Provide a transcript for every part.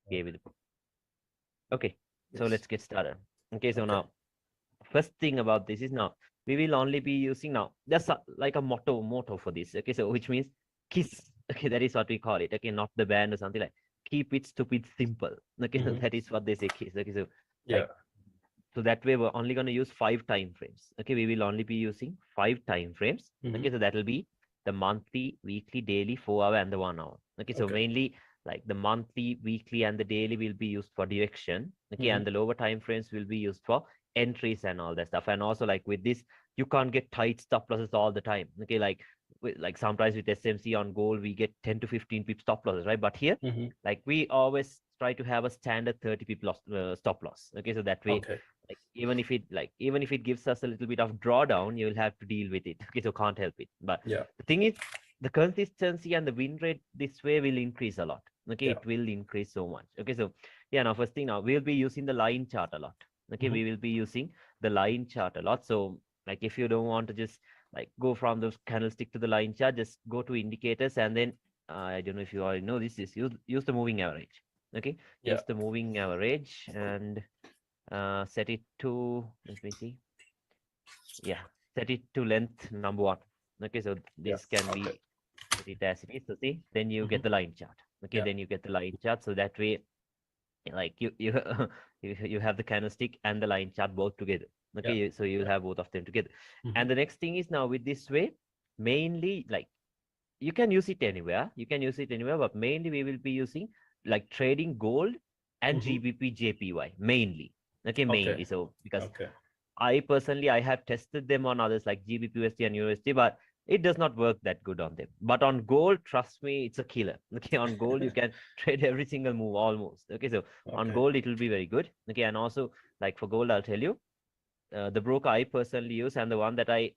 gave it. Okay, so Yes. let's get started. Okay, so Okay. now first thing about this is now we will only be using now that's like a motto for this. Okay, so which means kiss. Okay, that is what we call it. Okay, not the band or something like keep it stupid simple. Okay, so Hmm. that is what they say kiss. Okay, so Yeah. like so that way we're only going to use 5 time frames. Okay, we will only be using 5 time frames. Hmm. Okay, so that will be the monthly, weekly, daily, 4 hour, and the 1 hour. Okay, so Okay. mainly like the monthly, weekly, and the daily will be used for direction. Okay, Hmm. and the lower time frames will be used for entries and all that stuff. And also like with this, you can't get tight stop losses all the time. Okay, like sometimes with SMC on gold, we get 10 to 15 pip stop losses, right? But here, Hmm. like we always try to have a standard 30 pip loss, stop loss. Okay, so that way Okay. even if it gives us a little bit of drawdown, you will have to deal with it. Okay, so can't help it. But Yeah. the thing is, the consistency and the win rate this way will increase a lot. Okay, Yeah. it will increase so much. Okay, so yeah, now first thing now we'll be using the line chart a lot. Okay, Hmm. we will be using the line chart a lot. So like if you don't want to just like go from the candlestick to the line chart, just go to indicators and then I don't know if you already know this is use the moving average. Okay, Yeah. use the moving average and set it to, let me see, yeah, set it to length number 1. Okay, so Yeah. this can Okay. be set it as it is. So see, then you Hmm. get the line chart. Okay, Yeah. then you get the line chart. So that way, like you you have the candlestick and the line chart both together. Okay, Yeah. so you'll Yeah. have both of them together. Hmm. And the next thing is now with this way, mainly like you can use it anywhere. You can use it anywhere, but mainly we will be using like trading gold and Hmm. GBP JPY mainly. Okay, Okay. mainly. So because Okay. I personally I have tested them on others like GBPUSD and USD, but it does not work that good on them. But on gold, trust me, it's a killer. Okay, on gold you can trade every single move almost. Okay, so on Okay. gold it will be very good. Okay, and also like for gold, I'll tell you, the broker I personally use and the one that I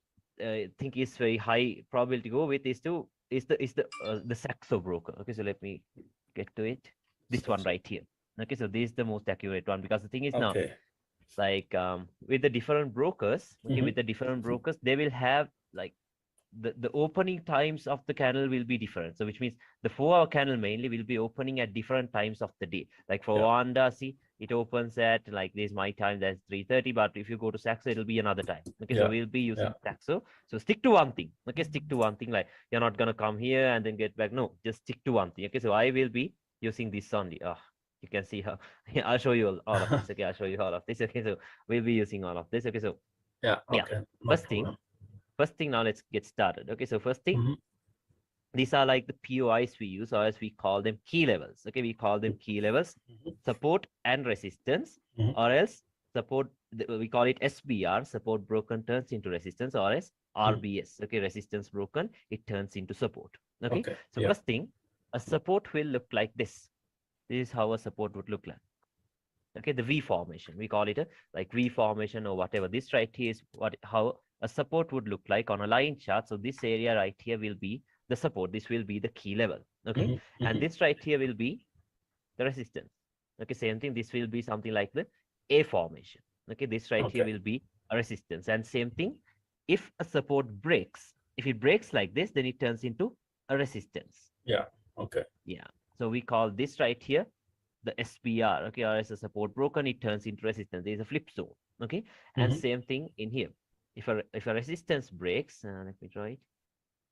think is very high probability to go with is the Saxo broker. Okay, so let me get to it. This one right here. Okay, so this is the most accurate one because the thing is now Okay. like with the different brokers, okay, Hmm. with the different brokers, they will have like the opening times of the candle will be different. So which means the 4 hour candle mainly will be opening at different times of the day. Like for Yeah. Wanda, see, it opens at like this my time, that's 3:30. But if you go to Saxo, it'll be another time. Okay, so Yeah. we'll be Yeah. using Saxo. So stick to one thing. Okay, stick to one thing. Like you're not gonna come here and then get back. No, just stick to one thing. Okay, so I will be using this only. You can see how I'll show you all of this. Okay, I'll show you all of this. Okay, so we'll be using all of this. Okay, so Yeah. yeah, Okay. No first thing problem. first thing now let's get started. Okay, so first thing, Hmm. these are like the POIs we use, or as we call them key levels. Okay, we call them key levels, Hmm. support and resistance, Hmm. or else support, we call it SBR, support broken turns into resistance, or as Hmm. RBS. Okay, resistance broken, it turns into support. Okay, Okay. so Yeah. first thing, a support will look like this. This is how a support would look like. Okay, the V formation, we call it a like V formation or whatever. This right here is what how a support would look like on a line chart. So this area right here will be the support. This will be the key level. Okay, Hmm. and Hmm. this right here will be the resistance. Okay, same thing, this will be something like the A formation. Okay, this right here Okay. will be a resistance, and same thing, if a support breaks, if it breaks like this, then it turns into a resistance. Yeah. Okay. Yeah, so we call this right here the SPR. Okay, or as a support broken, it turns into resistance. There is a flip zone. Okay, and Hmm. same thing in here. If a resistance breaks, let me try it.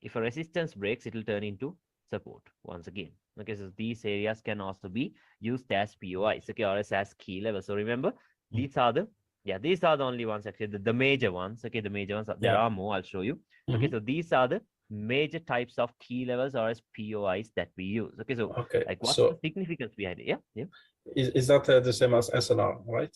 If a resistance breaks, it will turn into support once again. Okay, so these areas can also be used as POIs. Okay, or as key levels. So remember, these are the these are the only ones actually, the major ones. Okay, the major ones. There Yeah. are more. I'll show you. Okay, Hmm. so these are the major types of key levels or as POIs that we use. Okay, so Okay. like what's the So significance behind it? Yeah, yeah. is that the same as SNR, right?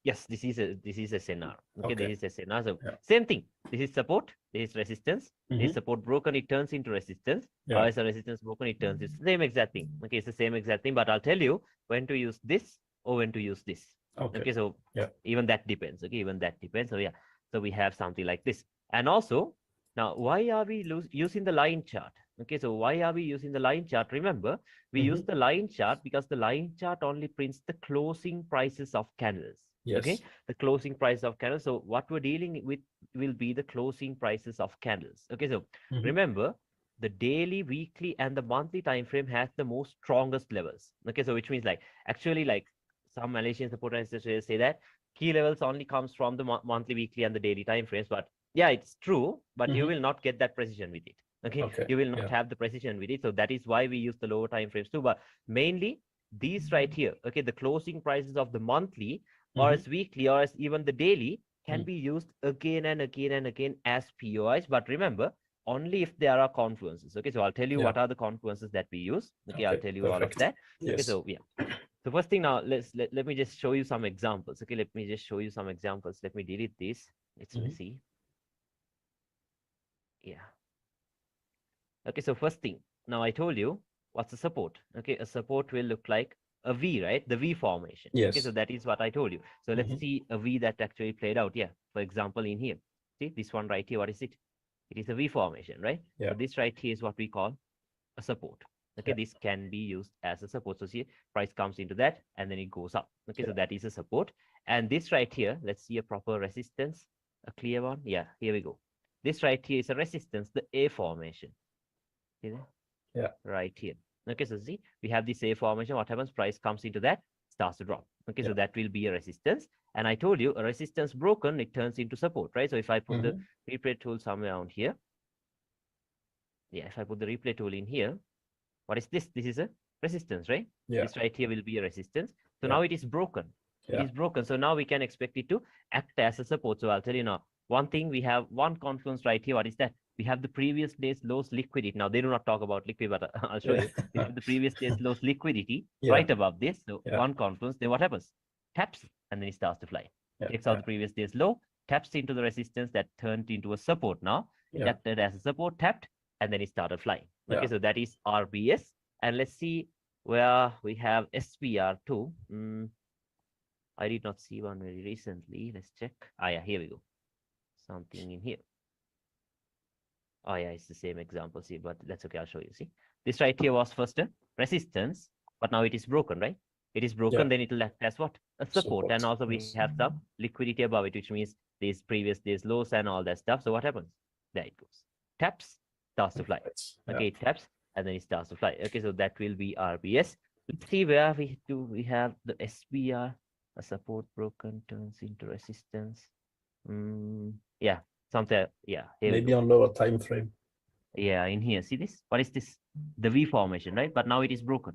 Yes, this is a SnR. Okay, Okay. this is a SnR. So Yeah. same thing. This is support. This is resistance. This Hmm. support broken, it turns into resistance. Or Yeah. as a resistance broken, it turns it's the same exact thing. Okay, it's the same exact thing. But I'll tell you when to use this or when to use this. Okay. Okay, so Yeah. even that depends. Okay, even that depends. So yeah, so we have something like this. And also now, why are we using the line chart? Okay, so why are we using the line chart? Remember, we use Hmm. the line chart because the line chart only prints the closing prices of candles. Okay, Yes. the closing price of candles. So what we're dealing with will be the closing prices of candles. Okay, so Hmm. remember, the daily, weekly, and the monthly time frame has the most strongest levels. Okay, so which means like actually like some Malaysian support analysts say that key levels only comes from the monthly, weekly, and the daily time frames. But yeah, it's true, but you Mm-hmm. will not get that precision with it. Okay, Okay. you will not Yeah. have the precision with it. So that is why we use the lower time frames too. But mainly these right here, okay, the closing prices of the monthly or Mm-hmm. as weekly or as even the daily can Mm. be used again and again and again as POIs. But remember, only if there are confluences. Okay, so I'll tell you Yeah. what are the confluences that we use. Okay, I'll Okay. tell you all of Perfect. that. Okay, Yes. so yeah. So first thing now, let me just show you some examples. Okay, let me just show you some examples. Let me delete this. It's Mm-hmm. messy. Yeah. Okay, so first thing, now I told you what's a support. Okay, a support will look like a V, right? The V formation. Okay, so Yes. that is what I told you. So let's Mm-hmm. see a V that actually played out. Yeah, for example, in here, see this one right here, what is it? It is a V formation, right? Yeah. So this right here is what we call a support. Okay, Yeah. this can be used as a support. So see, price comes into that and then it goes up. Okay, Yeah. so that is a support. And this right here, let's see a proper resistance, a clear one. Yeah, here we go. This right here is a resistance, the A formation. See there? Yeah. Right here. Okay, so see, we have this A formation. What happens? Price comes into that, starts to drop. Okay, Yeah. so that will be a resistance. And I told you, a resistance broken, it turns into support, right? So if I put the Mm-hmm. replay tool somewhere around here, yeah, if I put the replay tool in here, what is this? This is a resistance, right? Yeah. This right here will be a resistance. So Yeah. now it is broken. It Yeah. is broken. So now we can expect it to act as a support. So I'll tell you now, one thing, we have one confluence right here. What is that? We have the previous day's lowest liquidity. Now they do not talk about liquid, but I'll show Yeah. you. We have the previous day's lowest liquidity Yeah. right above this. So Yeah. one confluence, then what happens? Taps and then it starts to fly. Yeah. Takes out the previous day's low, taps into the resistance that turned into a support now. It Yeah. acted as a support, tapped, and then it started flying. Okay, Yeah. so that is RBS. And let's see where we have SPR too. I did not see one very recently. Let's check. Ah, yeah, here we go. Something in here. Oh, yeah, it's the same example. See, but that's okay. I'll show you. See, this right here was first a resistance, but now it is broken, right? It is Yeah. broken, then it will act as what? A support. And Support. also we Yes. have some liquidity above it, which means these previous days lows and all that stuff. So what happens? There it goes. Taps, starts to fly. Right. Yeah. Okay, it taps and then it starts to fly. Okay, so that will be RBS. Let's see where we do. We have the SPR, a support broken turns into resistance. Yeah, something. Yeah, here we Maybe go. on lower time frame. Yeah, in here. See this? What is this? The V formation, right? But now it is broken.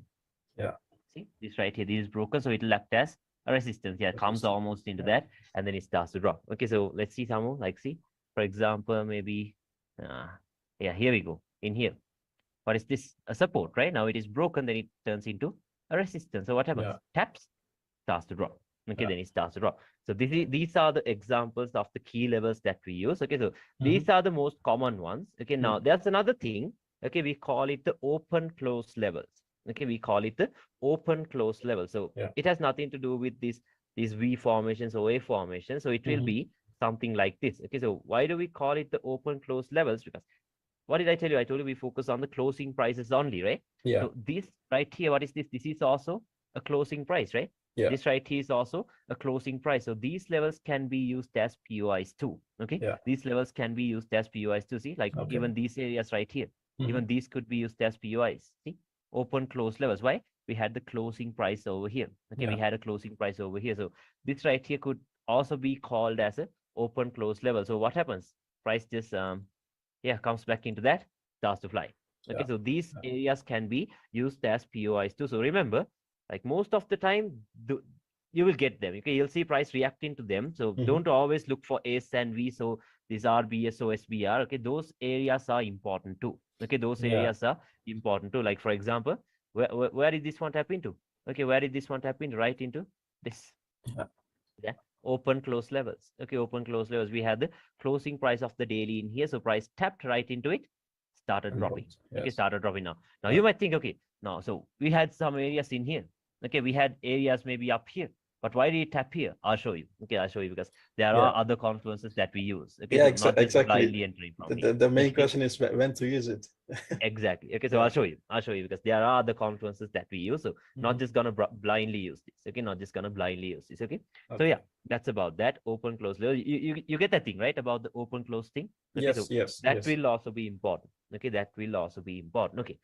Yeah. See this right here. This is broken, so it will act as a resistance. Yeah, it comes Resistance. almost into Yeah. that, and then it starts to drop. Okay, so let's see some more. Like, see, for example, maybe, yeah, here we go. In here, what is this? A support, right? Now it is broken, then it turns into a resistance. So what happens? Yeah. Taps, starts to drop. Okay, Yeah. then it starts to drop. So these are the examples of the key levels that we use. Okay, so Mm-hmm. these are the most common ones. Okay, now there's another thing. Okay, we call it the open close levels. Okay, we call it the open close level. So Yeah. it has nothing to do with these V formations or A formations. So it will Mm-hmm. be something like this. Okay, so why do we call it the open close levels? Because what did I tell you? I told you we focus on the closing prices only, right? Yeah. So this right here, what is this? This is also a closing price, right? Yeah. This right here is also a closing price. So these levels can be used as POIs too. Okay. Yeah. These levels can be used as POIs too. See, like Okay. even these areas right here, Mm-hmm. even these could be used as POIs. See, open close levels. Why? We had the closing price over here. Okay. Yeah. We had a closing price over here. So this right here could also be called as a open close level. So what happens? Price just yeah, comes back into that, starts to fly. Okay, Yeah. so these Yeah. areas can be used as POIs too. So remember, like most of the time, you will get them. Okay, you'll see price reacting to them. So Mm-hmm. don't always look for S and V. So these are BSO, SBR. Okay, those areas are important too. Okay, those Yeah. areas are important too. Like for example, where did this one tap into? Okay, where did this one tap into? Right into this. Yeah. Yeah, open close levels. Okay, open close levels. We had the closing price of the daily in here. So price tapped right into it, started And dropping. yes. Okay, started dropping now. Now Yeah. you might think, okay, now so we had some areas in here. Okay, we had areas maybe up here. But why did it tap here? I'll show you. Okay, I'll show you because there Yeah. are other confluences that we use. Okay, Yeah, so not just exactly. blindly entering from here. The main Okay, question is when to use it. exactly. Okay, so Yeah. I'll show you. I'll show you because there are other confluences that we use. So not just gonna blindly use this. Okay, not just gonna blindly use this. Okay. So Okay. yeah, that's about that. Open close. You get that thing, right? About the open close thing. Okay, so Yes. that will also be important. Okay, that will also be important. Okay.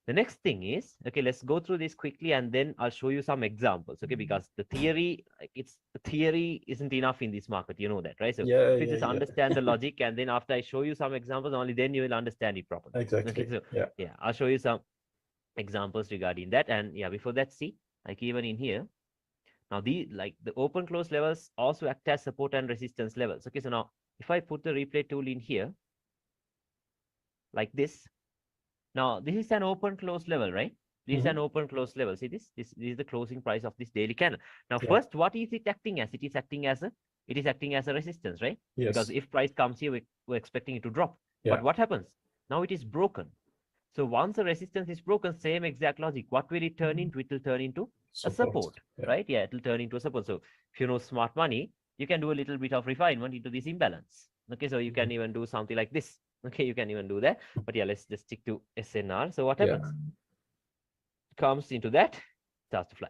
The next thing is, okay, let's go through this quickly and then I'll show you some examples, okay, because the theory, like the theory isn't enough in this market, you know that, right? So please just Yeah. understand the logic and then after I show you some examples, only then you will understand it properly. Okay, Exactly. so Yeah. yeah, I'll show you some examples regarding that. And yeah, before that, see, like even in here, now the open close levels also act as support and resistance levels. Okay, so now if I put the replay tool in here, like this, now, this is an open close level, right? This is an open close level. See this? This is the closing price of this daily candle. Now, Yeah. first, what is it acting as? It is acting as a resistance, right? Because Yes. if price comes here, we're expecting it to drop. Yeah. But what happens? Now it is broken. So once the resistance is broken, same exact logic. What will it turn into? It will turn into a support, Yeah. right? Yeah, it will turn into a support. So if you know smart money, you can do a little bit of refinement into this imbalance. Okay, so you can even do something like this. Okay, you can even do that. But yeah, let's just stick to SNR. So what happens? Comes into that, starts to fly.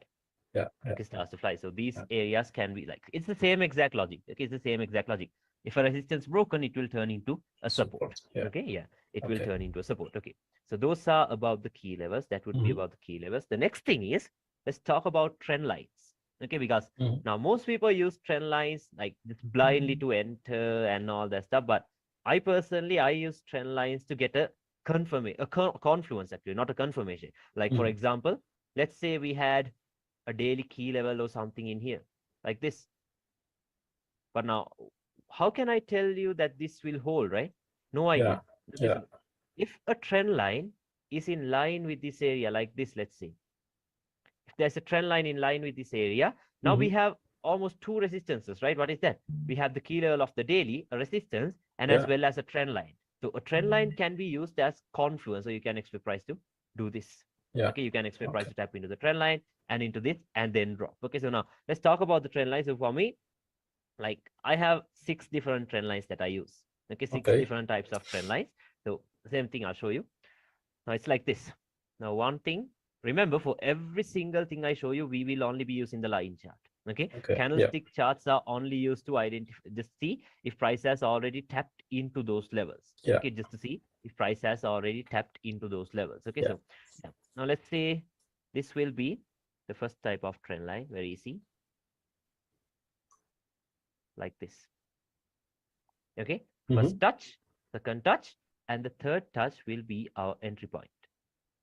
Yeah. Okay, starts to fly. So these areas can be like, it's the same exact logic. Okay, it's the same exact logic. If a resistance broken, it will turn into a support. Yeah. Okay, yeah, it will turn into a support. Okay, so those are about the key levels. That would be about the key levels. The next thing is, let's talk about trend lines. Okay, because now most people use trend lines like just blindly to enter and all that stuff. But I personally, I use trend lines to get a confluence actually, not a confirmation. Like for example, let's say we had a daily key level or something in here, like this. But now, how can I tell you that this will hold, right? No idea. Okay, so if a trend line is in line with this area, like this, let's say, if there's a trend line in line with this area, now we have almost two resistances, right? What is that? We have the key level of the daily, a resistance, and as well as a trend line. So a trend line can be used as confluence. So you can expect price to do this. Yeah. Okay, you can expect price to tap into the trend line and into this and then drop. Okay, so now let's talk about the trend lines. So for me, like I have 6 different trend lines that I use. Okay, 6 different types of trend lines. So same thing I'll show you. Now it's like this. Now one thing, remember for every single thing I show you, we will only be using the line chart. Okay, candlestick charts are only used to identify, just see if price has already tapped into those levels. Okay, just to see if price has already tapped into those levels. Okay, so yeah. Now let's say this will be the first type of trend line, very easy, like this. Okay, first touch, second touch, and the third touch will be our entry point.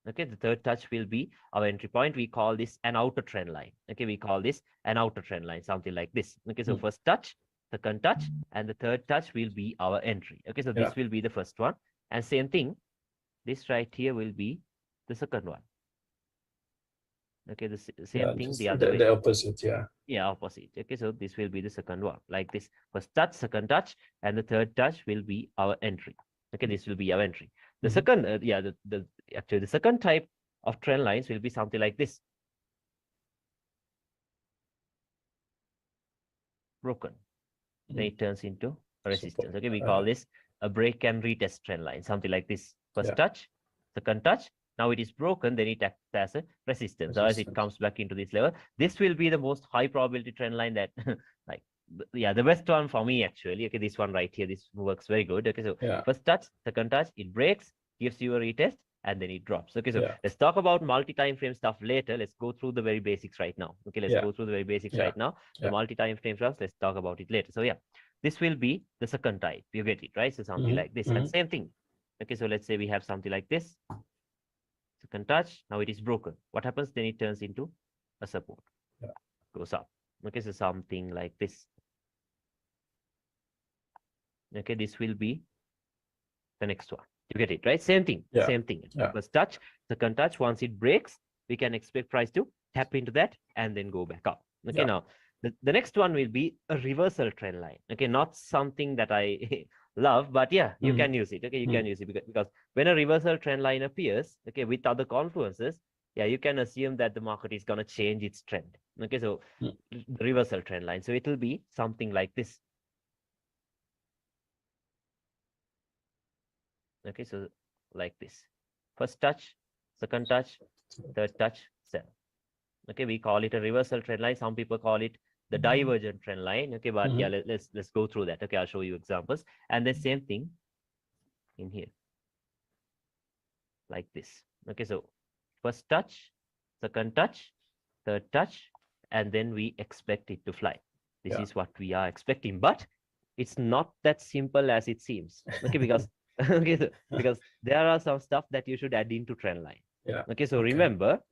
Okay, the third touch will be our entry point. We call this an outer trend line. Okay, we call this an outer trend line, something like this. Okay, so first touch, second touch, and the third touch will be our entry. Okay, so this will be the first one. And same thing, this right here will be the second one. Okay, the same thing the other way. The opposite, Yeah, opposite. Okay, so this will be the second one, like this. First touch, second touch, and the third touch will be our entry. Okay, this will be our entry. The second, actually the second type of trend lines will be something like this. Broken. Then it turns into a resistance. Okay, we call this a break and retest trend line, something like this. First touch, second touch. Now it is broken, then it acts as a resistance. Otherwise, it comes back into this level. This will be the most high probability trend line that, like, yeah, the best one for me actually. Okay, this one right here, this works very good. Okay, so first touch, second touch, it breaks, gives you a retest, and then it drops. Okay, so let's talk about multi-time frame stuff later. Let's go through the very basics right now. Okay, let's go through the very basics right now. The multi-time frame stuff, let's talk about it later. So yeah, this will be the second type. You get it, right? So something like this. And same thing. Okay, so let's say we have something like this. Second touch, now it is broken. What happens? Then it turns into a support. Goes up. Okay, so something like this. Okay, this will be the next one. You get it, right? Same thing. Same thing. First touch, second touch. Once it breaks, we can expect price to tap into that and then go back up. Okay, now the next one will be a reversal trend line. Okay, not something that I love, but yeah, you can use it. Okay, you can use it because when a reversal trend line appears, okay, with other confluences, yeah, you can assume that the market is going to change its trend. Okay, so Mm. the reversal trend line. So it will be something like this. Okay, so like this. First touch, second touch, third touch, sell. Okay, we call it a reversal trend line. Some people call it the divergent trend line. Okay, but yeah, Mhm. let's go through that. Okay, I'll show you examples. And the same thing in here, like this. Okay, so first touch, second touch, third touch, and then we expect it to fly. This Yeah. is what we are expecting, but it's not that simple as it seems. Okay, because okay, so, because there are some stuff that you should add into trend line. Yeah. Okay, so Okay. remember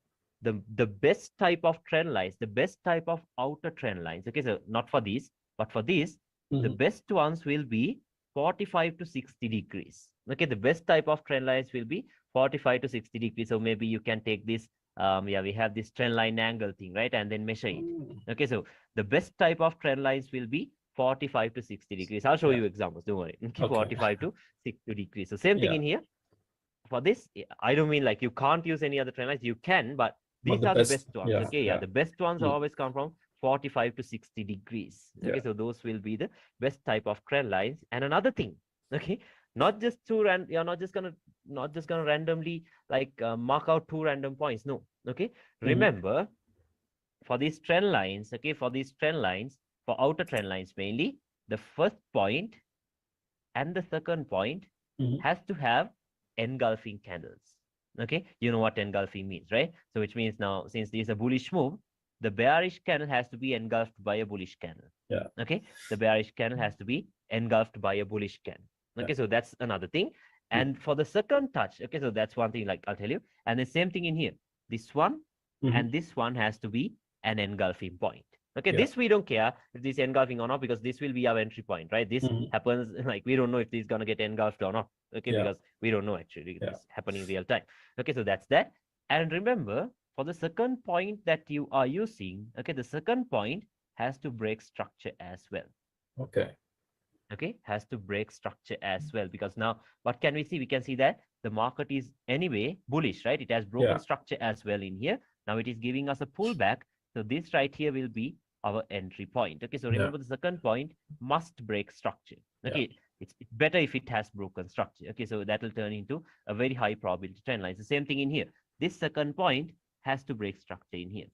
the best type of trend lines, the best type of outer trend lines. Okay, so not for these, but for these, the Mhm. best ones will be 45 to 60 degrees. Okay, the best type of trend lines will be 45 to 60 degrees. So maybe you can take this, yeah, we have this trend line angle thing, right? And then measure it. Mm. Okay, so the best type of trend lines will be 45 to 60 degrees. I'll show Yeah. you examples, don't worry. Okay, Okay. 45 to 60 degrees. So same thing Yeah. in here. For this, I don't mean like you can't use any other trend lines. You can, but But these the are the best, best ones. yeah, Okay, yeah, yeah. the best ones Mm. always come from 45 to 60 degrees. Yeah. Okay, so those will be the best type of trend lines. And another thing, okay, not just two rand, you're not just gonna randomly like mark out two random points. No, okay. Mhm. Remember, for these trend lines, okay, for these trend lines, for outer trend lines mainly, the first point and the second point Mhm. has to have engulfing candles. Okay, you know what engulfing means, right? So which means now, since this is a bullish move, the bearish candle has to be engulfed by a bullish candle. Yeah. Okay, the bearish candle has to be engulfed by a bullish candle. Yeah. Okay, so that's another thing. Mm. And for the second touch, okay, so that's one thing, like I'll tell you. And the same thing in here. This one Mhm. and this one has to be an engulfing point. Okay, Yeah. this we don't care if this is engulfing or not, because this will be our entry point, right? This Mhm. happens like we don't know if this is gonna get engulfed or not. Okay, Yeah. because we don't know actually. Yeah. This happening real time. Okay, so that's that. And remember, for the second point that you are using, okay, the second point has to break structure as well. Okay. Okay, has to break structure as well, because now what can we see? We can see that the market is anyway bullish, right? It has broken Yeah. structure as well in here. Now it is giving us a pullback. So this right here will be our entry point. Okay, so Yeah. remember the second point must break structure. Yeah. Okay, it's better if it has broken structure. Okay, so that will turn into a very high probability trend line. It's the same thing in here. This second point has to break structure in here.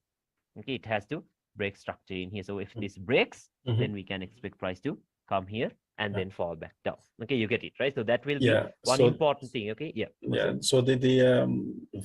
Okay, it has to break structure in here. So if this breaks, then Mhm. we can expect price to come here and Yeah. then fall back down. Okay, you get it, right? So that will be Yeah. one So important thing. Okay, yeah. yeah. So the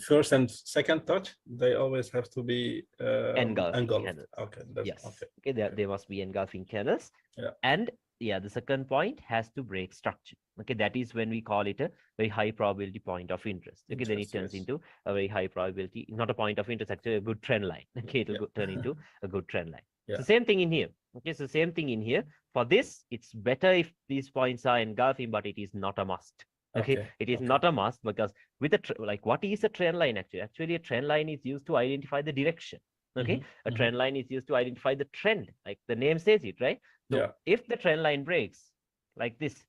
first and second touch, they always have to be Engulfing engulfed. candles. Okay. That's Yes. okay. Okay, Okay. there must be engulfing candles. Yeah. And yeah, the second point has to break structure. Okay, that is when we call it a very high probability point of interest. Okay, then it Interest. turns Yes. into a very high probability, not a point of interest, actually a good trend line. Okay, it'll Yeah. turn into a good trend line. So Yeah. same thing in here. Okay, so same thing in here. For this, it's better if these points are engulfing, but it is not a must. Okay, Okay. it is Okay. not a must, because with a like, what is a trend line actually? Actually, a trend line is used to identify the direction. Okay, Mhm. a Mhm. trend line is used to identify the trend, like the name says it, right? So Yeah. if the trend line breaks like this,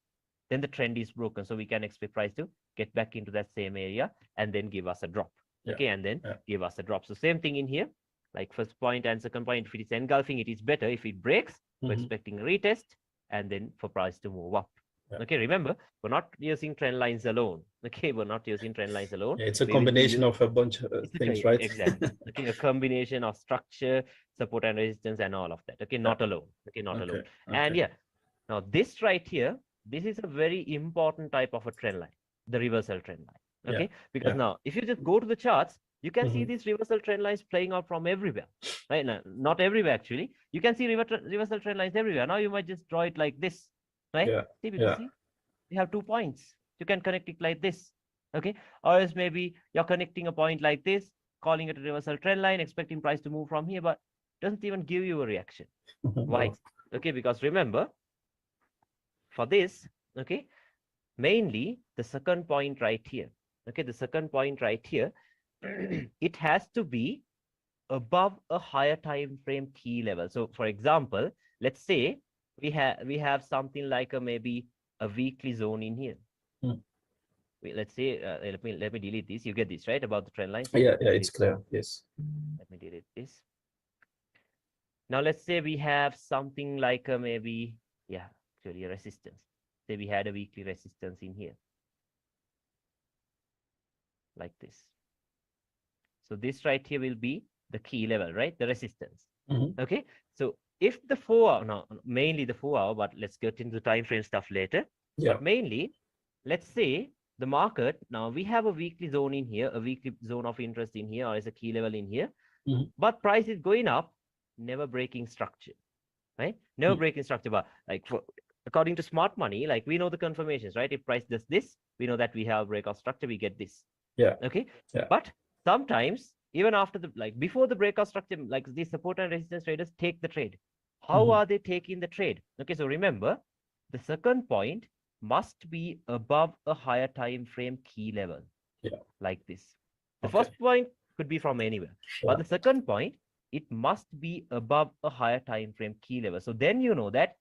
then the trend is broken. So we can expect price to get back into that same area and then give us a drop. Yeah. Okay, and then Yeah. give us a drop. So same thing in here, like first point and second point, if it is engulfing, it is better. If it breaks, we're Mhm. expecting a retest and then for price to move up. Yeah. Okay, remember, we're not using trend lines alone. Okay, we're not using trend lines alone. Yeah, it's a We will be combination using of a bunch of it's things, okay, right? exactly. Okay, a combination of structure, support and resistance and all of that. Okay, Yeah. not alone. Okay, not alone. Okay. And Okay. yeah, now this right here, this is a very important type of a trend line, the reversal trend line. Yeah. Okay, because Yeah. now if you just go to the charts, you can see Mhm. these reversal trend lines playing out from everywhere. Right now, not everywhere actually. You can see reversal trend lines everywhere. Now you might just draw it like this, right? Yeah. See, because Yeah. see, you have 2 points. You can connect it like this. Okay. Or else maybe you're connecting a point like this, calling it a reversal trend line, expecting price to move from here, but doesn't even give you a reaction. Why? No. Okay, because remember, for this, okay, mainly the second point right here. Okay, the second point right here, it has to be above a higher time frame key level. So for example, let's say we have something like a maybe a weekly zone in here. Mm. Let's say let me delete this. You get this right about the trend lines. Yeah. Let me Yeah. It's delete clear. Yes. let me delete this. Now let's say we have something like maybe, yeah, actually a resistance. Say we had a weekly resistance in here, like this. So this right here will be the key level, right? The resistance. Okay. So if the 4-hour, no, mainly the 4-hour, but let's get into the time frame stuff later. Yeah. But mainly, let's say the market, now we have a weekly zone in here, a weekly zone of interest in here, or as a key level in here, but price is going up, never breaking structure, right? Never breaking structure, but like according to smart money, like we know the confirmations, right? If price does this, we know that we have breakout structure, we get this. Yeah. Okay. Yeah. But sometimes even after the, like before the breakout structure, like the support and resistance traders take the trade. How are they taking the trade? Okay, so remember the second point must be above a higher time frame key level. Yeah. Like this. The Okay. first point could be from anywhere, but the second point, it must be above a higher time frame key level. So then you know that,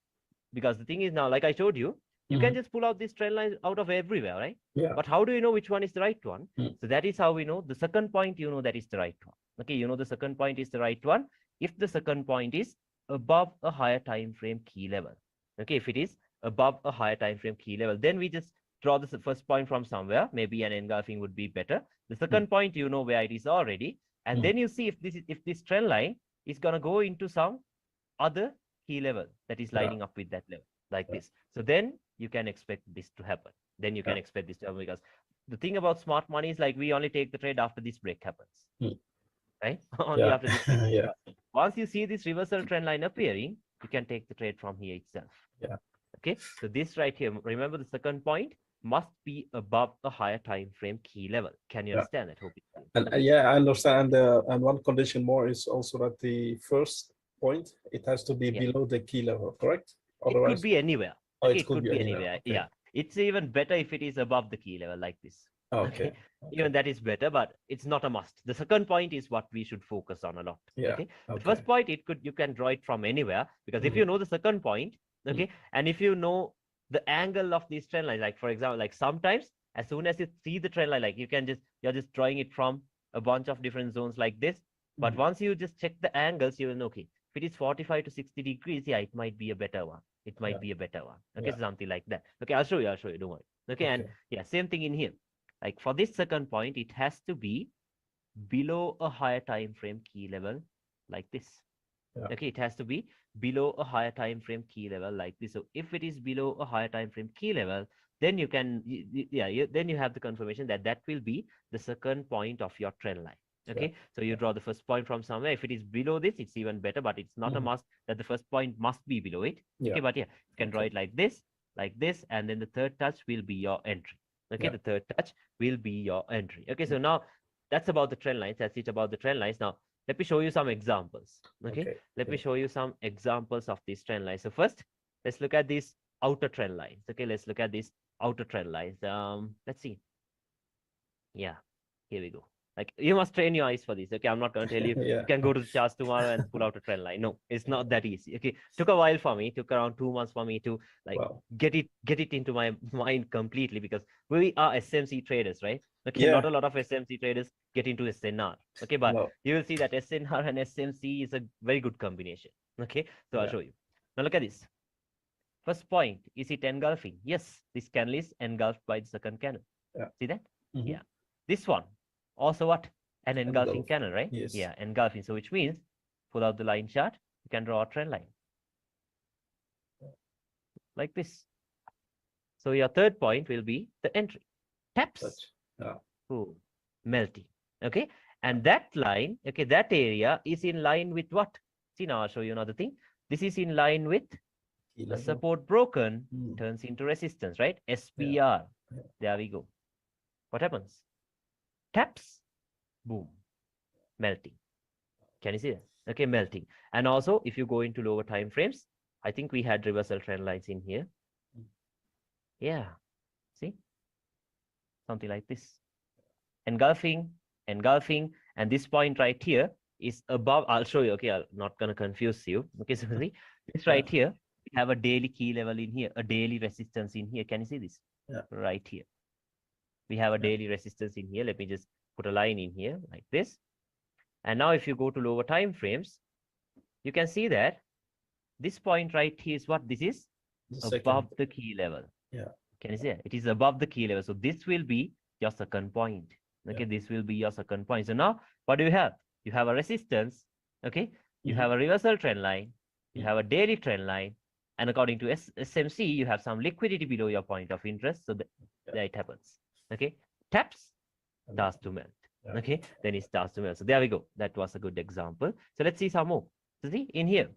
because the thing is now, like I showed you, you can just pull out these trend lines out of everywhere, right? Yeah. But how do you know which one is the right one? So that is how we know the second point, you know that is the right one. Okay, you know the second point is the right one if the second point is above a higher time frame key level. Okay, if it is above a higher time frame key level, then we just draw the first point from somewhere. Maybe an engulfing would be better. The second point, you know where it is already, and then you see if this trend line is gonna go into some other key level that is lining up with that level, like this. So then you can expect this to happen. Then you can expect this to happen, because the thing about smart money is like we only take the trade after this break happens, right? Only after this break. Yeah. Once you see this reversal trend line appearing, you can take the trade from here itself. Yeah. Okay. So this right here, remember the second point must be above a higher time frame key level. Can you understand that? Hope it's And okay. yeah, I understand. And one condition more is also that the first point, it has to be below the key level, correct? It could be anywhere. Oh, Okay, it could be anywhere. anywhere. Okay. Yeah. It's even better if it is above the key level like this. Okay. Even that is better, but it's not a must. The second point is what we should focus on a lot. Yeah. Okay. The first point, you can draw it from anywhere, because if you know the second point, okay, and if you know the angle of these trend lines, like for example, like sometimes as soon as you see the trend line, like you're just drawing it from a bunch of different zones like this. But once you just check the angles, you will know, okay, if it is 45 to 60 degrees, yeah, it might be a better one. It might be a better one. Okay, so something like that. Okay, I'll show you, don't worry. Okay, and yeah, same thing in here. Like for this second point, it has to be below a higher time frame key level like this. Okay, it has to be below a higher time frame key level like this. So if it is below a higher time frame key level, then you can, then you have the confirmation that that will be the second point of your trend line. Okay, so you draw the first point from somewhere. If it is below this, it's even better, but it's not a must that the first point must be below it. Okay, but yeah, you can draw it like this, and then the third touch will be your entry. Okay, the third touch will be your entry. Okay, so now that's about the trend lines. That's it about the trend lines. Now, let me show you some examples. Okay, let me show you some examples of these trend lines. So first, let's look at these outer trend lines. Okay, let's look at these outer trend lines. Let's see. Yeah, here we go. Like you must train your eyes for this. Okay, I'm not going to tell you you can go to the charts tomorrow and pull out a trend line. No, it's not that easy. Okay, took a while for me. Took around 2 months for me to like get it into my mind completely, because we are SMC traders, right? Okay, not a lot of SMC traders get into SNR. Okay, but you will see that SNR and SMC is a very good combination. Okay, so I'll show you. Now look at this. First point, is it engulfing? Yes, this candle is engulfed by the second candle. See that? Yeah. This one, also what? An engulfing candle, right? Yes. Yeah, engulfing. So which means, pull out the line chart, you can draw a trend line. Like this. So your third point will be the entry. Taps. Oh, melting. Okay. And that line, okay, that area is in line with what? See, now I'll show you another thing. This is in line with a support broken, turns into resistance, right? SPR. There we go. What happens? Taps, boom, melting. Can you see that? Okay, melting. And also, if you go into lower time frames, I think we had reversal trend lines in here. Yeah, see? Something like this. Engulfing, and this point right here is above. I'll show you. Okay, I'm not going to confuse you. Okay, so see, this right here, we have a daily key level in here, a daily resistance in here. Can you see this? Right here. We have a daily resistance in here. Let me just put a line in here like this. And now if you go to lower time frames, you can see that this point right here is what? This is The above second, the key level. yeah. Can you see it? It is above the key level. So this will be your second point. Okay, Yeah. this will be your second point. So now what do you have? You have a resistance. Okay, you have a reversal trend line. You have a daily trend line. And according to SMC, you have some liquidity below your point of interest. So that it happens. Okay, taps, starts to melt. Yeah. Okay, then it starts to melt. So there we go. That was a good example. So let's see some more. So see in here,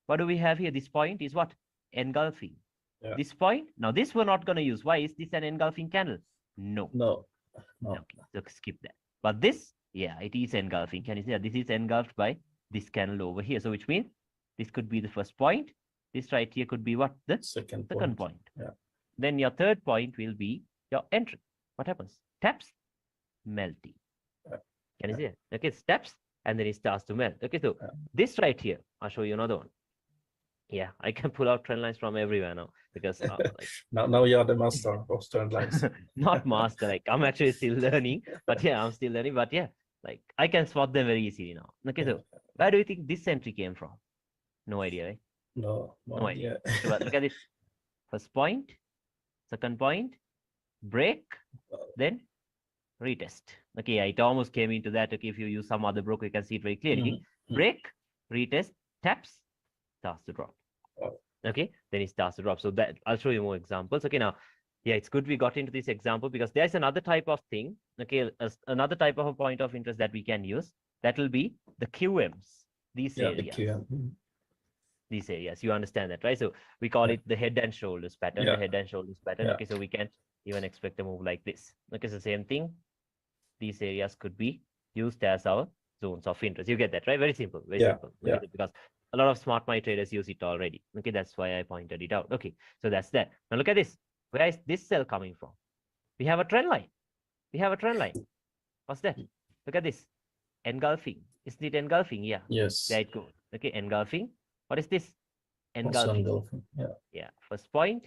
what do we have here? This point is what? Engulfing. Yeah. This point, now this we're not going to use. Why? Is this an engulfing candle? No. No. Okay, so skip that. But this, yeah, it is engulfing. Can you see that? This is engulfed by this candle over here. So which means this could be the first point. This right here could be what? The Second point. Yeah. Then your third point will be your entry. What happens? Taps, melting. Yeah. Can you see it? Okay, steps, and then it starts to melt. Okay, so this right here, I'll show you another one. Yeah, I can pull out trend lines from everywhere now because like, now you're the master of trend lines. not master. Like I'm actually still learning, but yeah, I'm still learning. But yeah, like I can spot them very easily now. Okay, so where do you think this entry came from? No idea, right? No idea. Okay, but look at this. First point, second point, break, then retest. Okay, it almost came into that. Okay, if you use some other broker, you can see it very clearly. Break, retest, taps, starts to drop. Okay, then it starts to drop. So that I'll show you more examples. Okay, now, yeah, it's good we got into this example because there's another type of thing. Okay, another type of a point of interest that we can use. That will be the QMs. These areas. The QM. These areas. You understand that, right? So we call it the head and shoulders pattern. The head and shoulders pattern. Okay, so we can't even expect a move like this. Okay, so same thing. These areas could be used as our zones of interest. You get that, right? Very simple. Very simple. Because a lot of smart money traders use it already. Okay, that's why I pointed it out. Okay, so that's that. Now look at this. Where is this cell coming from? We have a trend line. We have a trend line. What's that? Look at this. Engulfing. Isn't it engulfing? Yeah. Yes. There it goes. Okay, engulfing. What is this? Engulfing. Yeah. First point,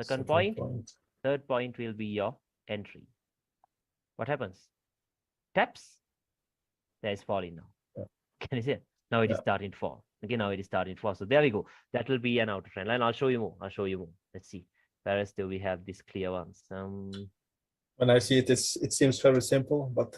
second point, third point will be your entry. What happens? Taps. There is falling now. Can you see it? Now it is starting to fall. Okay, now it is starting to fall. So there we go. That will be an outer trend line. I'll show you more. Let's see. Where else do we have these clear ones? When I see it, it seems very simple, but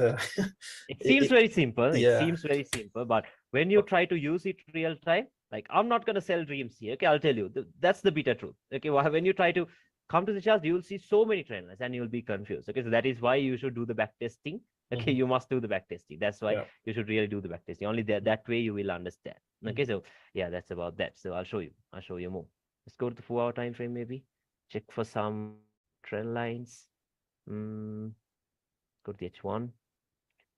it seems very simple. It seems very simple, but when you try to use it real time, like I'm not gonna sell dreams here. Okay, I'll tell you. That's the bitter truth. Okay, when you try to come to the charts, you will see so many trend lines and you'll be confused. Okay, so that is why you should do the back testing. Okay, you must do the back testing. That's why you should really do the back testing. Only that way you will understand. Okay, so yeah, that's about that. So I'll show you more. Let's go to the 4-hour time frame, maybe. Check for some trend lines. Go to the H1.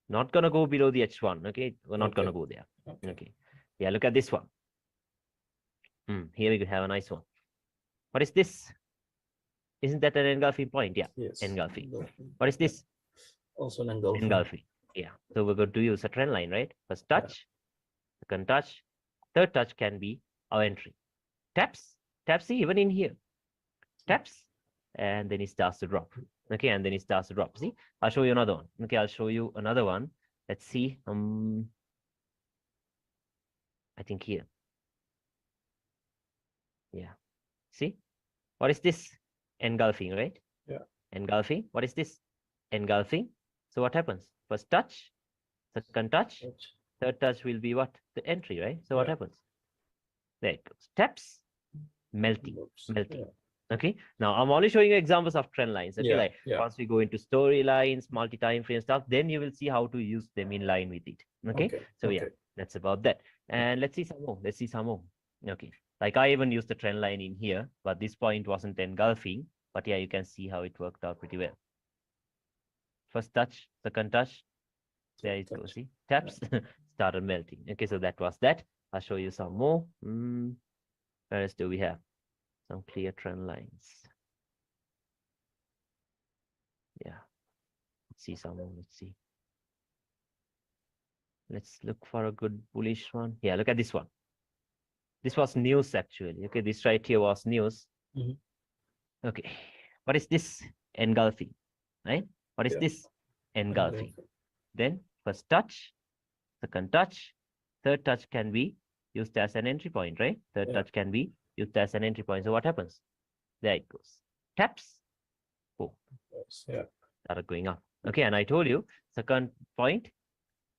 Not gonna go below the H1. Okay, we're not gonna go there. Okay. Yeah, look at this one. Here we have a nice one. What is this? Isn't that an engulfing point? Yeah, engulfing. What is this? Also an engulfing. Engulfing. Yeah. So we're going to use a trend line, right? First touch, second touch, third touch can be our entry. Taps, see, even in here. Taps, and then it starts to drop. Okay, and then it starts to drop. See, I'll show you another one. Okay, I'll show you another one. Let's see. I think here. Yeah. See, what is this? Engulfing, right? Yeah. Engulfing. What is this? Engulfing. So what happens? First touch, second touch, third touch will be what? The entry, right? So what happens? There it goes. Taps, melting. Okay. Now I'm only showing you examples of trend lines. Okay, once we go into storylines, multi-time frame stuff, then you will see how to use them in line with it. Okay. So yeah, that's about that. And let's see some more. Okay. Like I even used the trend line in here, but this point wasn't engulfing. But yeah, you can see how it worked out pretty well. First touch, second touch, there it goes. See, taps, started melting. Okay, so that was that. I'll show you some more. Where else do we have? Some clear trend lines. Yeah. Let's see some more. Let's see. Let's look for a good bullish one. Yeah, look at this one. This was news actually. Okay, this right here was news. Okay. What is this? Engulfing, right? What is this? Engulfing. Then first touch, second touch, third touch can be used as an entry point, right? Third Yeah. touch can be used as an entry point. So what happens? There it goes. Taps, boom, Yes. Yeah. started going up. Okay, and I told you, second point,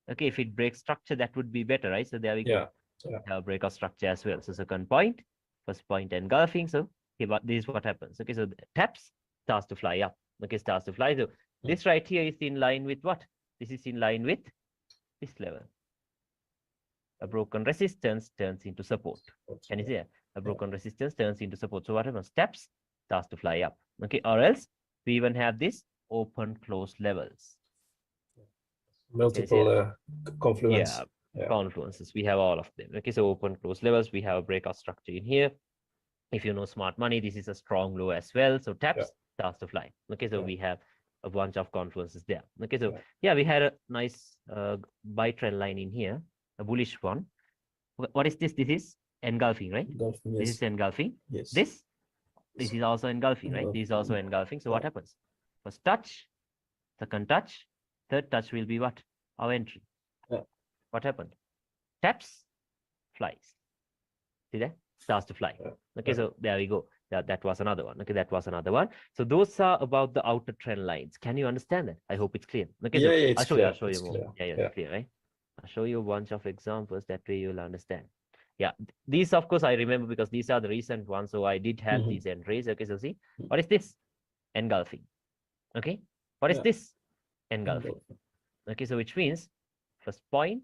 okay, if it breaks structure, that would be better, right? So there we go. Yeah. Yeah. Have break of structure as well. So second point, first point engulfing. So okay, but this is what happens. Okay, so the taps starts to fly up. Okay, starts to fly. So this right here is in line with what? This is in line with this level. A broken resistance turns into support. Can you see that? A broken resistance turns into support. So what happens? Taps starts to fly up. Okay, or else we even have this open close levels. Multiple confluence. Yeah, Yeah. confluences. We have all of them. Okay, so open close levels. We have a breakout structure in here. If you know smart money, this is a strong low as well. So taps starts to fly. Okay, so we have a bunch of confluences there. Okay, so yeah, we had a nice buy trend line in here, a bullish one. What is this? This is engulfing, right? Engulfing, This yes. is engulfing. Yes. This is also engulfing, right? This is also engulfing. So what happens? First touch, second touch, third touch will be what? Our entry. What happened? Taps, flies. See that? Starts to fly. Okay, so there we go. That was another one. Okay, that was another one. So those are about the outer trend lines. Can you understand that? I hope it's clear. Okay, Yeah, so yeah, it's I'll show clear. you. I'll show you more. Clear. Yeah, it's clear, right? I'll show you a bunch of examples. That way you'll understand. Yeah, these of course I remember because these are the recent ones. So I did have these entries. Okay, so see, what is this? Engulfing. Okay, what is this? Engulfing. Okay, so which means first point,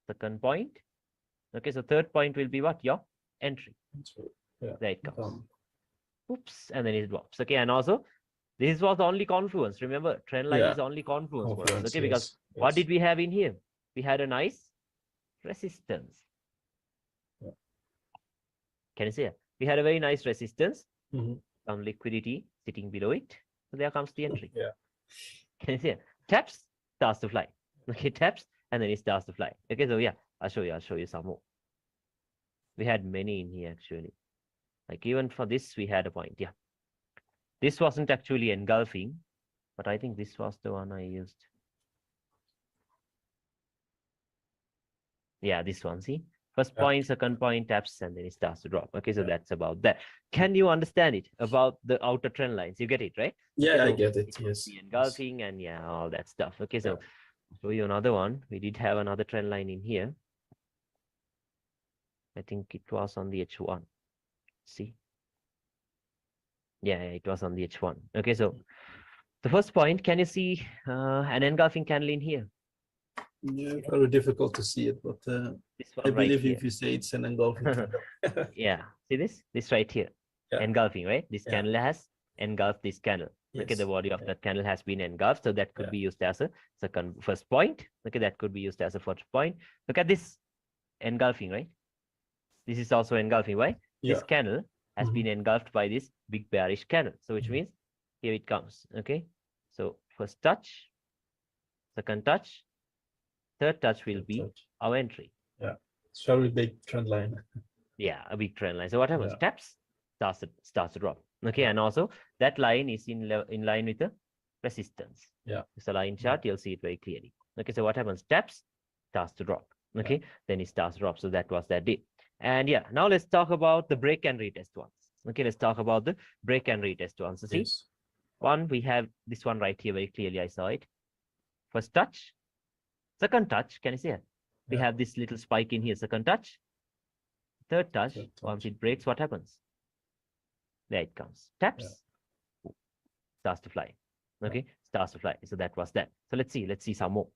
second point. Okay, so third point will be what? Your entry. There it comes. Oops, and then it drops. Okay, and also this was only confluence. Remember, trend line is only confluence for us. Okay, because what did we have in here? We had a nice resistance. Can you see it? We had a very nice resistance. Some liquidity sitting below it. So there comes the entry. Can you see it? Taps, starts to fly. Okay, taps, and then it starts to fly. Okay, so yeah, I'll show you some more. We had many in here actually. Like even for this, we had a point. Yeah. This wasn't actually engulfing, but I think this was the one I used. Yeah, this one, see? First point, second point, taps, and then it starts to drop. Okay, so that's about that. Can you understand it about the outer trend lines? You get it, right? Yeah, okay, so I get it, yes. The engulfing and yeah, all that stuff. Okay, so I'll show you another one. We did have another trend line in here. I think it was on the H1. See? Yeah, it was on the H1. Okay, so the first point, can you see an engulfing candle in here? Yeah, very difficult to see it, but I believe if you say it's an engulfing candle. Yeah, see this? This right here. Engulfing, right? This candle has engulfed this candle. Okay, the body of that candle has been engulfed, so that could be used as a first point. Okay, that could be used as a first point. Look at this engulfing, right? This is also engulfing. Why? This candle has been engulfed by this big bearish candle. So which means here it comes. Okay, so first touch, second touch, third touch will be our entry. Yeah, it's very big trend line. Yeah, a big trend line. So what happens? Taps, starts to drop. Okay, and also that line is in line with the resistance. Yeah, it's a line chart. You'll see it very clearly. Okay, so what happens? Taps, starts to drop. Okay, then it starts to drop. So that was that day. And yeah, now let's talk about the break and retest ones. Okay, let's talk about the break and retest ones. So see, one, we have this one right here very clearly. I saw it. First touch, second touch. Can you see it? We have this little spike in here. Second touch, third touch. Once it breaks, what happens? There it comes. Taps, starts to fly. Okay, starts to fly. So that was that. So let's see some more.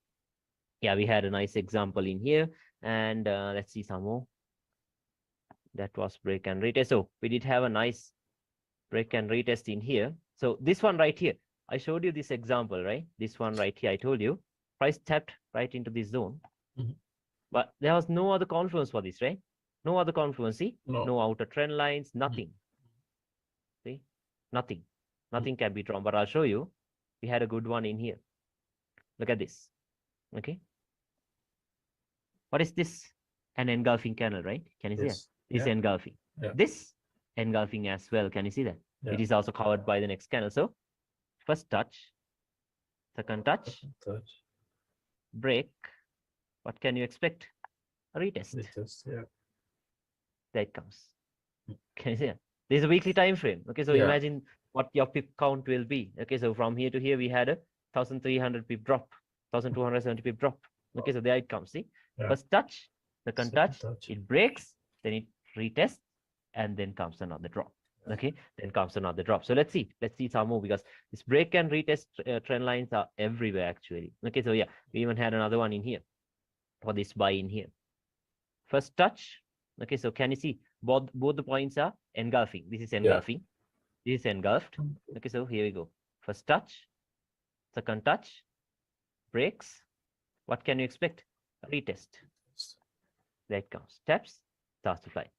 Yeah, we had a nice example in here, and let's see some more. That was break and retest. So we did have a nice break and retest in here. So this one right here, I showed you this example, right? This one right here, I told you, price tapped right into this zone. But there was no other confluence for this, right? No other confluence, see? No outer trend lines, nothing. See? Nothing. Nothing can be drawn, but I'll show you. We had a good one in here. Look at this. Okay. What is this? An engulfing candle, right? Can you see that? This engulfing. This engulfing as well. Can you see that? It is also covered by the next candle. So first touch, second touch, break. What can you expect? A retest. Retest, There it comes. Okay, yeah. There's a weekly time frame. Okay, so Yeah. imagine what your pip count will be. Okay, so from here to here, we had a 1,300 pip drop, 1,270 pip drop. Okay, so there it comes. See, Yeah. first touch, second touch, touch. it breaks, then it retests, and then comes another drop. Okay, then comes another drop. So let's see some more, because this break and retest trend lines are everywhere actually. Okay, so yeah, we even had another one in here for this buy in here. First touch. Okay, so can you see both the points are engulfing? This is engulfing. This is engulfed. Okay, so here we go. First touch, second touch, breaks. What can you expect? Retest. There it comes. Taps, starts to fly.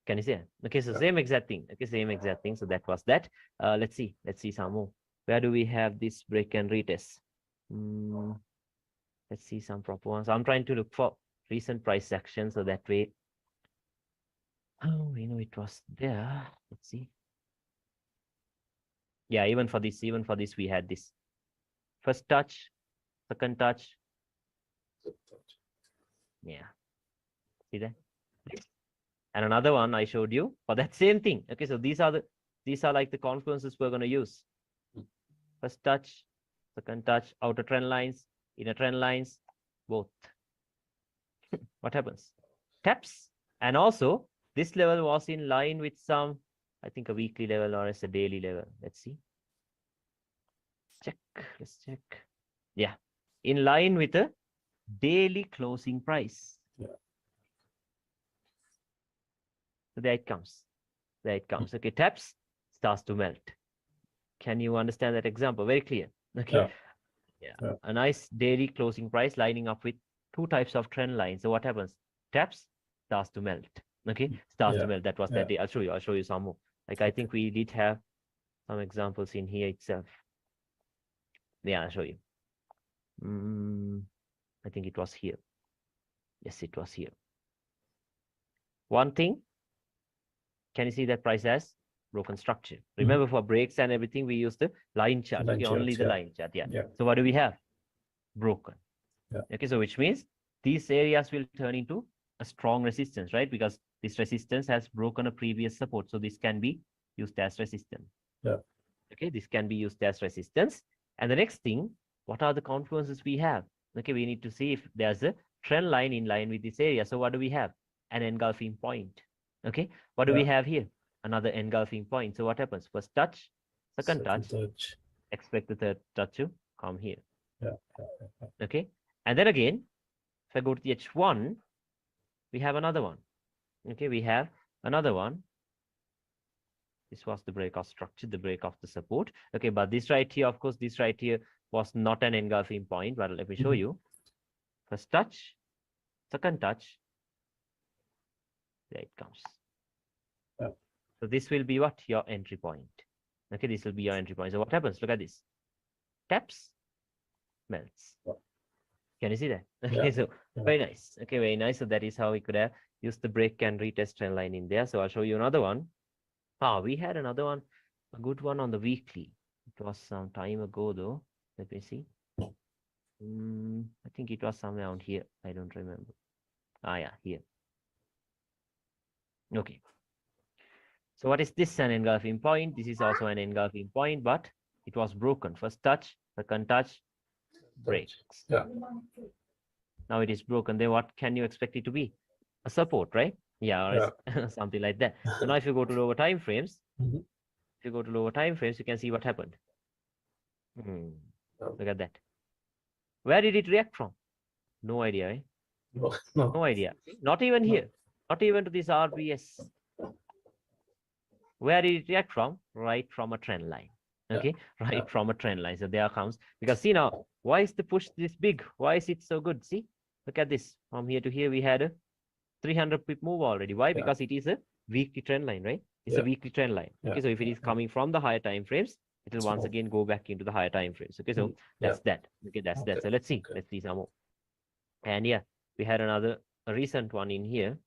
Can you see it? Okay, so same exact thing. Okay, same exact thing. So that was that. Let's see some more. Where do we have this break and retest? Let's see some proper ones. I'm trying to look for recent price action, so that way. Oh, you know, it was there. Let's see. Yeah, even for this, we had this. First touch, second touch. Yeah. See that? And another one I showed you for that same thing. Okay, so these are like the confluences we're going to use. First touch, second touch, outer trend lines, inner trend lines, both. What happens? Taps. And also, this level was in line with some, I think, a weekly level or as a daily level. Let's see. Let's check. Yeah, in line with a daily closing price. Yeah. So there it comes. There it comes. Okay, taps, starts to melt. Can you understand that example? Very clear. Okay. Yeah. A nice daily closing price lining up with two types of trend lines. So what happens? Taps, starts to melt. Okay, starts to melt. That was that day. I'll show you some more. Like I think we did have some examples in here itself. Yeah, I'll show you. I think it was here. Yes, it was here. One thing, can you see that price has broken structure? Remember, for breaks and everything, we use the line chart. Okay, only the line chart. Yeah. So what do we have? Broken. Okay, so which means these areas will turn into a strong resistance, right? Because this resistance has broken a previous support. So this can be used as resistance. Okay, this can be used as resistance. And the next thing, what are the confluences we have? Okay, we need to see if there's a trend line in line with this area. So what do we have? An engulfing point. Okay, what do we have here? Another engulfing point. So what happens? First touch, second touch. Expect the third touch to come here. Okay, and then again, if I go to the H1, we have another one. Okay, we have another one. This was the break of structure, the break of the support. Okay, but this right here, of course, this right here was not an engulfing point, but let me show you. First touch, second touch, there it comes. So this will be what? Your entry point. Okay, this will be your entry point. So what happens? Look at this. Taps, melts. Can you see that? Okay, so very nice. Okay, very nice. So that is how we could have used the break and retest trend line in there. So I'll show you another one. We had another one, a good one on the weekly. It was some time ago though. Let me see. I think it was somewhere around here. I don't remember. Yeah, here. Okay. So what is this? An engulfing point. This is also an engulfing point, but it was broken. First touch, second touch, breaks. Now it is broken. Then what can you expect it to be? A support, right? Yeah, or something like that. So now if you go to lower time frames, you can see what happened. Look at that. Where did it react from? No idea, eh? No idea. Not even here. Not even to this RBS. Where did it react from? Right from a trend line. Okay, right from a trend line. So there comes, because see now, why is the push this big? Why is it so good? See, look at this. From here to here, we had a 300 pip move already. Why? Because it is a weekly trend line, right? It's a weekly trend line. Okay, so if it is coming from the higher time frames, it will once again go back into the higher time frames. Okay, so that's that. Okay, that's that. So let's see some more. And yeah, we had a recent one in here.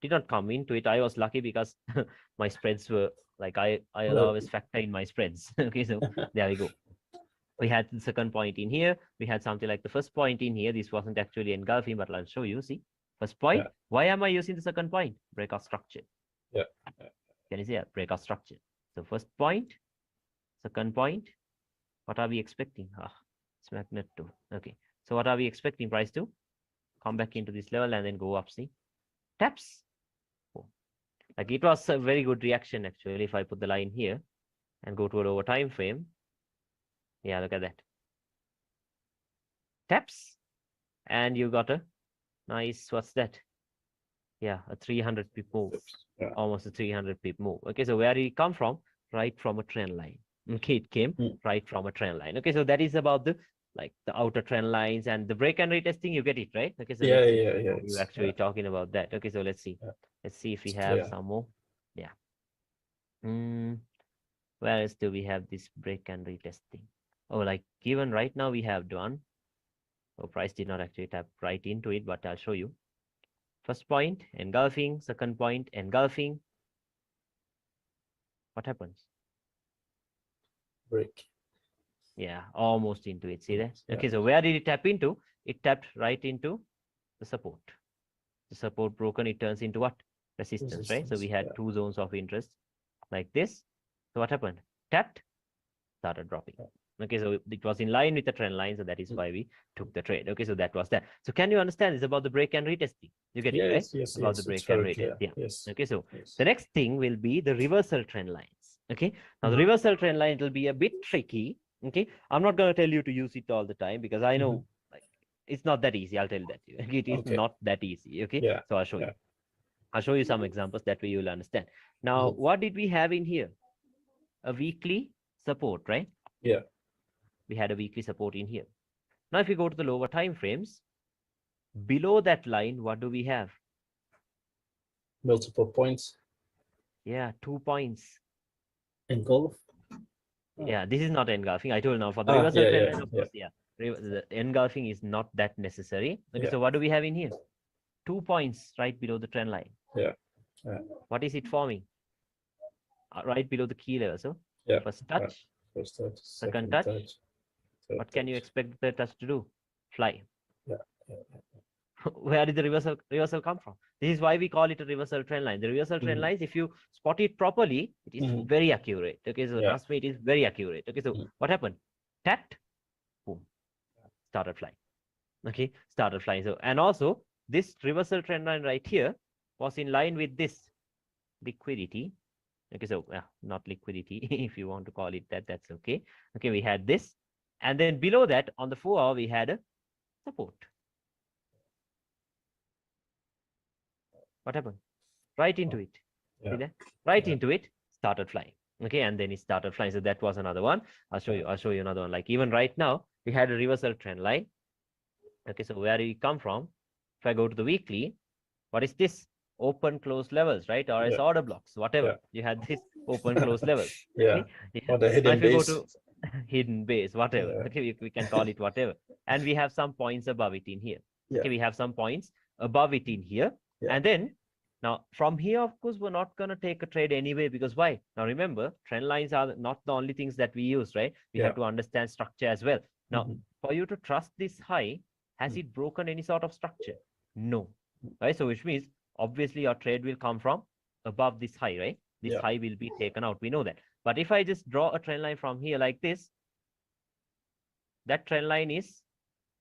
Did not come into it. I was lucky because my spreads were like I always factor in my spreads. Okay, so there we go. We had the second point in here. We had something like the first point in here. This wasn't actually engulfing, but I'll show you. See, first point. Why am I using the second point? Breakout structure. Yeah. Can you see a breakout structure? So first point, second point, what are we expecting? It's magnet 2. Okay. So what are we expecting? Price to come back into this level and then go up, see? Taps. Oh. Like it was a very good reaction actually. If I put the line here and go to a lower time frame. Yeah, look at that. Taps. And you got a nice, what's that? Yeah, a 300 pip move. Yeah. Almost a 300 pip move. Okay, so where did it come from? Right from a trend line. Okay, it came right from a trend line. Okay, so that is about the like the outer trend lines and the break and retesting. You get it, right? Okay, so let's see. You're actually talking about that. Okay, so let's see. Let's see if we have some more. Yeah. Where else do we have this break and retesting? Oh, like even right now we have done. Oh, price did not actually tap right into it, but I'll show you. First point, engulfing. Second point, engulfing. What happens? Break. Yeah, almost into it. See that? Okay, so where did it tap into? It tapped right into the support. The support broken, it turns into what? Resistance, right? So we had two zones of interest like this. So what happened? Tapped, started dropping. Okay, so it was in line with the trend line, so that is why we took the trade. Okay, so that was that. So can you understand this about the break and retesting? You get it, right? Yes, about the break and retest. Yeah. Yes. Okay, so the next thing will be the reversal trend lines. Okay, now the reversal trend line will be a bit tricky. Okay, I'm not going to tell you to use it all the time because I know like it's not that easy. I'll tell you that. It is not that easy. Okay, so I'll show you. I'll show you some examples. That way you'll understand. Now, what did we have in here? A weekly support, right? Yeah. We had a weekly support in here. Now, if we go to the lower time frames, below that line, what do we have? Multiple points. Yeah, 2 points. Engulf. Yeah, this is not engulfing. I told now for the reversal trend line, of course, the engulfing is not that necessary. Okay, so what do we have in here? 2 points right below the trend line. What is it forming? Right below the key level. So first touch, second touch. What can you expect the touch to do? Fly. Where did the reversal come from? This is why we call it a reversal trend line. The reversal trend lines, if you spot it properly, it is very accurate. Okay, so trust me, it is very accurate. Okay, so what happened? Tapped, boom, started flying. Okay, started flying. So, and also this reversal trend line right here was in line with this liquidity. Okay, so not liquidity, if you want to call it that, that's okay. Okay, we had this, and then below that on the 4 hour we had a support. What happened? Right into it. See that? Right into it, started flying. Okay, and then it started flying. So that was another one. I'll show you another one. Like even right now, we had a reversal trend line. Okay, so where did it come from? If I go to the weekly, what is this? Open close levels, right? Or as order blocks, whatever. You had this open close levels. Okay? Or the hidden now, if you base. go to hidden base, whatever. Okay, we can call it whatever. And we have some points above it in here. Okay, we have some points above it in here. And then now from here, of course, we're not going to take a trade anyway, because why? Now remember, trend lines are not the only things that we use, right? We have to understand structure as well. Now, for you to trust this high, has it broken any sort of structure? No. Right? So which means obviously your trade will come from above this high, right? This high will be taken out. We know that. But if I just draw a trend line from here like this, that trend line is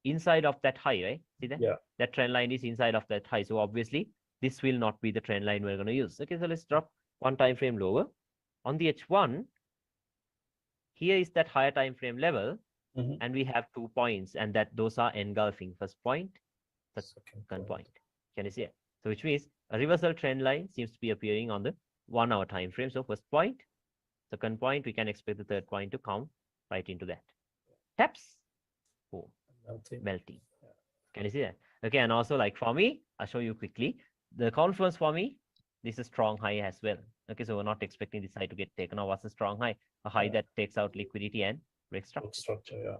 inside of that high, right? See that? That trend line is inside of that high. So obviously this will not be the trend line we're going to use. Okay, so let's drop one time frame lower. On the H1, here is that higher time frame level, and we have 2 points, and that those are engulfing. First point, second point. Can you see it? So which means a reversal trend line seems to be appearing on the 1 hour time frame. So first point, second point, we can expect the third point to come right into that. Taps, boom, melting. Can you see that? Okay, and also like for me, I'll show you quickly. The confluence for me, this is strong high as well. Okay, so we're not expecting this high to get taken off. What's a strong high? A high that takes out liquidity and breaks structure.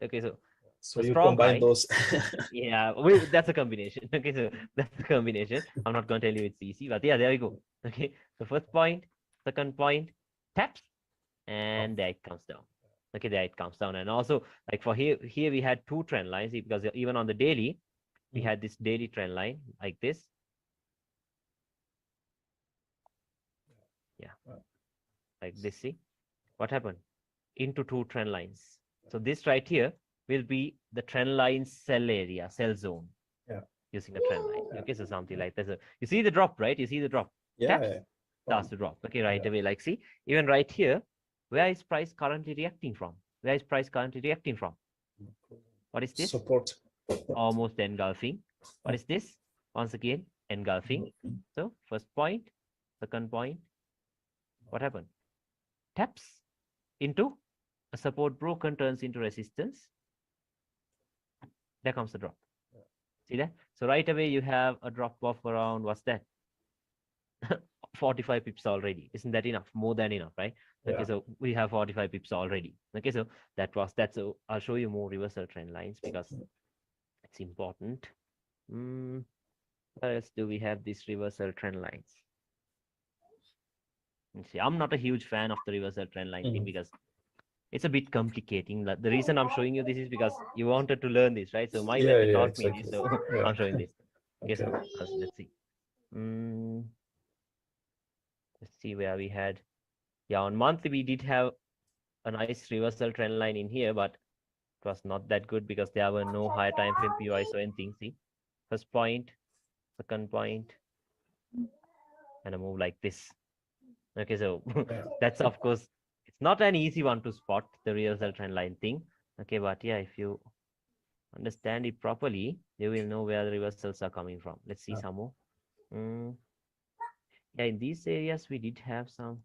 Okay, so you strong combine high, those. that's a combination. Okay, so that's a combination. I'm not going to tell you it's easy, but yeah, there we go. Okay, so first point, second point, taps, and there it comes down. Okay, there it comes down. And also, like for here we had 2 trend lines, because even on the daily, we had this daily trend line like this. like this. See what happened? Into two trend lines. So this right here will be the trend line cell area, cell zone. Yeah. Using a trend line. Okay, so something like that. So you see the drop, right? You see the drop. Taps starts to drop. Okay, right away. Like see, even right here, where is price currently reacting from? Where is price currently reacting from? What is this? Support. Almost engulfing. What is this? Once again, engulfing. So first point, second point. What happened? Taps into a support broken, turns into resistance. There comes the drop. See that? So right away you have a drop of around, what's that? 45 pips already. Isn't that enough? More than enough, right? Okay, so we have 45 pips already. Okay, so that was that. So I'll show you more reversal trend lines because it's important. What else do we have these reversal trend lines? Let's see, I'm not a huge fan of the reversal trend line thing because it's a bit complicating. The reason I'm showing you this is because you wanted to learn this, right? So my method taught me this, so I'm showing this. Okay, so let's see. Let's see where we had. Yeah, on monthly we did have a nice reversal trend line in here, but it was not that good because there were no higher time frame POIs or anything. See, first point, second point, and a move like this. Okay, so that's of course it's not an easy one to spot the reversal trend line thing. Okay, but yeah, if you understand it properly, you will know where the reversals are coming from. Let's see some more. Yeah, in these areas we did have some.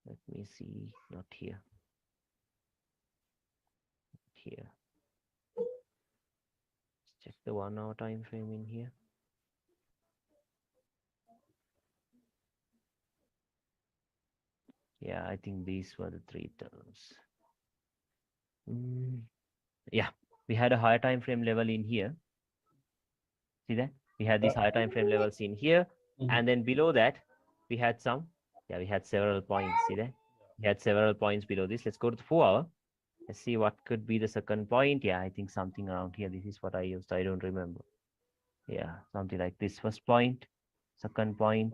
Let me see, not here. Here. Let's check the 1 hour time frame in here. Yeah, I think these were the three terms. Yeah, we had a higher time frame level in here. See that? We had these higher time frame levels in here, and then below that, we had some. Yeah, we had several points. See that? We had several points below this. Let's go to the 4 hour. Let's see what could be the second point. Yeah, I think something around here. This is what I used. I don't remember. Yeah, something like this. First point, second point,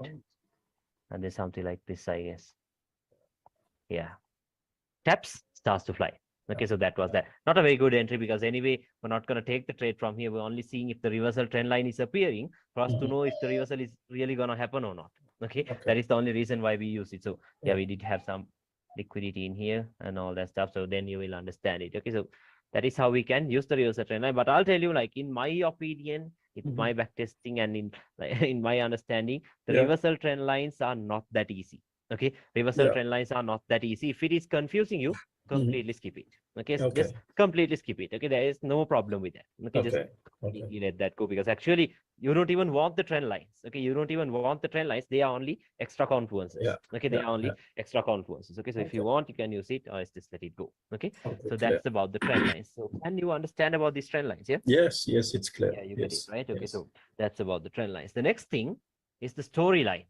and then something like this, I guess. Yeah. Taps, starts to fly. Okay, so that was that. Not a very good entry because anyway, we're not going to take the trade from here. We're only seeing if the reversal trend line is appearing for us to know if the reversal is really going to happen or not. Okay, that is the only reason why we use it. So yeah, we did have some liquidity in here and all that stuff. So then you will understand it. Okay, so that is how we can use the reversal trend line. But I'll tell you, like in my opinion, in my backtesting and in my understanding, the reversal trend lines are not that easy. Okay, reversal trend lines are not that easy. If it is confusing you, completely skip it. Okay, so just completely skip it. Okay, there is no problem with that. Okay, just completely let that go because actually you don't even want the trend lines. Okay, you don't even want the trend lines. They are only extra confluences. Okay, they are only extra confluences. Okay, so if you want, you can use it or just let it go. Okay, so that's about the trend lines. So can you understand about these trend lines? Yeah. Yes, it's clear. Yeah, you get it, right? Okay, so that's about the trend lines. The next thing is the storyline.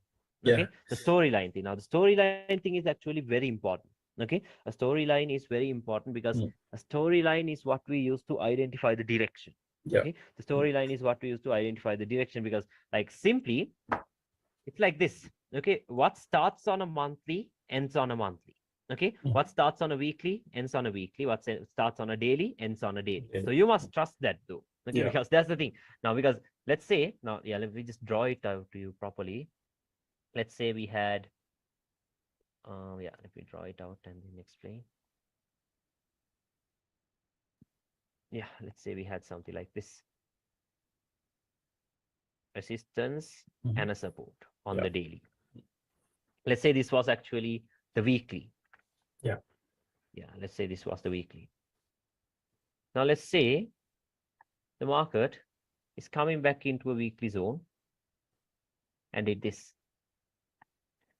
Okay, the storyline thing. Now, the storyline thing is actually very important. Okay, a storyline is very important because a storyline is what we use to identify the direction. Okay, the storyline is what we use to identify the direction because, like, simply, it's like this. Okay, what starts on a monthly ends on a monthly. Okay, what starts on a weekly ends on a weekly. What starts on a daily ends on a daily. So you must trust that though. Okay, because that's the thing. Now, because let's say now, yeah, let me just draw it out to you properly. Let's say we had, yeah, let me draw it out and then explain. Yeah, let's say we had something like this. Resistance and a support on the daily. Let's say this was actually the weekly. Yeah, let's say this was the weekly. Now let's say the market is coming back into a weekly zone and did this.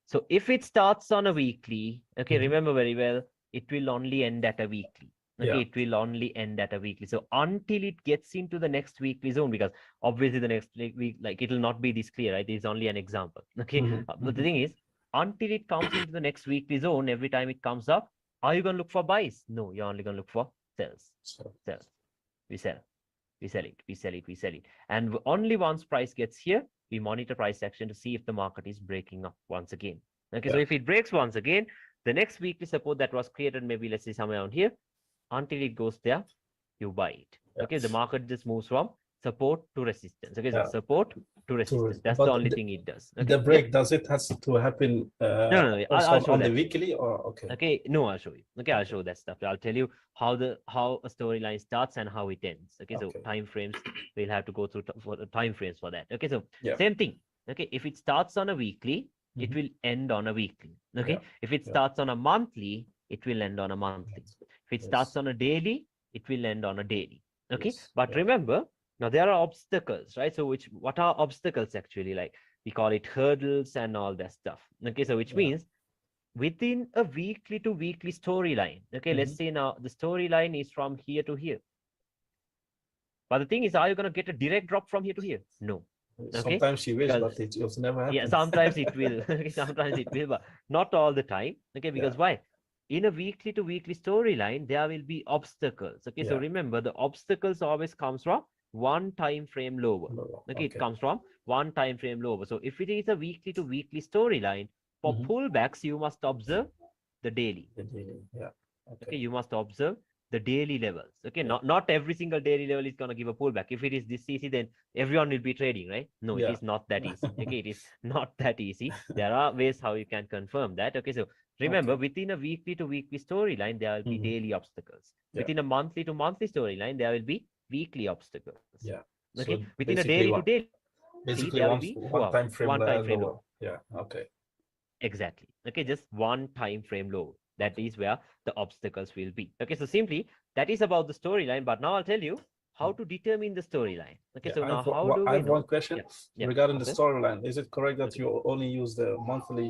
So if it starts on a weekly, okay, remember very well, it will only end at a weekly. Okay, it will only end at a weekly. So until it gets into the next weekly zone, because obviously the next week, like it will not be this clear, right? This is only an example. Okay, but the thing is, until it comes into the next weekly zone, every time it comes up, are you going to look for buys? No, you're only going to look for sells. Sells. We sell. we sell it, we sell it, we sell it. And only once price gets here, we monitor price action to see if the market is breaking up once again. Okay, so Yeah. if it breaks once again, the next weekly support that was created, maybe let's say somewhere around here, until it goes there, you buy it. Yeah. Okay, the market just moves from support to resistance. Okay, so Yeah. support to resistance. That's the But only thing it does. the Okay, yeah. break, does it has to happen No, I'll also show on the that. weekly or okay? Okay, no, I'll show you. Okay, I'll Okay. show that stuff. I'll tell you how a storyline starts and how it ends. Okay, so Okay. time frames, we'll have to go through for the time frames for that. Okay, so Yeah. same thing. Okay, if it starts on a weekly, it Mhm. will end on a weekly. Okay, Yeah. if it Yeah. starts on a monthly, it will end on a monthly. If it starts Yes. on a daily, it will end on a daily. Okay, Yes. but Yeah. remember, now there are obstacles, right? So what are obstacles actually? Like we call it hurdles and all that stuff. Okay, so which Yeah. means within a weekly to weekly storyline. Okay, let's Mhm. say now the storyline is from here to here. But the thing is, are you going to get a direct drop from here to here? No. Okay, Sometimes you wish, because but it also never yeah, happens. sometimes it will. Sometimes it will, but not all the time. Okay, Yeah. because why? In a weekly to weekly storyline, there will be obstacles. Okay, so Yeah. remember the obstacles always comes from one time frame lower. No, no. Okay, it Okay. comes from one time frame lower. So if it is a weekly to weekly storyline, for Mhm. pullbacks, you must observe the daily. The daily. Yeah. Okay, Okay. you must observe the daily levels. Okay, Yeah. not every single daily level is going to give a pullback. If it is this easy, then everyone will be trading, right? No, it Yeah. is not that easy. Okay, it is not that easy. There are ways how you can confirm that. Okay, so remember, Okay. within a weekly to weekly storyline, there will be Mhm. daily obstacles. Yeah. Within a monthly to monthly storyline, there will be weekly obstacles. Yeah. Okay, So within a daily basically to one, daily, there will be one 4 hour, one time one frame time frame low. lower. Yeah. Okay. Exactly. Okay, just one time frame low. That Okay. is where the obstacles will be. Okay, so simply that is about the storyline. But now I'll tell you how Mm. to determine the storyline. Okay, Yeah. so now how do I we have one know? question Yeah, yeah. regarding the Okay, storyline. Is it correct that okay. you only use the monthly,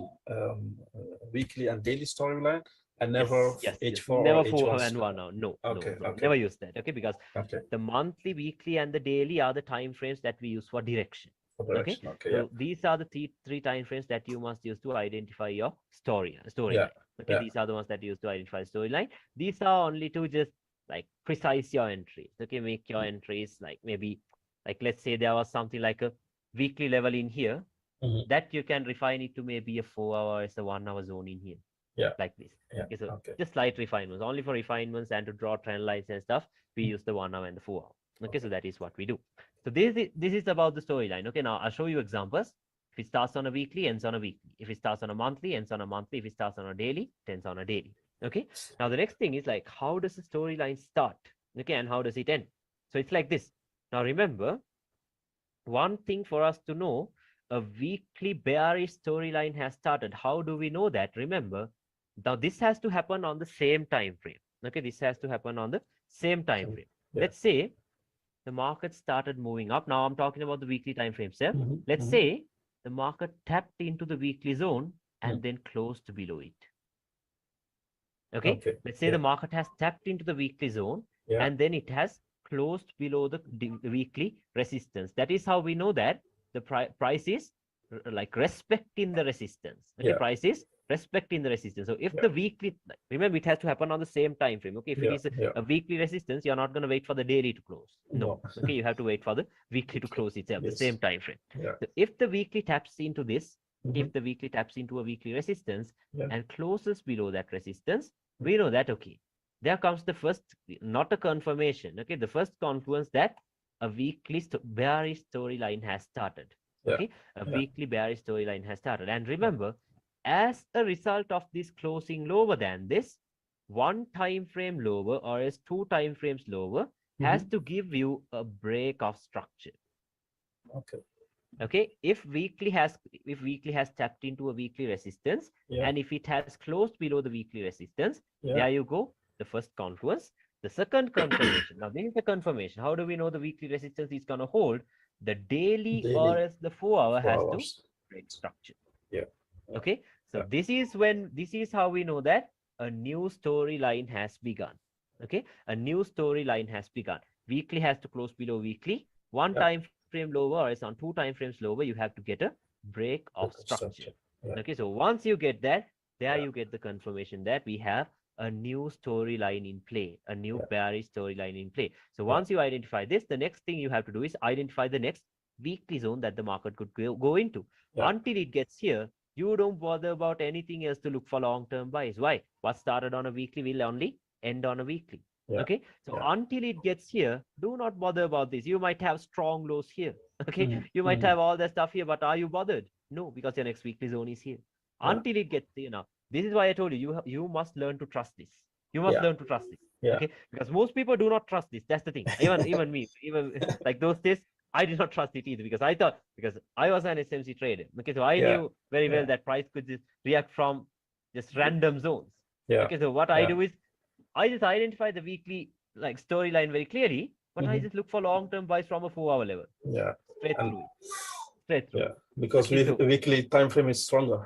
weekly, and daily storyline, and never Yes, yes, yes. H4 or Never four H1? and one now. No, no, Okay. no. Okay. Never use that. Okay, because Okay. the monthly, weekly, and the daily are the time frames that we use for direction. For Okay, direction. Okay. Yeah. so these are the three time frames that you must use to identify your Yeah. storyline. Okay, Yeah. these are the ones that you use to identify the storyline. These are only to just like precise your entries. Okay, make your entries like maybe like let's say there was something like a weekly level in here Mhm. that you can refine it to maybe a 4 hours, a 1 hour zone in here Yeah. like this. Yeah. Okay, so Okay. just slight refinements, only for refinements and to draw trend lines and stuff, we Mm. use the 1 hour and the 4 hour. Okay, so Okay. that is what we do. So this is about the storyline. Okay, now I'll show you examples. If it starts on a weekly, ends on a weekly. If it starts on a monthly, ends on a monthly. If it starts on a daily, it ends on a daily. Okay, now the next thing is like, how does the storyline start? Okay, and how does it end? So it's like this. Now remember, one thing for us to know, a weekly bearish storyline has started. How do we know that? Remember, now this has to happen on the same time frame. Okay, this has to happen on the same time So, frame. yeah. Let's say the market started moving up. Now I'm talking about the weekly time frame, sir. Mhm. Let's Mhm. say the market tapped into the weekly zone Mm. and then closed below it. Okay, Okay. let's say the Yeah. market has tapped into the weekly zone Yeah. and then it has closed below the weekly resistance. That is how we know that the price is like respecting the resistance. Okay, Yeah. price is respecting the resistance. So if Yeah. the weekly, remember, it has to happen on the same time frame. Okay, if it Yeah. is Yeah. a weekly resistance, you're not going to wait for the daily to close. No. No. Okay, you have to wait for the weekly to Okay. close itself, the Yes. same time frame. Yeah. So if the weekly taps into this, Mhm. if the weekly taps into a weekly resistance Yeah. and closes below that resistance, Mm. we know that, okay, there comes the first, not a confirmation, okay, the first confluence that a weekly bearish storyline has started. Yeah. Okay, a Yeah. weekly bearish storyline has started. And Yeah. remember, as a result of this closing lower than this, one time frame lower or as two time frames lower has Mhm. to give you a break of structure. Okay. Okay, if weekly has tapped into a weekly resistance Yeah. and if it has closed below the weekly resistance, Yeah. there you go, the first confluence. The second confirmation, now this is the confirmation. How do we know the weekly resistance is going to hold? The daily or Daily as the 4 hour four has to hours. break structure. Yeah. Yeah. Okay, so Yeah. this is how we know that a new storyline has begun. Okay, a new storyline has begun. Weekly has to close below weekly. One Yeah. time frame lower or is on two time frames lower, you have to get a break of Local structure. structure. Yeah. Okay, so once you get that, there Yeah. you get the confirmation that we have a new storyline in play, a new Yeah. bearish storyline in play. So Yeah. once you identify this, the next thing you have to do is identify the next weekly zone that the market could go into. Yeah. Until it gets here, you don't bother about anything else to look for long-term buys. Why? What started on a weekly will only end on a weekly. Yeah. Okay. So Yeah. until it gets here, do not bother about this. You might have strong lows here. Okay. Mhm. You might Mhm. have all that stuff here, but are you bothered? No, because your next weekly zone is here. Yeah. Until it gets here now. This is why I told you, you must learn to trust this. You must Yeah. learn to trust this. Yeah. Okay. Because most people do not trust this. That's the thing. Even me, even like those days, I did not trust it either because I thought because I was an SMC trader. Okay, so I Yeah. knew very well Yeah. that price could just react from just random zones. Yeah. Okay, so what I Yeah. do is I just identify the weekly like storyline very clearly, but I Mhm. just look for long-term buys from a 4 hour level, Yeah. straight And through it, straight through yeah, it. because Okay, with so weekly time frame is stronger.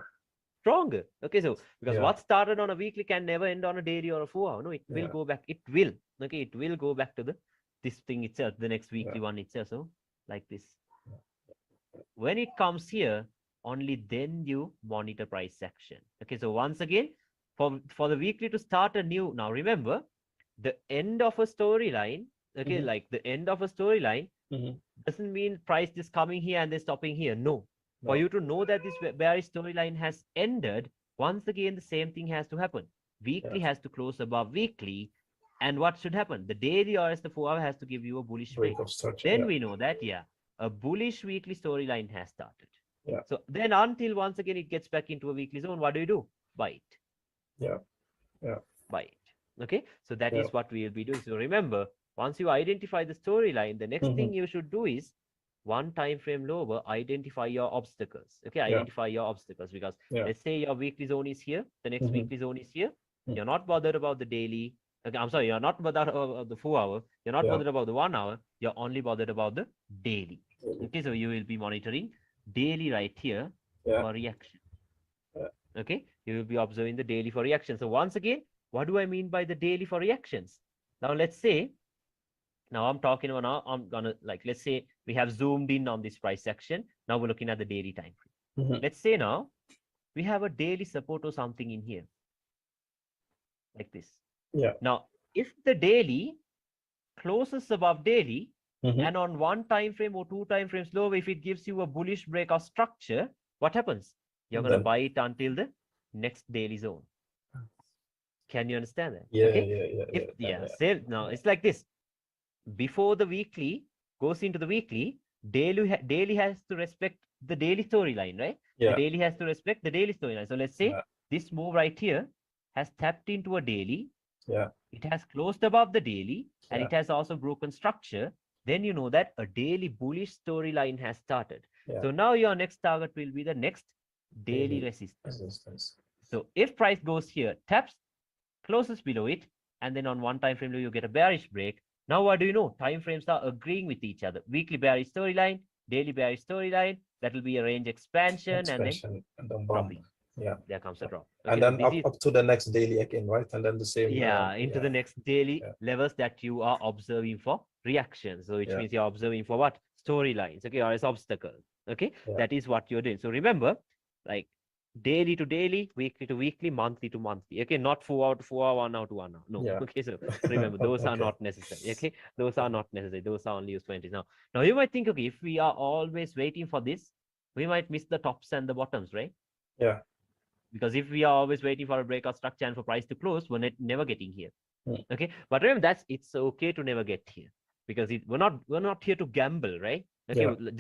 stronger. Okay, so because Yeah. what started on a weekly can never end on a daily or a 4 hour. No, it will Yeah. go back. It will. Okay, it will go back to the this thing itself, the next Yeah. weekly one itself. So like this. When it comes here, only then you monitor price action. Okay, so once again, for the weekly to start a new, now remember, the end of a storyline, okay, Mhm. like the end of a storyline Mhm. doesn't mean price just coming here and then stopping here. No. For No. you to know that this bearish storyline has ended, once again, the same thing has to happen. Yeah. Weekly has to close above weekly. And what should happen? The daily or as the 4 hour has to give you a bullish Break break. of structure. Then Yeah. we know that, yeah, a bullish weekly storyline has started. Yeah. So then until once again it gets back into a weekly zone, what do? Buy it. Yeah. Yeah. Buy it. Okay. So that Yeah. is what we will be doing. So remember, once you identify the storyline, the next Mhm. thing you should do is one time frame lower, identify your obstacles. Okay, Yeah. identify your obstacles because Yeah. let's say your weekly zone is here, the next Mhm. weekly zone is here. Mm. You're not bothered about the daily. Okay, I'm sorry, you're not bothered about the 4 hour. You're not Yeah. bothered about the 1 hour. You're only bothered about the daily. Okay, so you will be monitoring daily right here Yeah. for reaction. Yeah. Okay, you will be observing the daily for reaction. So once again, what do I mean by the daily for reactions? Now let's say now I'm talking about now I'm gonna like let's say we have zoomed in on this price section. Now we're looking at the daily time frame. Mhm. Let's say now we have a daily support or something in here like this. Yeah. Now, if the daily closes above daily Mhm. and on one time frame or two time frames lower, if it gives you a bullish break of structure, what happens? You're gonna Then buy it until the next daily zone. Can you understand that? yeah. Okay. Yeah. Yeah. If Yeah. yeah, Yeah. say now Yeah. it's like this. Before the weekly goes into the weekly, daily has to respect the daily storyline, right? The Yeah. daily has to respect the daily storyline. So let's say Yeah. this move right here has tapped into a daily, Yeah. it has closed above the daily, and Yeah. it has also broken structure. Then you know that a daily bullish storyline has started. Yeah. So now your next target will be the next daily Daily resistance. resistance. So if price goes here, taps, closes below it, and then on one time frame you get a bearish break. Now what do you know? Time frames are agreeing with each other. Weekly bearish storyline, daily bearish storyline. That will be a range expansion, and then Expansion and then bomb. dropping. Yeah. There comes a drop. And Okay, so then this is up to the next daily again, right? And then the same. yeah into Yeah. the next daily Yeah. levels that you are observing for reactions. So which Yeah. means you're observing for what storylines, okay, or as obstacles. Okay, Yeah. that is what you're doing. So remember, like daily to daily, weekly to weekly, monthly to monthly. Okay, not 4 hour to 4 hour, 1 hour to 1 hour. No. Yeah. Okay, so remember those are Okay. not necessary. Okay, those Yeah. are not necessary. Those are only used for entries. Now you might think, okay, if we are always waiting for this, we might miss the tops and the bottoms, right? Yeah. Because if we are always waiting for a breakout structure and for price to close, we're never getting here. Mm. Okay, but remember it's okay to never get here because we're not here to gamble, right? Okay, Yeah.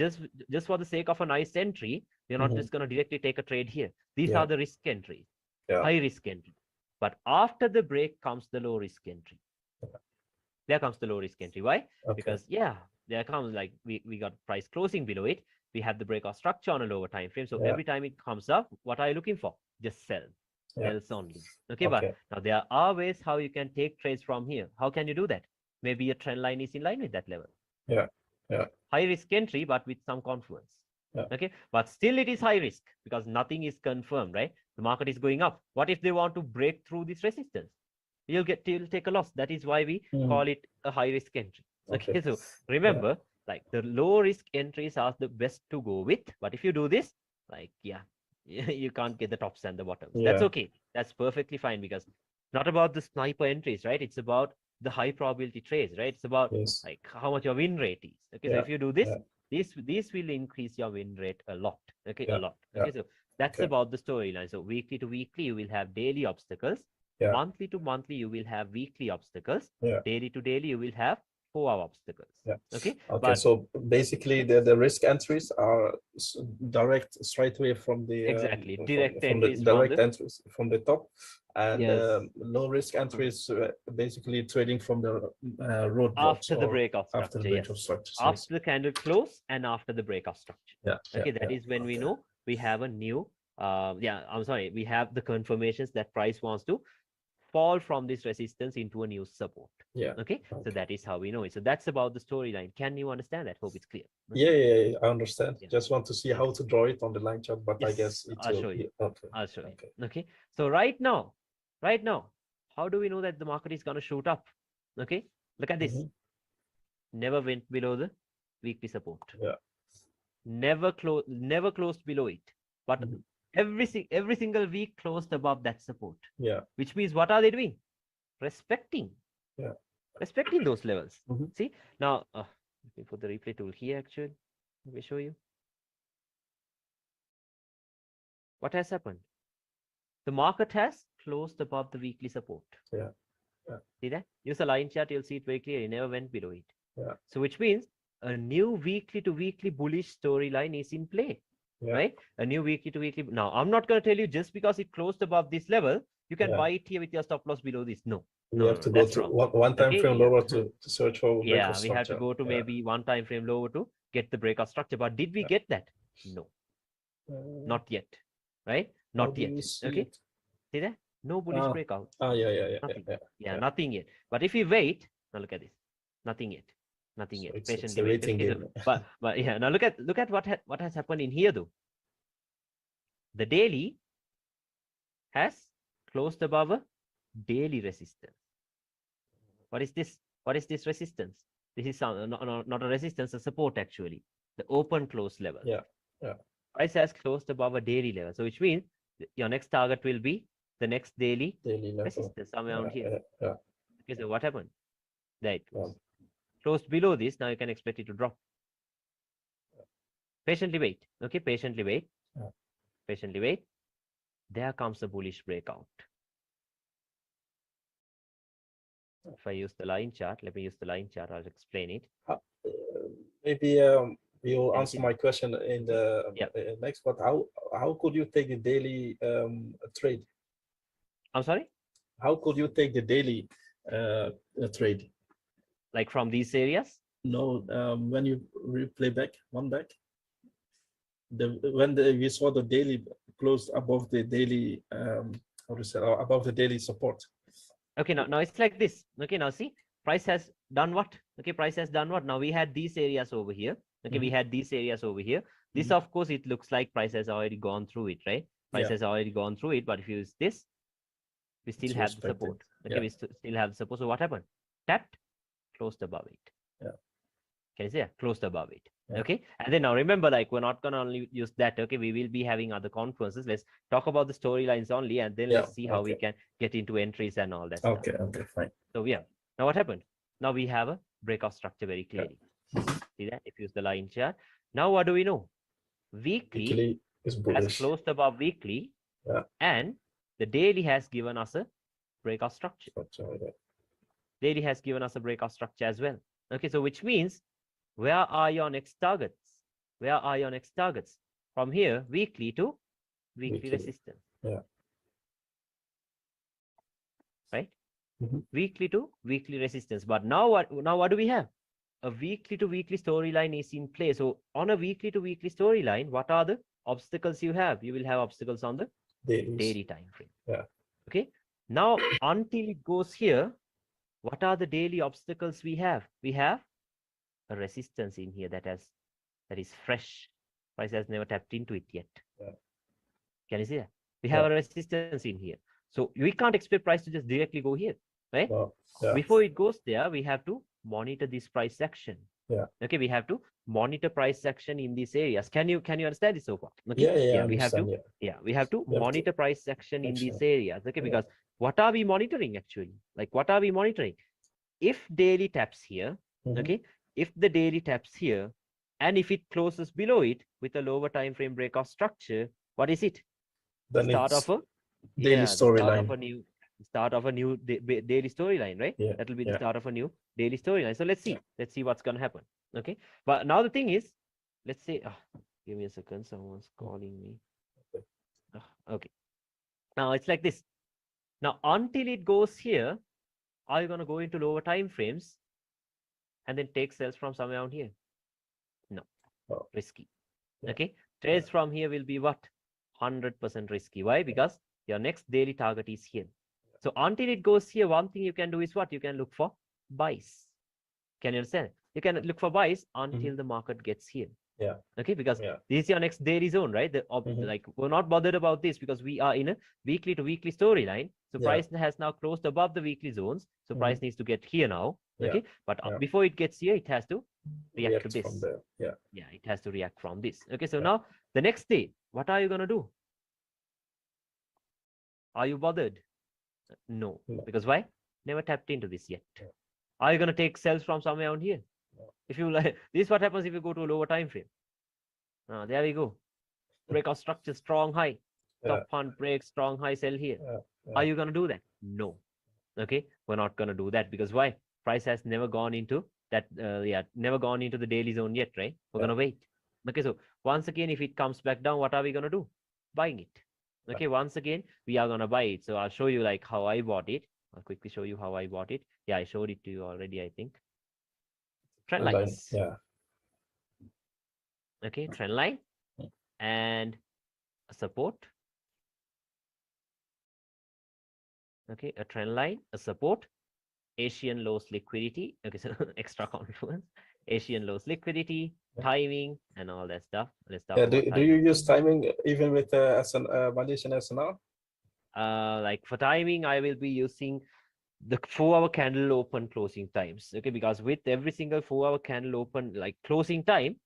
just for the sake of a nice entry, we're not Mhm. just gonna directly take a trade here. These Yeah. are the risk entries, Yeah. high risk entry. But after the break comes the low risk entry. There comes the low risk entry. Why? Okay. Because yeah, there comes like we got price closing below it. We have the breakout structure on a lower time frame. So Yeah. every time it comes up, what are you looking for? Just sell. Yeah. Sells only. Okay, but Okay. now there are ways how you can take trades from here. How can you do that? Maybe your trend line is in line with that level. Yeah. Yeah. High risk entry, but with some confluence. Yeah. Okay, but still it is high risk because nothing is confirmed, right? The market is going up. What if they want to break through this resistance? You'll take a loss. That is why we Mhm. call it a high risk entry. Okay. Okay, so Yeah. remember, like the low risk entries are the best to go with. But if you do this, like yeah, you can't get the tops and the bottoms. That's Yeah. okay. That's perfectly fine because not about the sniper entries, right? It's about the high probability trades, right? It's about Yes. like how much your win rate is. Okay, so Yeah. if you do this, Yeah. this will increase your win rate a lot. Okay, a Yeah. lot. Yeah. Okay, so that's Okay. about the storyline. So weekly to weekly, you will have daily obstacles. Yeah. Monthly to monthly, you will have weekly obstacles. Yeah. Daily to daily, you will have 4-hour obstacles. Yeah. Okay, Okay. but So basically, the risk entries are direct straight away from the exactly direct from the entries from direct the entries from the top, and yes low risk entries basically trading from the roadblocks after the or breakout after the structure. break Yes, of structures. Yes. after the candle close and after the breakout structure. Yeah. Yeah. Okay, that Yeah. is when we Okay. know we have a new yeah, I'm sorry, we have the confirmations that price wants to fall from this resistance into a new support. Yeah. Okay, so Okay. that is how we know it. So that's about the storyline. Can you understand that? Hope it's clear. Okay? Yeah, yeah, yeah, I understand. Yeah, Just want to see how yes, to draw it on the line chart, but I yes, guess it I'll will show you. be okay. I'll show you. Okay. Okay, so right now, how do we know that the market is going to shoot up? Okay, look at this. Mhm. Never went below the weekly support. Yeah. Never closed below it, but Mhm. every single week closed above that support, Yeah. which means what are they doing? respecting Yeah. respecting those levels. Mhm. See now, let me put the replay tool here. Actually, let me show you what has happened. The market has closed above the weekly support. Yeah. Yeah. See that? Use a line chart, you'll see it very clearly. It never went below it. Yeah. So which means a new weekly to weekly bullish storyline is in play. Yeah. Right? A new weekly to weekly. Now, I'm not going to tell you just because it closed above this level, you can Yeah. buy it here with your stop loss below this. No, We no, have no, to no, go that's to wrong. one time Okay, frame yeah. lower to search for breakout Yeah, we have to structure. go to Yeah. maybe one time frame lower to get the breakout structure. But did we Yeah. get that? No, Uh, not yet. Right? how Not do yet. you see Okay. it? See that? No bullish Ah, breakout. yeah, yeah, yeah, yeah, Nothing. yeah. Yeah, Yeah. nothing yet. But if we wait, now look at this. Nothing yet. Nothing So yet. it's Patiently a wait. waiting Okay, so game. but yeah, now look at what has happened in here though. The daily has closed above a daily resistance. What is this? What is this resistance? This is not a resistance, a support actually. The open close level. Yeah. Yeah. Price has closed above a daily level. So which means your next target will be the next daily Daily level. resistance somewhere Yeah. around here. Yeah. Yeah. Okay, so what happened? There it Yeah. goes. Closed below this, now you can expect it to drop. Patiently wait. Okay, patiently wait. Yeah. Patiently wait. There comes a bullish breakout. If I use the line chart, let me use the line chart, I'll explain it. Maybe you'll Can you see answer that? my question in Okay. the Yeah. next. But how could you take the daily trade? I'm sorry? How could you take the daily trade? Like from these areas? No, when you replay back one back, when we saw the daily closed above the daily how to say above the daily support. Okay, now it's like this. Okay, now see, price has done what? Okay, price has done what? Now we had these areas over here. Okay, we had these areas over here. This, of course, it looks like price has already gone through it, right? Price Yeah, has already gone through it, but if you use this, we still it's have the respected. support. Okay, Yeah, we still have the support. So what happened? Tapped, closed above it. yeah, Can you see that? Closed above it. yeah. Okay. And then now remember, like we're not gonna only use that. Okay, we will be having other conferences. Let's talk about the storylines only, and then Yeah. let's see how we Okay. can get into entries and all that stuff. Okay. Okay. Fine. So yeah. Now what happened? Now we have a breakout structure very Yeah. clearly. See that? If you use the line chart. Now what do we know? Weekly Weekly is has bullish. closed above weekly, Yeah. and the daily has given us a breakout structure. Yeah. Daily has given us a breakout structure as well. Okay, so which means where are your next targets? Where are your next targets? From here, weekly to weekly resistance. Yeah. Right? Mhm. Weekly to weekly resistance. But now what do we have? A weekly to weekly storyline is in play. So on a weekly to weekly storyline, what are the obstacles you have? You will have obstacles on the Dailies. daily time frame. Yeah. Okay. Now, until it goes here, what are the daily obstacles we have? We have a resistance in here that is fresh. Price has never tapped into it yet. Yeah. Can you see that? We have Yeah. a resistance in here. So we can't expect price to just directly go here, right? No. Yeah. Before it goes there, we have to monitor this price action. Yeah. Okay, we have to monitor price action in these areas. Can you understand this so far? Okay. Yeah. Yeah. I We have to understand. Yeah. we have to We have to monitor price action in action. these areas. Okay, Yeah. because what are we monitoring actually? Like, what are we monitoring? If daily taps here, okay, if the daily taps here, and if it closes below it with a lower time frame breakout structure, what is it? The Then start of it's a daily the start of storyline. a new daily storyline, right? Yeah, That will be the yeah. start of a new daily storyline. So let's see what's gonna happen. Okay, but now the thing is, let's say, give me a second, someone's calling me. Okay, now it's like this. Now until it goes here, are you gonna go into lower time frames and then take sales from somewhere around here? No, Oh, risky. yeah, Okay, yeah. trades from here will be what? 100% risky. Why? Because your next daily target is here. So until it goes here, one thing you can do is what? You can look for buys. Can you understand? You can look for buys until the market gets here. Yeah. Okay, because Yeah. this is your next daily zone, right? Like, we're not bothered about this because we are in a weekly to weekly storyline. So Yeah. price has now closed above the weekly zones. So price needs to get here now. Yeah. Okay, but Yeah. before it gets here, it has to react to React from this. there. Yeah. Yeah, it has to react from this. Okay, so Yeah. now the next day, what are you gonna do? Are you bothered? No, No. because why? Never tapped into this yet. Yeah. Are you gonna take sells from somewhere around here? No. If you like, this is what happens if you go to a lower time frame. There we go. Breakout structure, strong high. Yeah. Top hunt break, strong high, sell here. Yeah. Are you gonna do that? No. Okay, we're not gonna do that because why? Price has never gone into that. Never gone into the daily zone yet, right? We're gonna wait. Okay, so once again, if it comes back down, what are we gonna do? Buying it. Okay, once again, we are gonna buy it. So I'll show you like how I bought it. I'll quickly show you how I bought it. Yeah, I showed it to you already, I think. Trend Line. lines. Yeah. Okay, trend line and a support. Okay, a trend line, a support, Asian lows liquidity. Okay, so extra confluence, Asian lows liquidity, timing, and all that stuff. Let's talk Yeah. about Do you timing. use timing even with Malaysian SNR? Like for timing, I will be using the 4-hour candle open closing times. Okay, because with every single 4-hour candle open like closing time,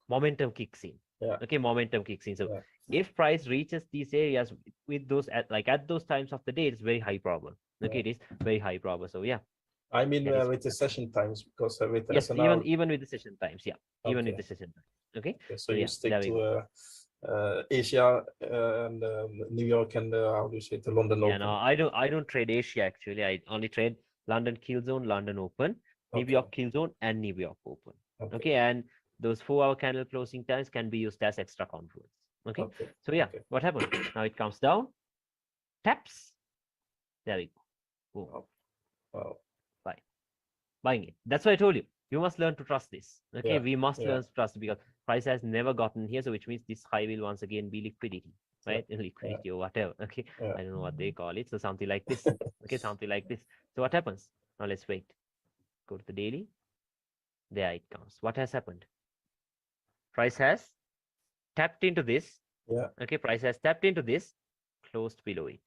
momentum kicks in. Yeah. Okay, momentum kicks in. So Yeah. if price reaches these areas with those at those times of the day, it's very high problem. Okay, it is very high problem. So yeah, I mean, that is with the session times, because with yes, SNR, even with the session times, yeah, even with okay. the session times. Okay, Okay, so so you yeah, stick there we go. to Asia and New York and how do you say the London Yeah, Open? no, I don't trade Asia actually. I only trade London Kill Zone, London Open, New Okay. York Kill Zone, and New York Open. Okay. Okay, and those 4-hour candle closing times can be used as extra confluence. Okay, Okay. so yeah, Okay. what happened? Now it comes down, taps. There we go. Boom. Wow. Wow. Buy. Buying it. That's why I told you. You must learn to trust this. Okay, Yeah. we must Yeah. learn to trust because price has never gotten here, so which means this high will once again be liquidity, right? Liquidity or whatever. Okay, Yeah. I don't know what they call it. So something like this. Okay, something like this. So what happens? Now let's wait. Go to the daily. There it comes. What has happened? Price has tapped into this. Yeah. Okay, price has tapped into this, closed below it.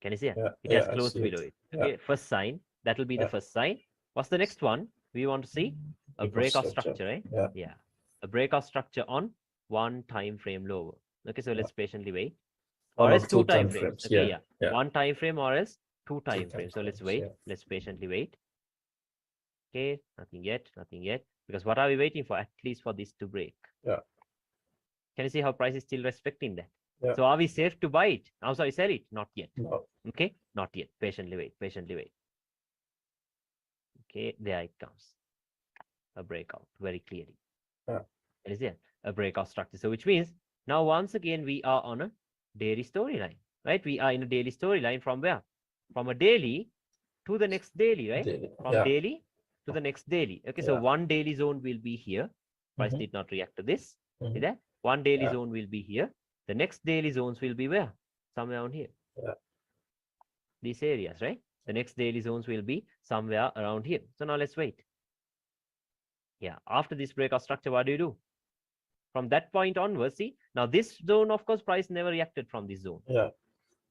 Can you see it? Yeah. It Yeah. has I closed see below it. it. Yeah. Okay, first sign. That will be the Yeah. first sign. What's the next one? We want to see a Because breakout structure, right? Yeah. Yeah, a breakout structure on one time frame lower. Okay, so Yeah. let's patiently wait. One Or or else two two time time frames. frames. Okay, Yeah. yeah, Yeah. one time frame or else two Two time time frames. So let's frames. wait. Yeah. Let's patiently wait. Okay, nothing yet, nothing yet. Because what are we waiting for? At least for this to break. Yeah. Can you see how price is still respecting that? Yeah. So are we safe to buy it? I'm sorry, sell it? Not yet. No. Okay, not yet. Patiently wait, patiently wait. Okay, there it comes. A breakout very clearly. Yeah. It is there, a breakout structure. So which means now once again we are on a daily storyline, right? We are in a daily storyline from where? From a daily to the next daily, right? Daily. From Yeah. daily to the next daily. Okay, so Yeah. one daily zone will be here. Price did not react to this. See that? One daily zone will be here. The next daily zones will be where? Somewhere on here. Yeah. These areas, right? The next daily zones will be somewhere around here. So now let's wait. Yeah, after this breakout structure, what do you do? From that point onwards, see, now this zone, of course, price never reacted from this zone. Yeah.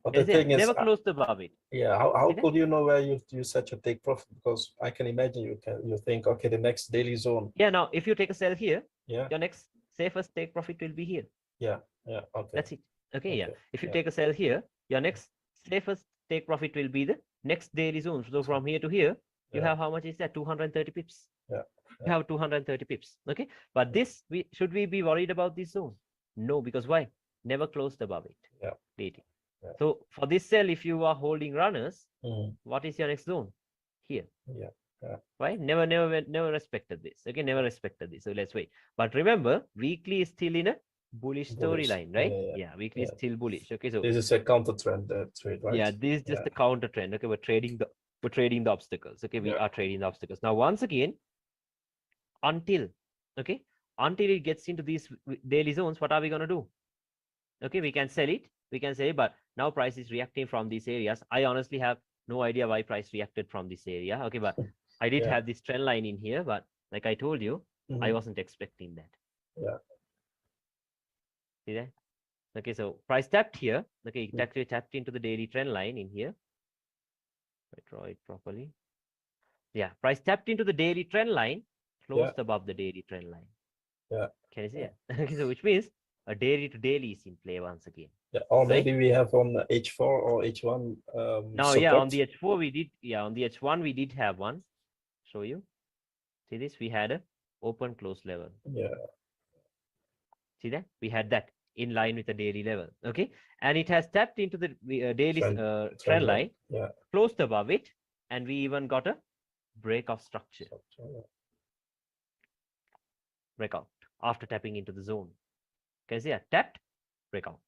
But Can the you see that? thing is, Never closed above it. yeah, See how that? could you know where you set your take profit? Because I can imagine you think, okay, the next daily zone. Yeah, now if you take a sell here, Yeah. your next safest take profit will be here. Yeah. Yeah. Okay. That's it. Okay, yeah. Okay. If you Yeah. take a sell here, your next safest take profit will be the next daily zone. So from here to here, you Yeah. have how much is that? 230 pips. Yeah. You have 230 pips. Okay. But this, should we be worried about this zone? No, because why? Never closed above it. Yeah. Daily. Yeah. So for this sell, if you are holding runners, Mm. what is your next zone? Here. Yeah. Yeah. Right? Never respected this. Okay, never respected this. So let's wait. But remember, weekly is still in a bullish Bullish. storyline, Yeah. right? Yeah. Yeah, weekly is Yeah. still bullish. Okay, so This is a counter trend trade, right? yeah, this is just Yeah. the counter trend. Okay, we're trading the obstacles. Okay, we Yeah. are trading the obstacles. Now, once again, until okay, until it gets into these daily zones, what are we gonna do? Okay, we can sell it. We can say, but now price is reacting from these areas. I honestly have no idea why price reacted from this area. Okay, but I did Yeah. have this trend line in here, but like I told you, I Mhm. wasn't expecting that. Yeah. See that? Okay, so price tapped here. Okay, it Mm. actually tapped into the daily trend line in here. I draw it properly. Yeah, price tapped into the daily trend line, Yeah. closed above the daily trend line. Yeah. Can you see Yeah. it? Okay, so which means a daily to daily is in play once again. Yeah. Or Right? maybe we have on H4 or H1 Now, yeah, on support. the H4 we did, yeah, on the H1 we did have one. Show you. See this? We had a open close level. Yeah. See that? We had that in line with the daily level. Okay, and it has tapped into the daily trend line, Yeah. closed above it, and we even got a break of structure. Breakout after tapping into the zone. Can you see that? Tapped, breakout.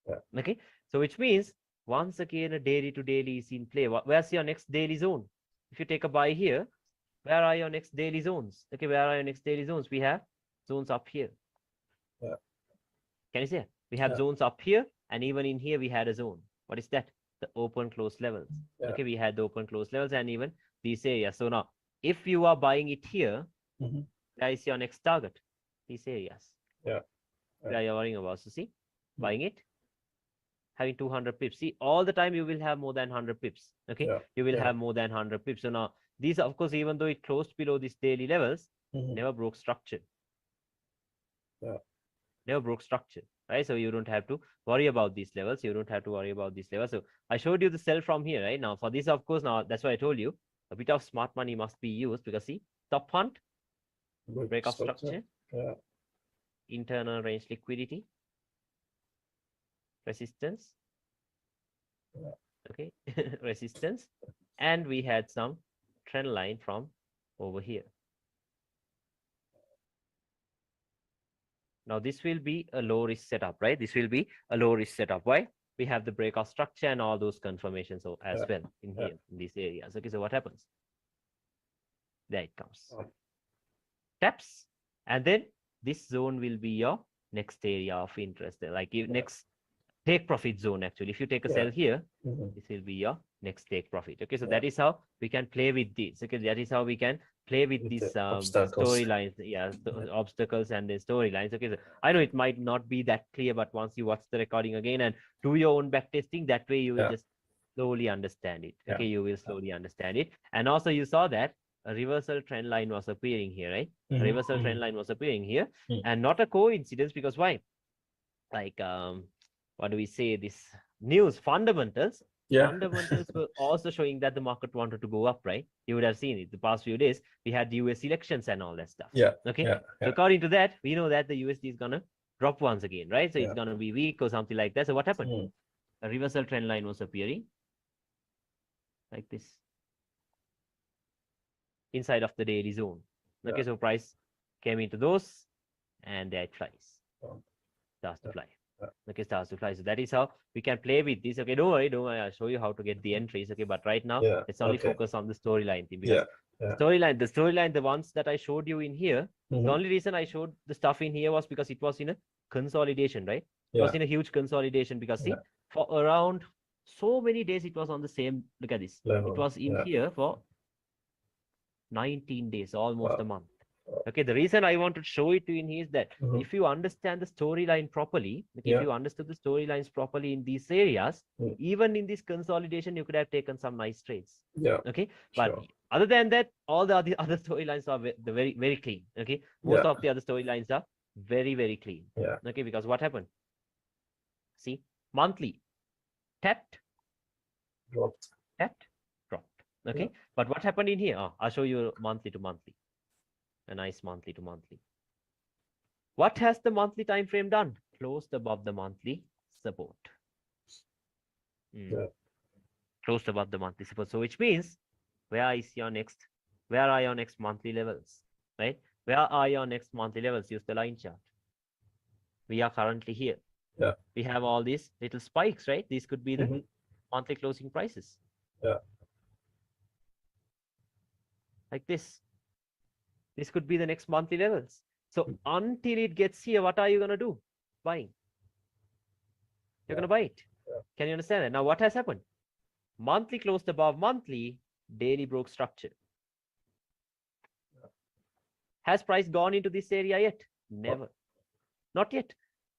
Yeah. Okay, so which means once again a daily to daily is in play. Where's your next daily zone? If you take a buy here, where are your next daily zones? Okay, where are your next daily zones? We have zones up here. Yeah. Can you see it? We have Yeah. zones up here, and even in here we had a zone. What is that? The open close levels. Yeah. Okay, we had the open close levels and even these areas. So now, if you are buying it here, Mhm. where is your next target? These areas. Yeah. Where you're worrying about. So see, Mm. buying it, having 200 pips. See, all the time you will have more than 100 pips. Okay, Yeah. you will Yeah. have more than 100 pips. So now, these, of course, even though it closed below these daily levels, Mhm. never broke structure. Yeah. Never broke structure, right? So you don't have to worry about these levels. You don't have to worry about these levels. So I showed you the sell from here, right? Now, for this, of course, now that's why I told you a bit of smart money must be used because see, top hunt, break of structure, Yeah. internal range liquidity, resistance, Yeah. okay, resistance, and we had some trend line from over here. Now this will be a low risk setup, right? This will be a low risk setup. Why? We have the breakout structure and all those confirmations as Yeah. well in here, in these areas. Okay, so what happens? There it comes. Oh. Taps, and then this zone will be your next area of interest. Like next take profit zone, actually. If you take a sell here, Mhm. this will be your next take profit. Okay, so Yeah. that is how we can play with this. Okay, that is how we can play with With these the obstacles. storylines. Yeah, obstacles and the storylines. Okay, so I know it might not be that clear, but once you watch the recording again and do your own back testing, that way you will Yeah. just slowly understand it. Yeah. Okay, you will slowly understand it. And also you saw that a reversal trend line was appearing here, right? A Mhm. reversal trend line was appearing here, and not a coincidence because why? Like what do we say? This news fundamentals. Yeah. Fundamentals were also showing that the market wanted to go up, right? You would have seen it the past few days. We had the US elections and all that stuff. Yeah. Okay. Yeah. So according to that, we know that the USD is gonna drop once again, right? So it's Yeah. gonna be weak or something like that. So what happened? Mm. A reversal trend line was appearing like this inside of the daily zone. Okay, Yeah. so price came into those and there it flies. Oh. Starts to Yeah. fly. Yeah. Okay, starts to fly. So that is how we can play with this. Okay, don't worry. I'll show you how to get the entries. Okay, but right now Yeah. let's only Okay. focus on the storyline thing Yeah. because Yeah. the storyline, the ones that I showed you in here, the Mhm. only reason I showed the stuff in here was because it was in a consolidation, right? It was Yeah. in a huge consolidation because see, Yeah. for around so many days it was on the same. Look at this. It Level. was in Yeah. here for 19 days, almost a Wow. month. Okay, the reason I want to show it to you in here is that Mhm. if you understand the storyline properly, okay, if Yeah. you understood the storylines properly in these areas, Mm. even in this consolidation, you could have taken some nice trades. Yeah. Okay, but Sure. other than that, all the other storylines are very clean. Okay, most Yeah. of the other storylines are very clean. Yeah. Okay, because what happened? See, monthly tapped, Dropped. Tapped, dropped. Okay, but what happened in here? I'll show you monthly to monthly. A nice monthly to monthly. What has the monthly time frame done? Closed above the monthly support. Yeah. Closed above the monthly support. So which means where are your next monthly levels? Right? Where are your next monthly levels? Use the line chart. We are currently here. Yeah. We have all these little spikes, right? These could be the monthly closing prices. Yeah. Like this. This could be the next monthly levels. So until it gets here, what are you going to do? Buying. You're going to buy it. Yeah. Can you understand that? Now, what has happened? Monthly closed above monthly, daily broke structure. Has price gone into this area yet? Never. Not yet.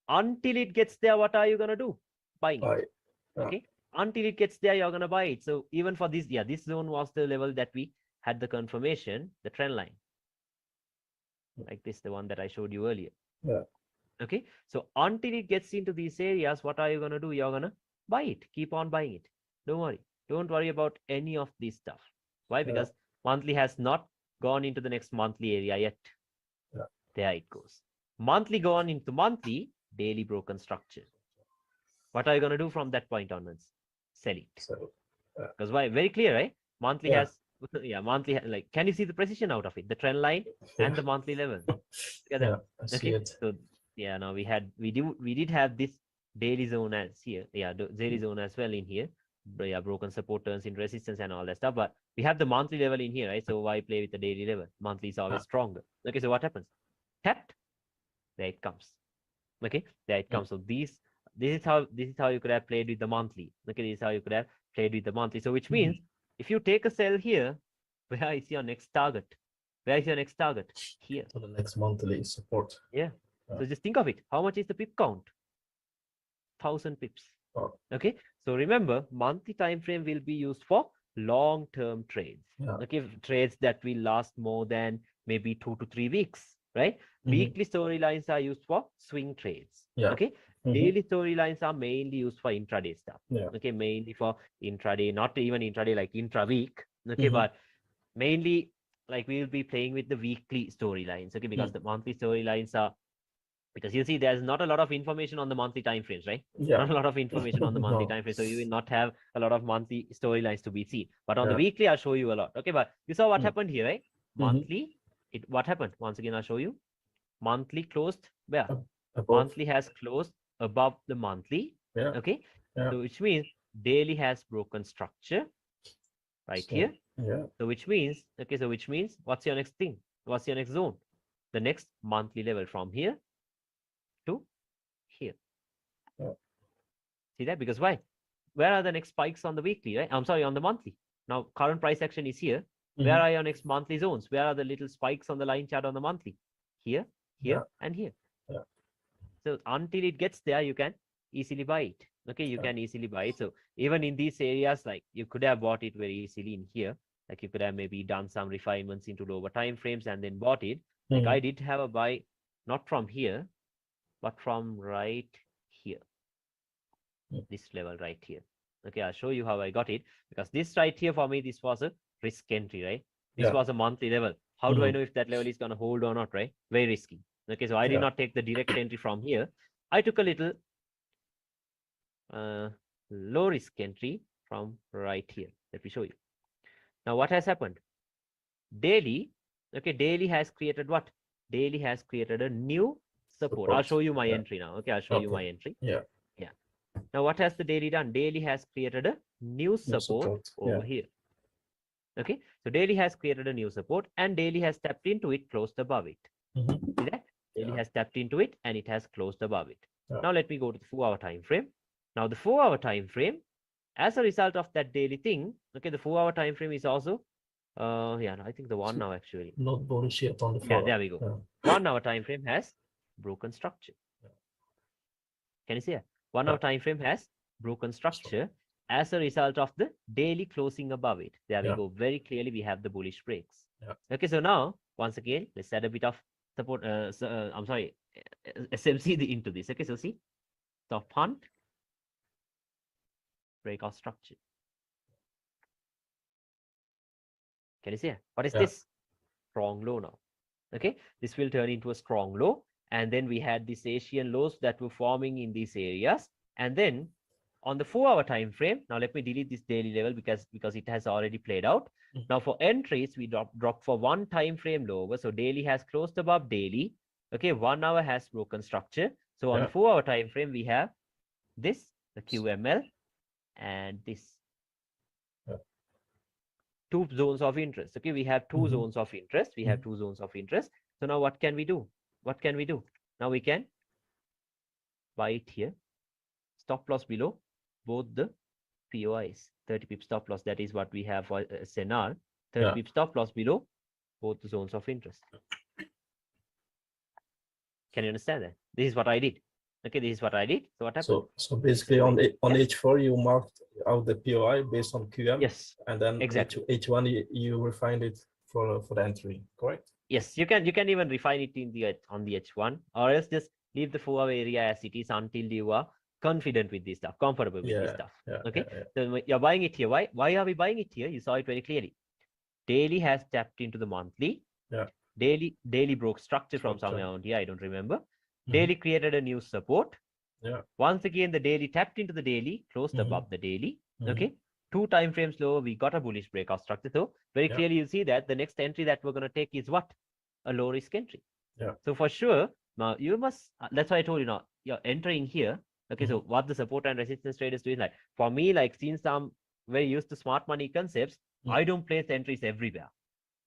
Until it gets there, what are you going to do? Buying it. Okay. Until it gets there, you're going to buy it. So even for this, this zone was the level that we had the confirmation, the trend line. Like this, the one that I showed you earlier. Yeah. Okay. So until it gets into these areas, what are you going to do? You're going to buy it. Keep on buying it. Don't worry. Don't worry about any of this stuff. Why? Because monthly has not gone into the next monthly area yet. Yeah. There it goes. Monthly gone into monthly, daily broken structure. What are you going to do from that point onwards? Sell it. So, because why? Very clear, right? Monthly has, monthly, like, can you see the precision out of it? The trend line and the monthly level. Yeah, I see it. So, now we did have this daily zone as here. Yeah, the daily zone as well in here. But yeah, broken support turns into resistance and all that stuff. But we have the monthly level in here, right? So why play with the daily level? Monthly is always stronger. Okay, so what happens? Tapped, there it comes. Okay, there it comes. So this is how you could have played with the monthly. Okay, this is how you could have played with the monthly. So which means if you take a sell here, where is your next target? Where is your next target? Here. So the next monthly support. Yeah. So just think of it. How much is the pip count? 1,000 pips. Okay. So remember, monthly time frame will be used for long-term trades. Okay, trades that will last more than maybe 2 to 3 weeks, right? Weekly storylines are used for swing trades. Okay. Daily storylines are mainly used for intraday stuff. Okay, mainly for intraday, not even intraday, like intra-week. Okay, but mainly like we will be playing with the weekly storylines. Okay, because the monthly storylines are, because you see there's not a lot of information on the monthly time frames, right? Not a lot of information on the monthly time frame, so you will not have a lot of monthly storylines to be seen. But on the weekly, I'll show you a lot. Okay, but you saw what happened here, right? Monthly, what happened? Once again, I'll show you. Monthly closed where? Monthly has closed above the monthly. Okay, so which means daily has broken structure right here. So which means, okay, so which means what's your next thing? What's your next zone? The next monthly level from here to here. See that? Because why? Where are the next spikes on the weekly, right? I'm sorry, on the monthly. Now, current price action is here. Where are your next monthly zones? Where are the little spikes on the line chart on the monthly? Here, here, and here. So until it gets there, you can easily buy it. Okay, you can easily buy it. So even in these areas, like you could have bought it very easily in here. Like you could have maybe done some refinements into lower time frames and then bought it. Like I did have a buy, not from here, but from right here. This level right here. Okay, I'll show you how I got it. Because this right here for me, this was a risk entry, right? This was a monthly level. How do I know if that level is going to hold or not, right? Very risky. Okay, so I did not take the direct entry from here. I took a little low risk entry from right here. Let me show you. Now, what has happened? Daily, okay, daily has created what? Daily has created a new support. I'll show you my entry now. Okay, I'll show you my entry. Yeah. Now, what has the daily done? Daily has created a new support over here. Okay, so daily has created a new support and daily has tapped into it, closed above it. See that? Daily has tapped into it and it has closed above it. Now let me go to the 4-hour time frame. Now the 4-hour time frame, as a result of that daily thing, okay, the 4-hour time frame is also, I think the 1 hour actually. Not bullish yet on the 4 hour. There we go. 1 hour time frame has broken structure. Can you see it? 1 hour time frame has broken structure as a result of the daily closing above it. There we go. Very clearly, we have the bullish breaks. Okay, so now, once again, let's add a bit of support. I'm sorry, SMC into this. Okay, so see, stop hunt, breakout structure. Can you see it? What is Yeah. this? Strong low now. Okay, this will turn into a strong low. And then we had these Asian lows that were forming in these areas. And then on the 4-hour time frame, now let me delete this daily level because it has already played out. Mhm. Now for entries, we drop for one time frame lower. So daily has closed above daily. Okay, 1 hour has broken structure. So on the Yeah. 4-hour time frame, we have this, the QML, and this Yeah. two zones of interest. Okay, we have two Mhm. zones of interest. We have Mhm. two zones of interest. So now what can we do? What can we do? Now we can buy it here. Stop loss below both the POIs. 30 pip stop loss. That is what we have for SnR. 30 Yeah. pip stop loss below both the zones of interest. Can you understand that? This is what I did. Okay, this is what I did. So what happened? So basically on Yeah. H4 you marked out the POI based on QM, Yes, and then exactly. H1 you refined it for the entry, correct? Yes, you can even refine it in the on the H1, or else just leave the 4-hour area as it is until you are confident with this stuff, comfortable with this Yeah. stuff. Yeah. Okay, Yeah. so you're buying it here. Why are we buying it here? You saw it very clearly. Daily has tapped into the monthly. Yeah. Daily broke structure from Structure. somewhere around here. I don't remember. Mhm. Daily created a new support. Yeah. Once again, the daily tapped into the daily, closed Mhm. above the daily. Mhm. Okay, 2 time frames lower, we got a bullish breakout structure. So very Yeah. clearly, you see that the next entry that we're going to take is what? A low risk entry. Yeah. So for sure, now you must, that's why I told you now, you're entering here. Okay, so Mhm. what the support and resistance trade is doing, like for me, like since I'm very used to smart money concepts, Mhm. I don't place entries everywhere.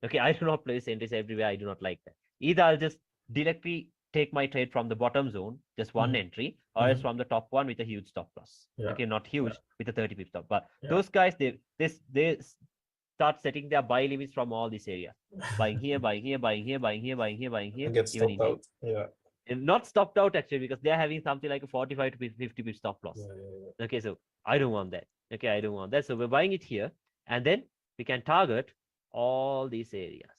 Okay, I do not place entries everywhere. I do not like that. Either I'll just directly take my trade from the bottom zone, just one Mhm. entry, or else Mhm. from the top one with a huge stop loss. Yeah. Okay, not Yeah. huge with a 30 pip stop. But Yeah. those guys, they start setting their buy limits from all these areas. Buying here, buying here, buying here, buying here, buying here, buying here, And get even stopped in here. out. Yeah. And not stopped out actually because they're having something like a 45 to 50 pip stop loss. Yeah. Yeah. Okay, so I don't want that. Okay, I don't want that. So we're buying it here, and then we can target all these areas,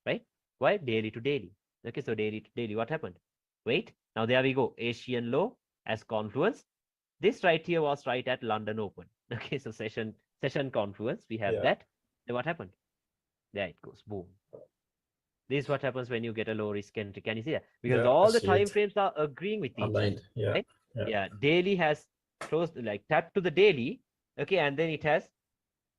right? Why? Daily to daily. Okay, so daily to daily, what happened? Wait, now there we go. Asian low as confluence. This right here was right at London Open. Okay, so session confluence, we have Yeah. that. Then what happened? There it goes. Boom. This is what happens when you get a low risk entry. Can you see that? Because Yeah. I all the see time it frames are agreeing with each other, aligned. Yeah. right? Yeah. Yeah, daily has closed, like tapped to the daily. Okay, and then it has,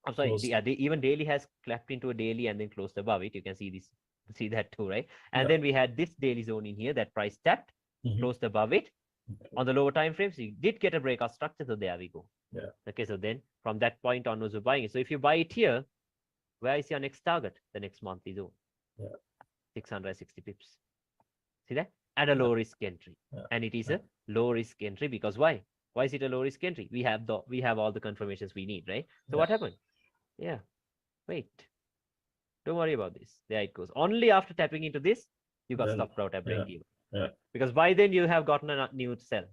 I'm sorry, Closed. even daily has clapped into a daily and then closed above it. You can see this, see that too, right? And Yeah. then we had this daily zone in here that price tapped, Mhm. closed above it. On the lower time frames, you did get a breakout structure, so there we go. Yeah. Okay, so then from that point onwards, we're buying it. So if you buy it here, where is your next target? The next monthly zone, Yeah. 660 pips. See that? At a Yeah. low risk entry. Yeah. And it is Yeah. a low risk entry because why? Why is it a low risk entry? We have all the confirmations we need, right? So Yeah. what happened? Yeah, wait. Don't worry about this. There it goes. Only after tapping into this, you got Then stopped out at yeah. break even. Yeah. Because by then you have gotten a new sell.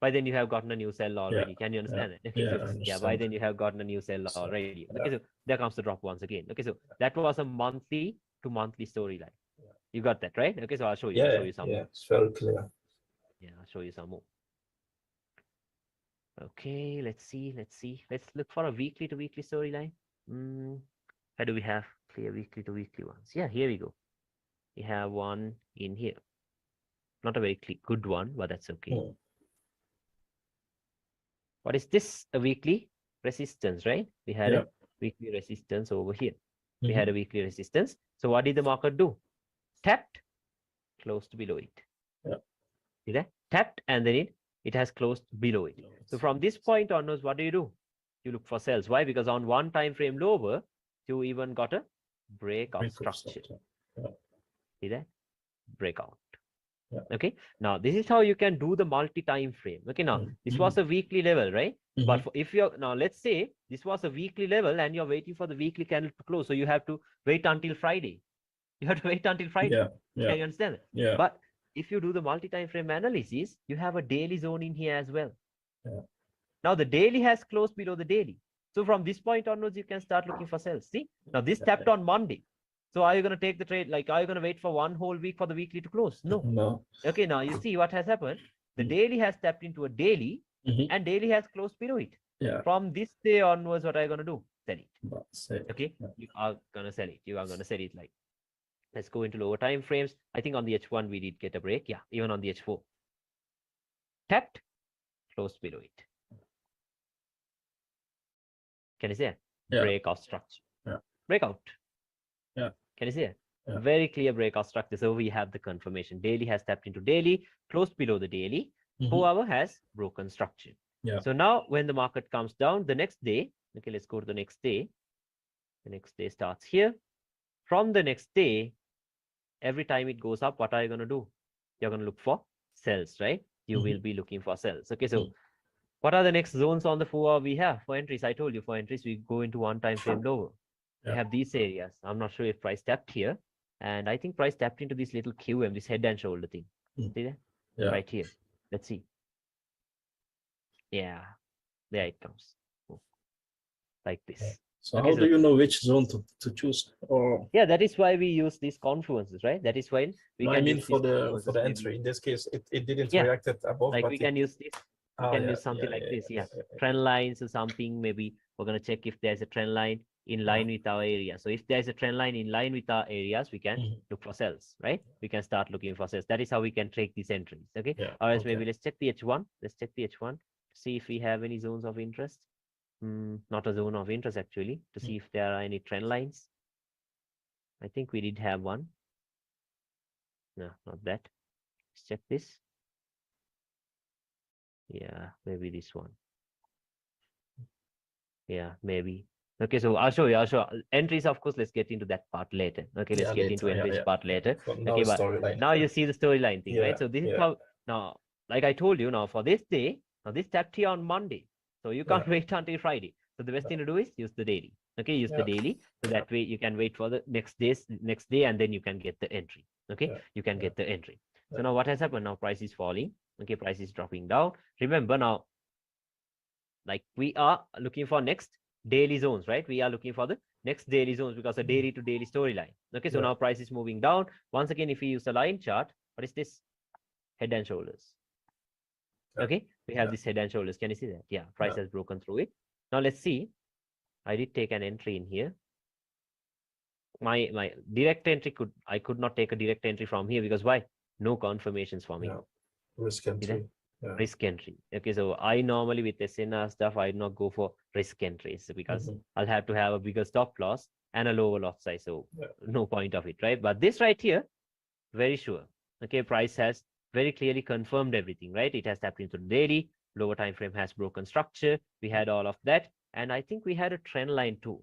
By then you have gotten a new sell Yeah. already. Can you Yeah. understand it? Okay, Yeah. so I yeah, by understand. then you have gotten a new sell So already. yeah. Okay, so there comes the drop once again. Okay, so that was a monthly to monthly storyline. Yeah. You got that, right? Okay, so I'll show Yeah. you some Yeah. more. It's very clear. Yeah, I'll show you some more. Okay, let's see. Let's look for a weekly to weekly storyline. Where do we have clear weekly to weekly ones? Yeah, here we go. We have one in here. Not a very good one, but that's okay. Mm. What is this? A weekly resistance, right? We had Yeah. a weekly resistance over here. We Mhm. had a weekly resistance. So what did the market do? Tapped, closed below it. Yeah. See that? Tapped, and then it has closed below it. So from this point onwards, what do? You look for sells. Why? Because on one time frame lower, you even got a breakout Break of structure. structure. Yeah. See that? Breakout. Yeah. Okay, now this is how you can do the multi-time frame. Okay, now this was a weekly level, right? But if you're now, let's say this was a weekly level and you're waiting for the weekly candle to close, so you have to wait until Friday. You have to wait until Friday. Yeah. Yeah. Can you understand that? Yeah. But if you do the multi-time frame analysis, you have a daily zone in here as well. Yeah. Now the daily has closed below the daily. So from this point onwards, you can start looking for sells. See, now this tapped on Monday. So are you going to take the trade? Like, are you going to wait for one whole week for the weekly to close? No. No. Okay, now you see what has happened. The daily has tapped into a daily Mhm. and daily has closed below it. Yeah. From this day onwards, what are you going to do? sell it. But say, Okay, yeah. you are gonna sell it. You are gonna sell it like, let's go into lower time frames. I think on the H1 we did get a break. Yeah, even on the H4. Tapped, closed below it. Can you see it? Yeah. Breakout structure. Yeah. Breakout. Yeah. Can you see it? Yeah. Very clear breakout structure. So we have the confirmation. Daily has tapped into daily, closed below the daily. 4-hour has broken structure. Yeah. So now when the market comes down the next day, okay, let's go to the next day. The next day starts here. From the next day, every time it goes up, what are you going to do? You're going to look for sells, right? You will be looking for sells. Okay, so what are the next zones on the 4-hour we have for entries? I told you for entries, we go into one time frame lower. We have these areas. I'm not sure if price tapped here. And I think price tapped into this little QM, this head and shoulder thing. See that? Yeah. Right here. Let's see. Yeah, there it comes. Like this. So Okay, how do you know which zone to choose? Or yeah, that is why we use these confluences, right? That is why we no, I can mean use these for confluences. the Maybe. entry. In this case, it didn't Yeah, react it above, like but we it, can use this. We can use something like this. Yeah, trend lines or something. Maybe we're gonna check if there's a trend line in line with our area. So if there's a trend line in line with our areas, we can look for cells, right? We can start looking for cells. That is how we can take these entries. Okay. Yeah. Or else maybe let's check the H1. Let's check the H1 to see if we have any zones of interest. Not a zone of interest actually, to see if there are any trend lines. I think we did have one. No, not that. Let's check this. Yeah, maybe this one. Yeah, maybe. Okay, so I'll show you. I'll show entries. Of course, let's get into that part later. Okay, let's get into entries part later. Okay, but now you see the storyline thing, right? So this is how now, like I told you, now for this day, now this tapped here on Monday, so you can't wait until Friday. So the best thing to do is use the daily. Okay, use the daily, so that way you can wait for the next day, and then you can get the entry. Okay, you can get the entry. So now what has happened? Now price is falling. Okay, price is dropping down. Remember now, like we are looking for next daily zones, right? We are looking for the next daily zones because a daily to daily storyline. Okay, so now price is moving down. Once again, if we use a line chart, what is this? Head and shoulders. Okay, we have this head and shoulders. Can you see that? Yeah, price has broken through it. Now let's see. I did take an entry in here. My direct entry I could not take a direct entry from here because why? No confirmations for me. Risk entry. Risk entry. Okay, so I normally with SNR stuff, I not go for risk entries because I'll have to have a bigger stop loss and a lower lot size. So no point of it, right? But this right here, very sure. Okay, price has very clearly confirmed everything, right? It has tapped into the daily, lower time frame has broken structure. We had all of that. And I think we had a trend line too.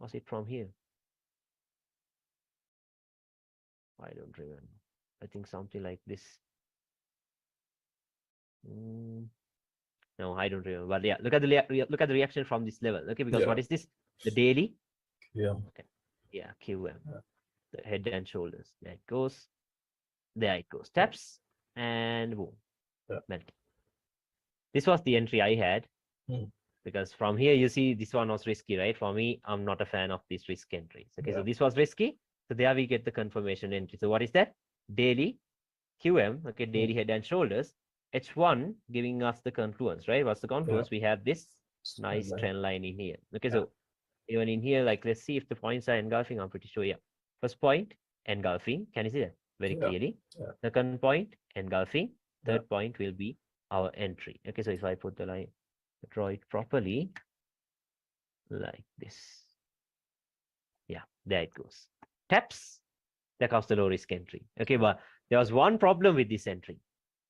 Was it from here? I don't remember. I think something like this. No, I don't remember. But yeah, look at the reaction from this level. Okay, because what is this? The daily. Okay. Yeah, QM. The head and shoulders. There it goes. There it goes. Taps and boom. Melt. This was the entry I had. Because from here you see this one was risky, right? For me, I'm not a fan of these risk entries. Okay, so this was risky. So there we get the confirmation entry. So what is that? Daily QM. Okay, daily head and shoulders. H1 giving us the confluence, right? What's the confluence? We have this nice trend line in here. Okay, so even in here, like let's see if the points are engulfing. I'm pretty sure, yeah. First point, engulfing. Can you see that very clearly? Second point, engulfing. Third point will be our entry. Okay, so if I put the line, draw it properly, like this. Yeah, there it goes. Taps, there comes the low risk entry. Okay, but there was one problem with this entry.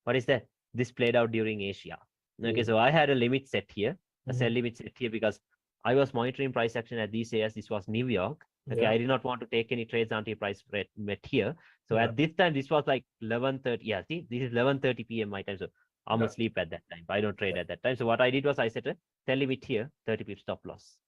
What is that? This played out during Asia. Okay, so I had a limit set here, a sell limit set here because I was monitoring price action at these areas. This was New York. Okay, I did not want to take any trades until price met here. So at this time, this was like 11:30. Yeah, see, this is 11:30 p.m. my time. So I'm asleep at that time. I don't trade at that time. So what I did was I set a sell limit here, 30 pip stop loss.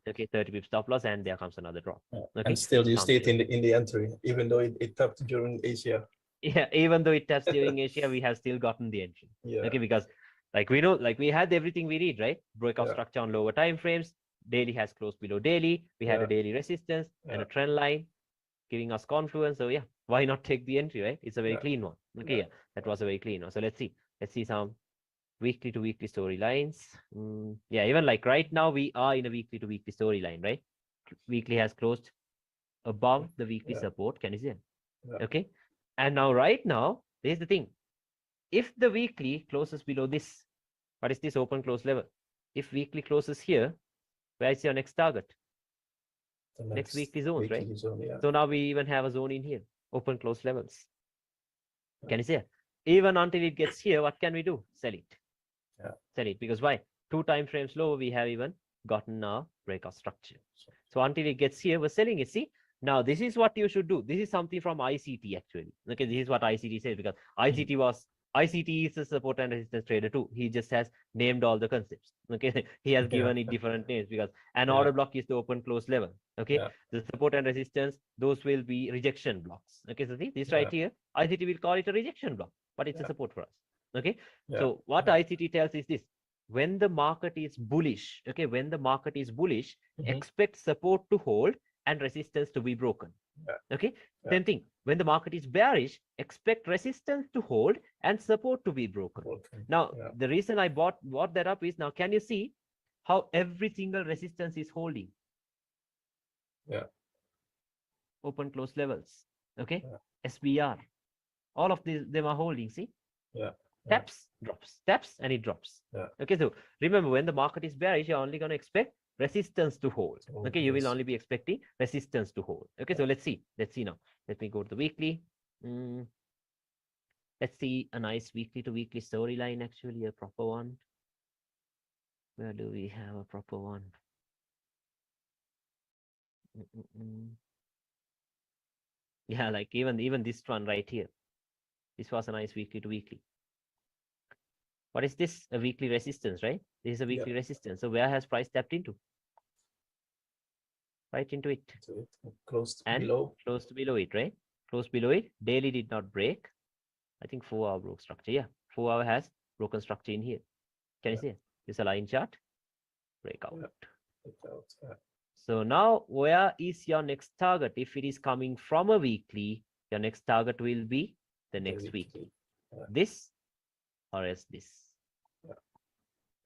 Okay, 30 pip stop loss, and there comes another drop. Okay, and still you stayed in the entry, even though it tapped during Asia. Yeah, even though it taps during Asia, we have still gotten the entry. Okay, because like we know, like we had everything we need, right? Breakout structure on lower time frames. Daily has closed below daily. We had a daily resistance and a trend line giving us confluence. So yeah, why not take the entry, right? It's a very clean one. Okay, yeah, that was a very clean one. So let's see some weekly to weekly storylines. Yeah, even like right now we are in a weekly to weekly storyline, right? Weekly has closed above the weekly Yeah. support. Can you see it? Yeah. Okay. And now right now, there's the thing. If the weekly closes below this, what is this open close level? If weekly closes here, where is your next target? The Next next weekly zones, right? weekly zone. Yeah. So now we even have a zone in here, open close levels. Yeah. Can you see it? Even until it gets here, what can we do? Sell it. Yeah. Sell it. Because why? 2 time frames lower, we have even gotten our breakout structure. So until it gets here, we're selling it. See, now this is what you should do. This is something from ICT actually. Okay, this is what ICT says because ICT is a support and resistance trader too. He just has named all the concepts. Okay, he has given it different names because an order block is the open close level. Okay, the support and resistance, those will be rejection blocks. Okay, so see this right here, ICT will call it a rejection block, but it's a support for us. Okay, so what ICT tells is this: when the market is bullish, okay, when the market is bullish, expect support to hold and resistance to be broken. Okay, same thing. When the market is bearish, expect resistance to hold and support to be broken. Now, the reason I brought that up is now, can you see how every single resistance is holding? Yeah. Open close levels. Okay, SBR. All of these them are holding. See. Yeah. Taps, drops, taps, and it drops. Okay, so remember when the market is bearish, you're only going to expect resistance to hold. Okay, you will only be expecting resistance to hold. Okay, so let's see. Let's see now. Let me go to the weekly. Let's see a nice weekly to weekly storyline, actually, a proper one. Where do we have a proper one? Yeah, like even this one right here. This was a nice weekly to weekly. What is this? A weekly resistance, right? This is a weekly resistance. So where has price tapped into? Right into it. Close and below. Close to below it, right? Close below it. Daily did not break. I think 4 hour broke structure. Yeah, 4 hour has broken structure in here. Can you see it? It's a line chart. Breakout. So now where is your next target? If it is coming from a weekly, your next target will be the next weekly. This or else this.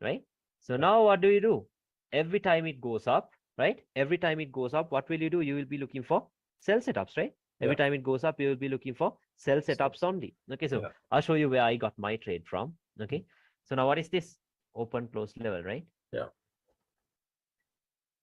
Right? So now what do you do? Every time it goes up, right? Every time it goes up, what will you do? You will be looking for sell setups, right? Every time it goes up, you will be looking for sell setups only. Okay, so I'll show you where I got my trade from. Okay, so now what is this? Open close level, right? Yeah.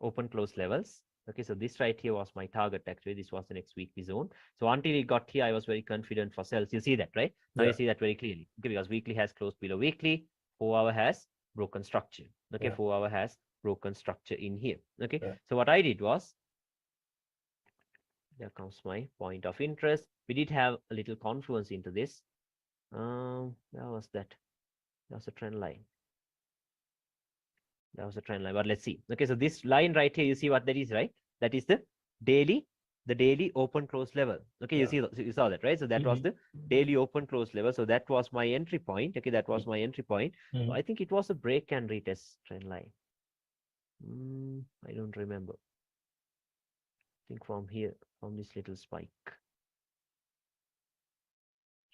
Open close levels. Okay, so this right here was my target actually. This was the next weekly zone. So until it got here, I was very confident for sales. You see that, right? Now you see that very clearly. Okay, because weekly has closed below weekly, 4 hour has broken structure. Okay, 4 hour has broken structure in here. Okay, so what I did was, there comes my point of interest. We did have a little confluence into this. Where was that? That was a trend line. That was a trend line, but let's see. Okay, so this line right here, you see what that is, right? That is the daily open close level. Okay, you see, you saw that, right? So that was the daily open close level. So that was my entry point. Okay, that was my entry point. So I think it was a break and retest trend line. I don't remember. I think from here, from this little spike.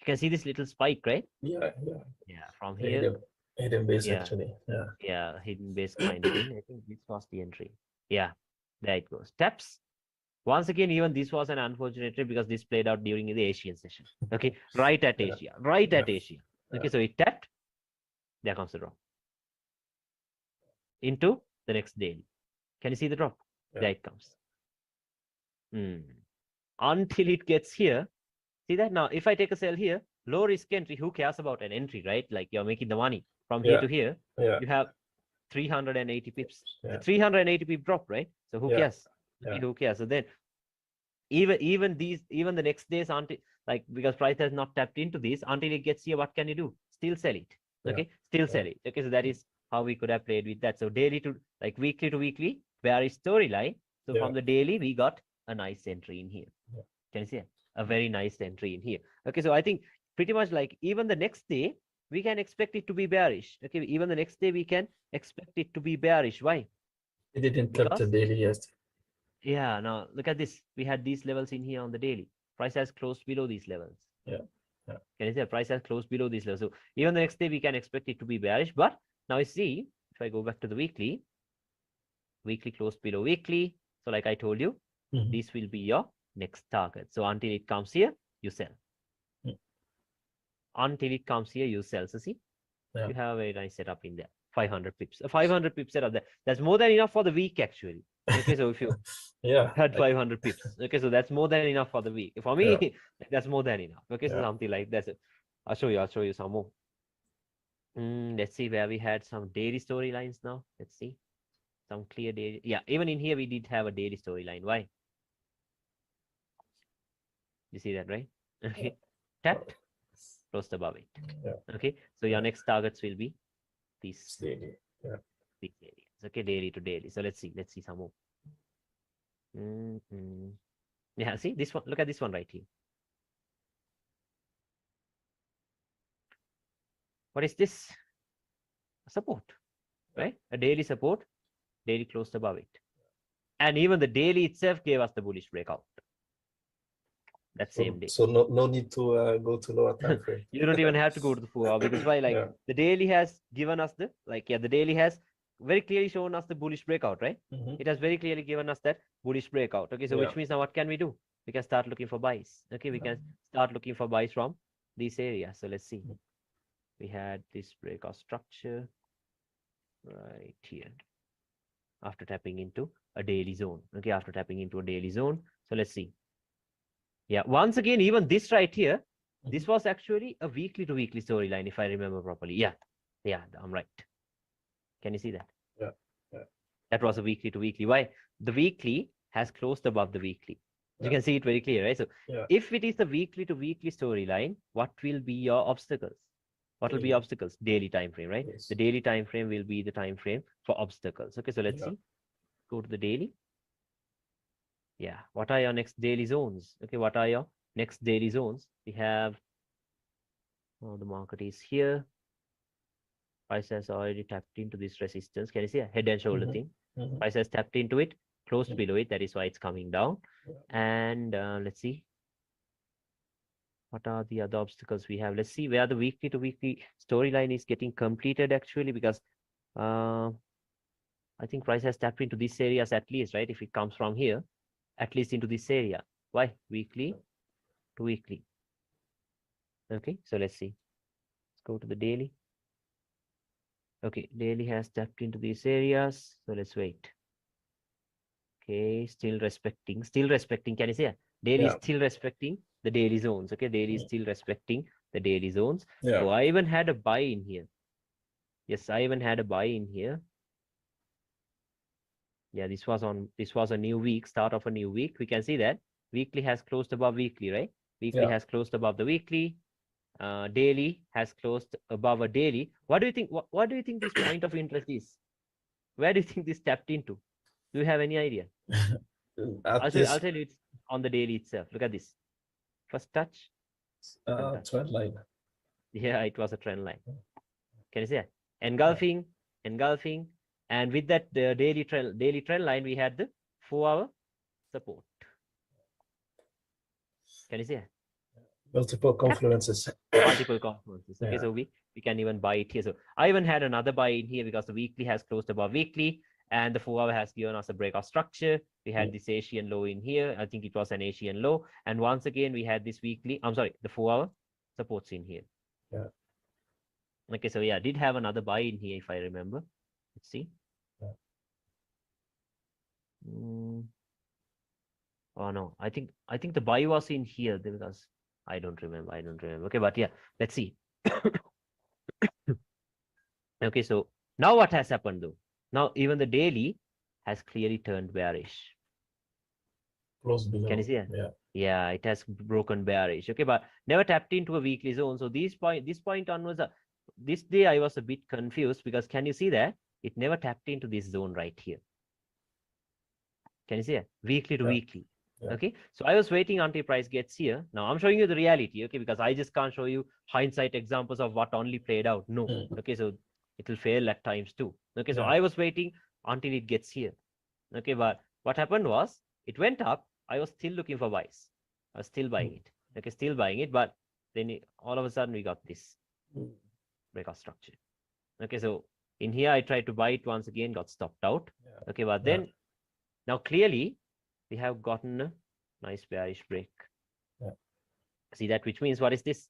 You can see this little spike, right? Yeah. From here. Hidden base actually. Yeah, hidden base kind of thing. I think this was the entry. Yeah, there it goes. Taps. Once again, even this was an unfortunate trade because this played out during the Asian session. Okay, right at Asia, right at Asia. Okay, so it tapped. There comes the drop into the next daily. Can you see the drop? There it comes. Until it gets here. See that now? If I take a sell here, low risk entry. Who cares about an entry, right? Like you're making the money from here to here. You have 380 pips. The 380 pip drop, right? So who cares? Okay, who cares? So then even the next days until, like, because price has not tapped into this until it gets here, what can you do? Still sell it. Okay, still sell it. Okay, so that is how we could have played with that. So daily to like weekly to weekly, bearish storyline. So from the daily, we got a nice entry in here. Can you see it? A very nice entry in here. Okay, so I think pretty much like even the next day, we can expect it to be bearish. Okay, even the next day, we can expect it to be bearish. Why? It didn't tap the daily yesterday. Yeah, now look at this. We had these levels in here on the daily. Price has closed below these levels. Yeah. Can you see the price has closed below this level? So even the next day we can expect it to be bearish. But now you see, if I go back to the weekly closed below weekly. So like I told you, this will be your next target. So until it comes here, you sell. Until it comes here, you sell. So see, you have a very nice setup in there. 500 pips. A 500 pips setup there. That's more than enough for the week actually. Okay, so if you had 500 pips, okay, so that's more than enough for the week. For me, that's more than enough. Okay, so something like that. I'll show you some more. Let's see where we had some daily storylines now. Let's see. Some clear daily. Yeah, even in here we did have a daily storyline. Why? You see that, right? Okay. Tapped, closed above it. Okay. So your next targets will be these daily. these areas. Okay, daily to daily. So let's see some more. Yeah, see this one. Look at this one right here. What is this? A support, right? A daily support, daily closed above it. And even the daily itself gave us the bullish breakout. That same day. So no need to go to lower time frame. You don't even have to go to the 4 hour because why? Like the daily has given us the the daily has very clearly shown us the bullish breakout, right? It has very clearly given us that bullish breakout. Okay, so which means now what can we do? We can start looking for buys. Okay, we can start looking for buys from this area. So let's see. We had this breakout structure right here after tapping into a daily zone. Okay, after tapping into a daily zone. So let's see. Yeah, once again, even this right here, this was actually a weekly to weekly storyline, if I remember properly. Yeah, I'm right. Can you see that? Yeah. That was a weekly to weekly. Why? The weekly has closed above the weekly. You can see it very clear, right? So if it is the weekly to weekly storyline, what will be your obstacles? What will be obstacles? Daily time frame, right? The daily time frame will be the time frame for obstacles. Okay, so let's see. Go to the daily. Yeah, what are your next daily zones? Okay, what are your next daily zones? We have, the market is here. Price has already tapped into this resistance. Can you see a head and shoulder thing? Price has tapped into it, closed below it. That is why it's coming down. And let's see. What are the other obstacles we have? Let's see where the weekly to weekly storyline is getting completed actually, because I think price has tapped into these areas at least, right? If it comes from here, at least into this area. Why? Weekly to weekly. Okay, so let's see. Let's go to the daily. Okay, daily has tapped into these areas. So let's wait. Okay, still respecting. Can you see? Daily is still respecting the daily zones. Okay, daily is still respecting the daily zones. So I even had a buy in here. Yes, I even had a buy in here. Yeah, this was a new week, start of a new week. We can see that weekly has closed above weekly, right? Weekly has closed above the weekly. Daily has closed above a daily. What do you think? What do you think this point of interest is? Where do you think this tapped into? Do you have any idea? I'll tell you it's on the daily itself. Look at this. First touch. Trend line. Yeah, it was a trend line. Can you see that? Engulfing, and with that daily trend line, we had the 4-hour support. Can you see that? Multiple confluences. Multiple confluences. Okay, so we can even buy it here. So I even had another buy in here because the weekly has closed above weekly, and the 4-hour has given us a breakout structure. We had this Asian low in here. I think it was an Asian low. And once again, we had this weekly, the 4-hour supports in here. Okay, so yeah, did have another buy in here if I remember. Let's see. Oh no, I think the buy was in here because I don't remember. Okay, but yeah, let's see. Okay, so now what has happened though? Now even the daily has clearly turned bearish. Close below. Can you see it? Yeah, it has broken bearish. Okay, but never tapped into a weekly zone. So this point onwards, this day I was a bit confused because can you see that? It never tapped into this zone right here. Can you see it? Weekly to weekly. Okay, so I was waiting until price gets here. Now I'm showing you the reality, okay, because I just can't show you hindsight examples of what only played out. No, okay, so it will fail at times too. Okay, so I was waiting until it gets here. Okay, but what happened was it went up. I was still looking for buys. I was still buying it. Okay, still buying it, but then all of a sudden we got this Mm. breakout structure. Okay, so in here I tried to buy it once again, got stopped out. Yeah. Okay, but Yeah. then now clearly we have gotten a nice bearish break. Yeah. See that, which means what is this?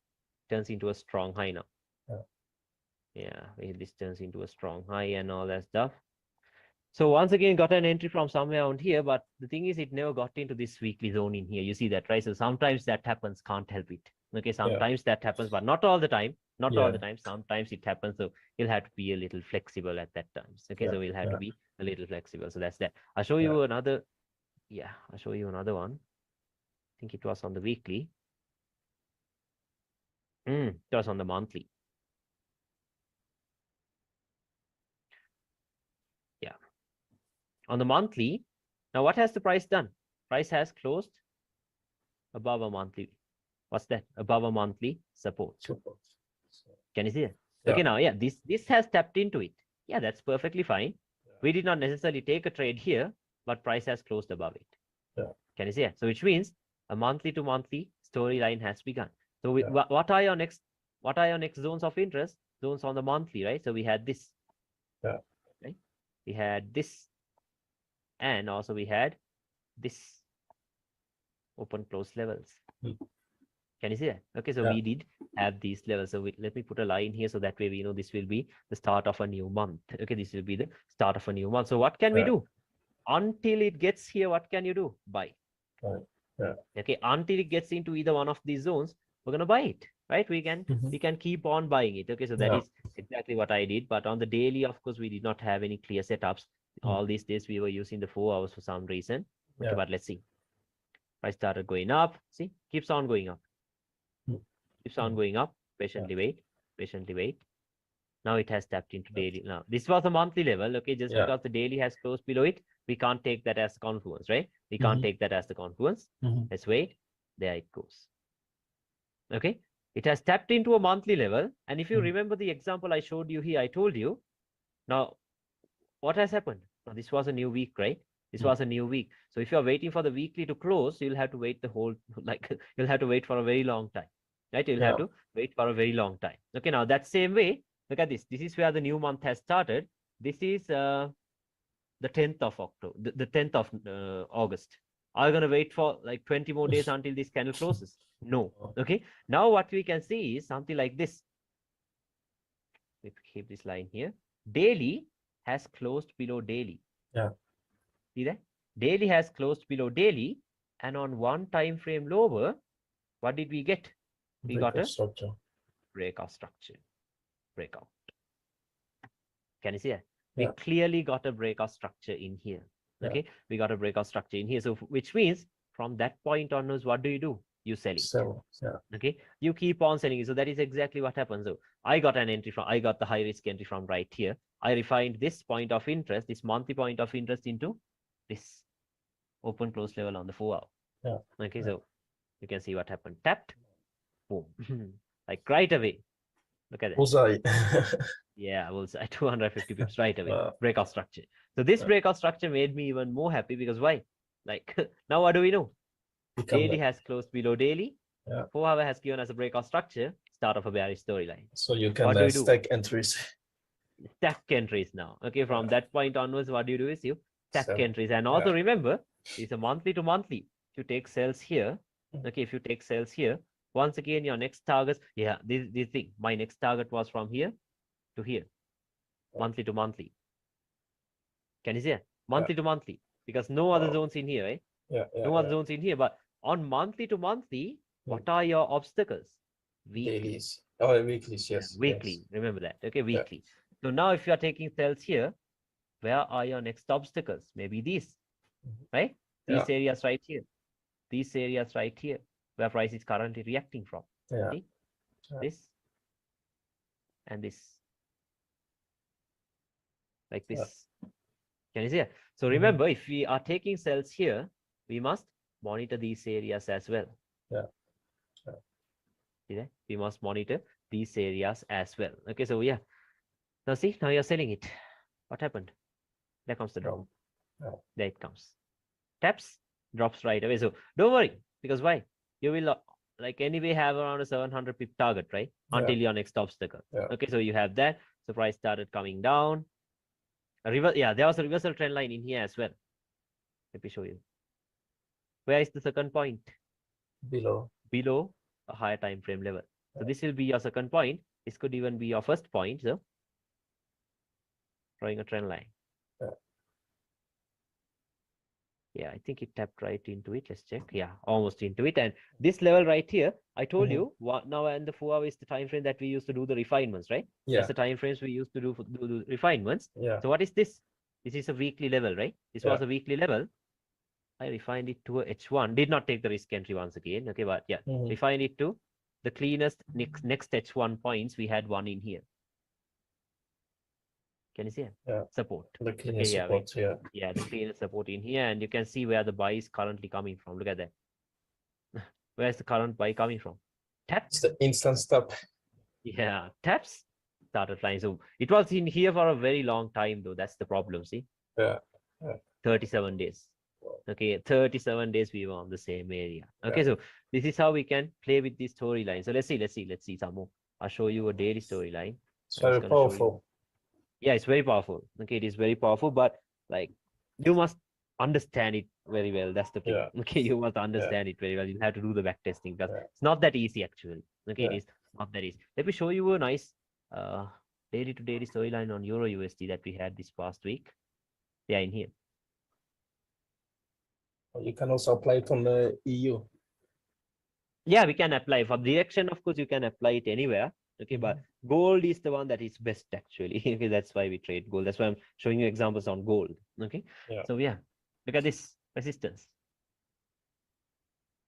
Turns into a strong high now. Yeah. Yeah, this turns into a strong high and all that stuff. So once again, got an entry from somewhere around here, but the thing is, it never got into this weekly zone in here. You see that, right? So sometimes that happens, can't help it. Okay, sometimes that happens, but not all the time. Not all Yeah. the time. Sometimes it happens. So you'll have to be a little flexible at that times. Okay, Yeah. so we'll have to Yeah. be a little flexible. So that's that. I'll show Yeah. you another. Yeah, I'll show you another one. I think it was on the weekly. It was on the monthly. Yeah, on the monthly. Now, what has the price done? Price has closed above a monthly. What's that? Above a monthly support. Support. So, Can you see it? yeah. Okay, now, yeah, this has tapped into it. Yeah, that's perfectly fine. We did not necessarily take a trade here, but price has closed above it. Yeah. Can you see it? So which means a monthly to monthly storyline has begun. So Yeah. what are your next zones of interest? Zones on the monthly, right? So we had this. Yeah. Right? We had this, and also we had this open close levels. Mm. Can you see that? Okay, so Yeah. we did have these levels. So let me put a line here so that way we know this will be the start of a new month. Okay, this will be the start of a new month. So what can we Yeah. do? Until it gets here, what can you do? Buy. Right. Yeah. Okay, until it gets into either one of these zones, we're gonna buy it, right? We can keep on buying it. Okay, so that Yeah. is exactly what I did. But on the daily, of course, we did not have any clear setups. All these days we were using the 4 hours for some reason. Okay, Yeah. but let's see. Price started going up. See, keeps on going up. Mm. Keeps on going up. Patiently wait. Patiently wait. Now it has tapped into daily. Now this was a monthly level. Okay, just Yeah. because the daily has closed below it, we can't take that as confluence, right? We can't take that as the confluence. Let's wait. There it goes. Okay, it has tapped into a monthly level. And if you remember the example I showed you here, I told you, now what has happened? Now, this was a new week, right? This was a new week. So if you're waiting for the weekly to close, you'll have to wait the whole, like, you'll have to wait for a very long time, right? You'll have to wait for a very long time. Okay, now that same way, look at this. This is where the new month has started. This is the 10th of October, the 10th of August. Are you going to wait for like 20 more days until this candle closes? No. Okay. Now what we can see is something like this. We keep this line here. Daily has closed below daily. Yeah. See that? Daily has closed below daily. And on one time frame lower, what did we get? We got a structure. breakout structure. Breakout. Can you see that? Yeah. We clearly got a breakout structure in here. Okay, we got a breakout structure in here. So which means from that point onwards, what do? You sell it. Sell. Yeah. Okay, you keep on selling it. So that is exactly what happens. So I got the high risk entry from right here. I refined this point of interest, this monthly point of interest into this open close level on the 4 hour. Yeah. Okay, so you can see what happened. Tapped, boom, like right away. Look at that. Bullseye. Yeah, we'll say 250 pips right away. Breakout structure. So this breakout structure made me even more happy because why? Like now what do we know? Daily has closed below daily. 4 hour has given us a breakout structure. Start of a bearish storyline. So you can stack entries. Stack entries now. Okay, from that point onwards, what you do is you stack entries. And also remember, it's a monthly to monthly. If you take sales here, okay, if you take sales here, once again, your next targets, this thing, my next target was from here to here, monthly to monthly. Can you see it? Monthly to monthly, because no other zones in here, right? No other zones in here, but on monthly to monthly, what are your obstacles? Weekly. Dailies. Oh, weeklies, yes. Weekly, remember that, okay, weekly. So now if you are taking sales here, where are your next obstacles? Maybe these, right? These areas right here. These areas right here, where price is currently reacting from. See? This and this. Like this. Can you see it? So remember, if we are taking sales here, we must monitor these areas as well. See that? We must monitor these areas as well. Okay, so yeah. Now see, now you're selling it. What happened? There comes the drop. There it comes. Taps, drops right away. So don't worry, because why? You will like anyway have around a 700 pip target, right? Yeah. Until your next obstacle. Yeah. Okay, so you have that. So price started coming down. Yeah, there was a reversal trend line in here as well. Let me show you. Where is the second point? Below. Below a higher time frame level. So this will be your second point. This could even be your first point. So drawing a trend line. Yeah. Yeah, I think it tapped right into it. Let's check. Yeah, almost into it. And this level right here, I told you what now, and the 4 hour is the time frame that we used to do the refinements, right? Yeah. That's the time frames we used to do the refinements. Yeah. So what is this? This is a weekly level, right? This was a weekly level. I refined it to a H1. Did not take the risk entry once again. Okay, but yeah, refined it to the cleanest next H1 points. We had one in here. Can you see it? Yeah. Support. The cleanest support, yeah. Yeah, the cleanest support in here, and you can see where the buy is currently coming from. Look at that. Where's the current buy coming from? Taps. It's the instant stop. Yeah, taps started flying. So it was in here for a very long time, though. That's the problem. See? Yeah. 37 days. Okay, 37 days we were on the same area. Okay, so this is how we can play with this storyline. So let's see some more. I'll show you a daily storyline. It's very powerful. Yeah, it's very powerful. Okay, it is very powerful, but like you must understand it very well. That's the thing. Yeah. Okay, you must understand it very well. You have to do the back testing because it's not that easy actually. Okay, it is not that easy. Let me show you a nice daily to daily storyline on Euro USD that we had this past week. Yeah, in here. You can also apply it on the EU. Yeah, we can apply for direction. Of course, you can apply it anywhere. Okay, but gold is the one that is best actually. Okay, that's why we trade gold. That's why I'm showing you examples on gold. Okay, so yeah, look at this resistance.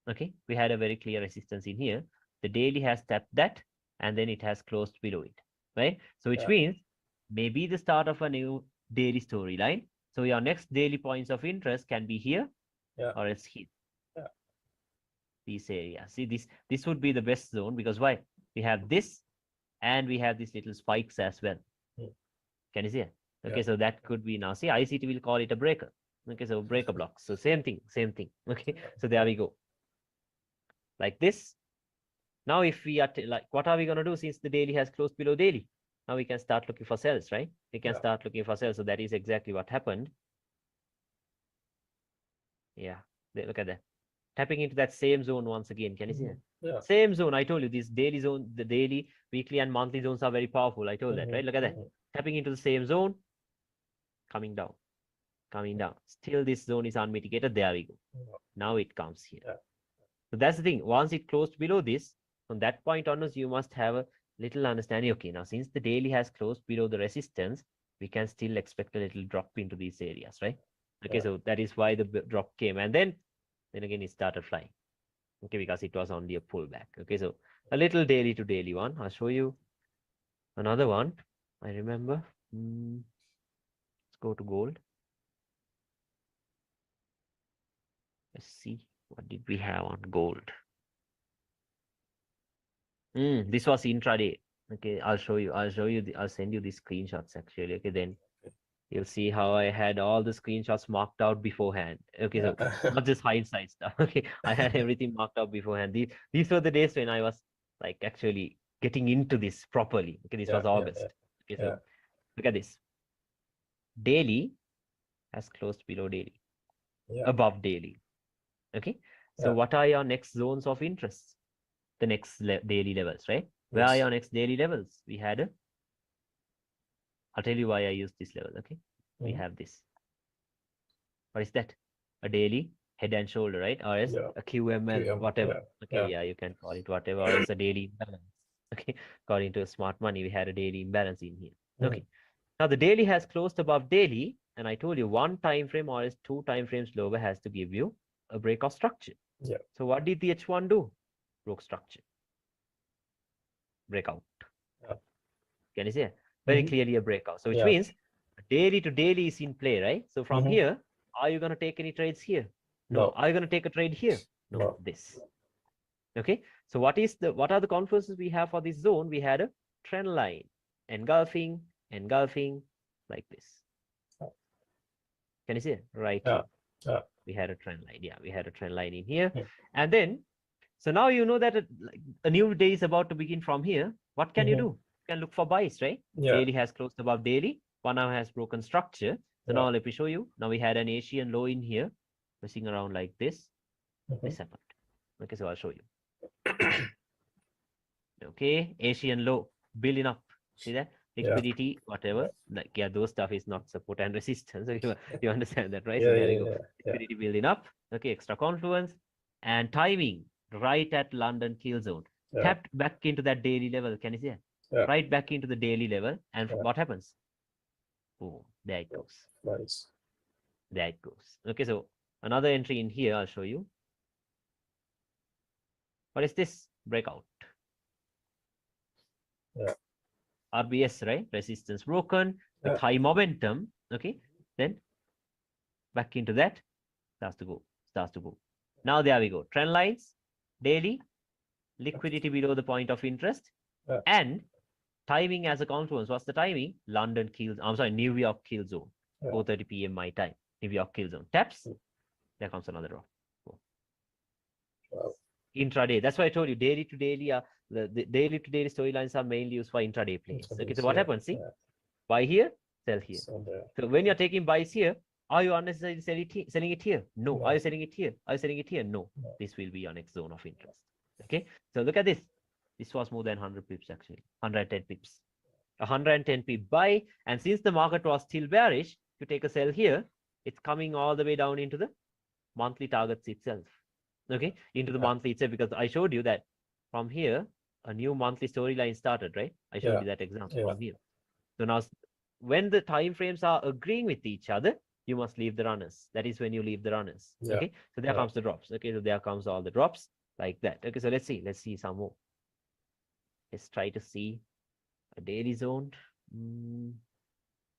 Okay, we had a very clear resistance in here. The daily has tapped that, and then it has closed below it, right? So which means maybe the start of a new daily storyline. So your next daily points of interest can be here, or else here. These areas. See, this would be the best zone because why? We have this, and we have these little spikes as well. Can you see it? Okay, so that could be now. See, ICT will call it a breaker. Okay, so breaker blocks. So same thing. Okay, so there we go. Like this. Now, if we are like, what are we going to do since the daily has closed below daily? Now we can start looking for sells, right? We can start looking for sells. So that is exactly what happened. Yeah, look at that. Tapping into that same zone once again. Can you see it? Yeah. Same zone. I told you this daily zone, the daily, weekly, and monthly zones are very powerful. I told that, right? Look at that. Tapping into the same zone, coming down. Still, this zone is unmitigated. There we go. Now it comes here. So that's the thing. Once it closed below this, from that point onwards, you must have a little understanding. Okay, now since the daily has closed below the resistance, we can still expect a little drop into these areas, right? Okay, so that is why the drop came. And then again, it started flying. Okay, because it was only a pullback. Okay, so a little daily to daily one. I'll show you another one. I remember. Let's go to gold. Let's see. What did we have on gold? This was intraday. Okay, I'll show you. I'll send you the screenshots actually. Okay, then you'll see how I had all the screenshots marked out beforehand. Okay, so not just hindsight stuff. Okay, I had everything marked out beforehand. These were the days when I was like actually getting into this properly. Okay, this was August. Okay, so look at this. Daily has closed below daily, above daily. Okay, so what are your next zones of interest? The next daily levels, right? Where are your next daily levels? We had I'll tell you why I used this level. Okay, we have this. What is that? A daily head and shoulder, right? Or as a QML, whatever. Okay, yeah, you can call it whatever. Or it's a daily imbalance. Okay, according to smart money, we had a daily imbalance in here. Okay, now the daily has closed above daily, and I told you one time frame or as 2 time frames lower has to give you a break of structure. So what did the H1 do? Broke structure. Breakout. Can you see it? Very clearly a breakout. So which means daily to daily is in play, right? So from here, are you going to take any trades here? No. Are you going to take a trade here? No. This. Okay. So what are the confluences we have for this zone? We had a trend line, engulfing, like this. Can you see it? Right here. We had a trend line. Yeah, we had a trend line in here. And then So now you know that a new day is about to begin from here. What can you do? You can look for buys, right? Yeah. Daily has closed above daily. 1 hour has broken structure. So Yeah. now let me show you. Now we had an Asian low in here, messing around like this. This happened. Okay, so I'll show you. Okay, Asian low building up. See that? Yeah. Liquidity, whatever. Like, yeah, those stuff is not support and resistance. So you understand that, right? So Yeah. there Yeah. you go. Yeah. Yeah. Liquidity building up. Okay, extra confluence and timing right at London kill zone. Yeah. Tapped back into that daily level. Can you see that? Yeah. Right back into the daily level. And Yeah. what happens? Oh, there it goes. Nice. There it goes. Okay, so another entry in here, I'll show you. What is this? Breakout. Yeah. RBS, right? Resistance broken with Yeah. high momentum. Okay, then back into that. Starts to go. Starts to go. Now there we go. Trend lines, daily, liquidity below the point of interest, Yeah. and timing as a confluence. What's the timing? London kill. I'm sorry, New York kill zone. Yeah. 4:30 p.m. my time. New York kill zone. Taps. There comes another drop. Wow. Intraday. That's why I told you daily to daily. The daily to daily storylines are mainly used for intraday plays. Okay, so what happens? See, buy here, sell here. So when you're taking buys here, are you unnecessarily selling it here? No. No. Are you selling it here? Are you selling it here? No. No. This will be your next zone of interest. Okay, so look at this. This was more than 100 pips actually. 110 pips. 110 pip buy, and since the market was still bearish, to take a sell here, it's coming all the way down into the monthly targets itself. Okay, into the monthly itself, because I showed you that from here a new monthly storyline started, right? I showed you that example from here. So now when the time frames are agreeing with each other, you must leave the runners. That is when you leave the runners. Okay, so there comes the drops. Okay, so there comes all the drops like that. Okay, so let's see some more. Let's try to see a daily zone.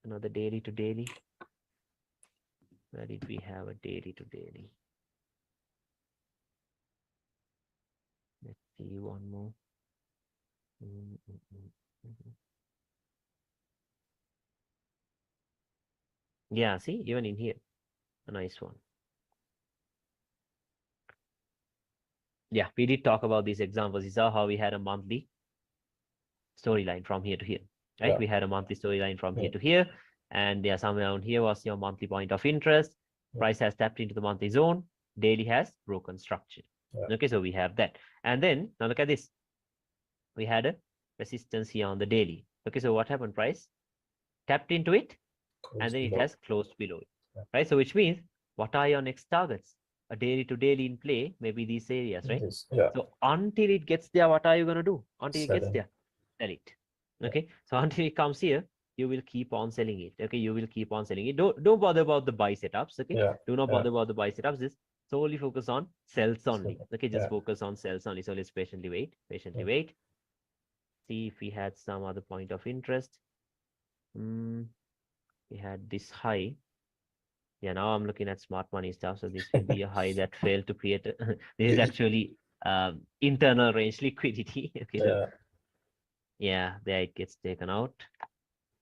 Another daily to daily. Where did we have a daily to daily? Let's see one more. Yeah, see, even in here, a nice one. Yeah, we did talk about these examples. You saw how we had a monthly storyline from here to here, right? We had a monthly storyline from here to here, and yeah, somewhere around here was your monthly point of interest. Price has tapped into the monthly zone. Daily has broken structure. Okay, so we have that. And then now look at this. We had a resistance here on the daily. Okay, so what happened? Price tapped into it, and then it has closed below it, right? So which means, what are your next targets? A daily to daily in play, maybe these areas, right? So until it gets there, what are you going to do? Until it gets there, sell it. Okay, so until it comes here, you will keep on selling it. Okay, you will keep on selling it. Don't bother about the buy setups. Okay, do not bother about the buy setups. Just solely focus on sells only. Okay, just focus on sells only. So let's patiently wait. See if we had some other point of interest. We had this high. Yeah, now I'm looking at smart money stuff. So this will be a high that failed to create. This is actually internal range liquidity. Okay, so yeah, there it gets taken out.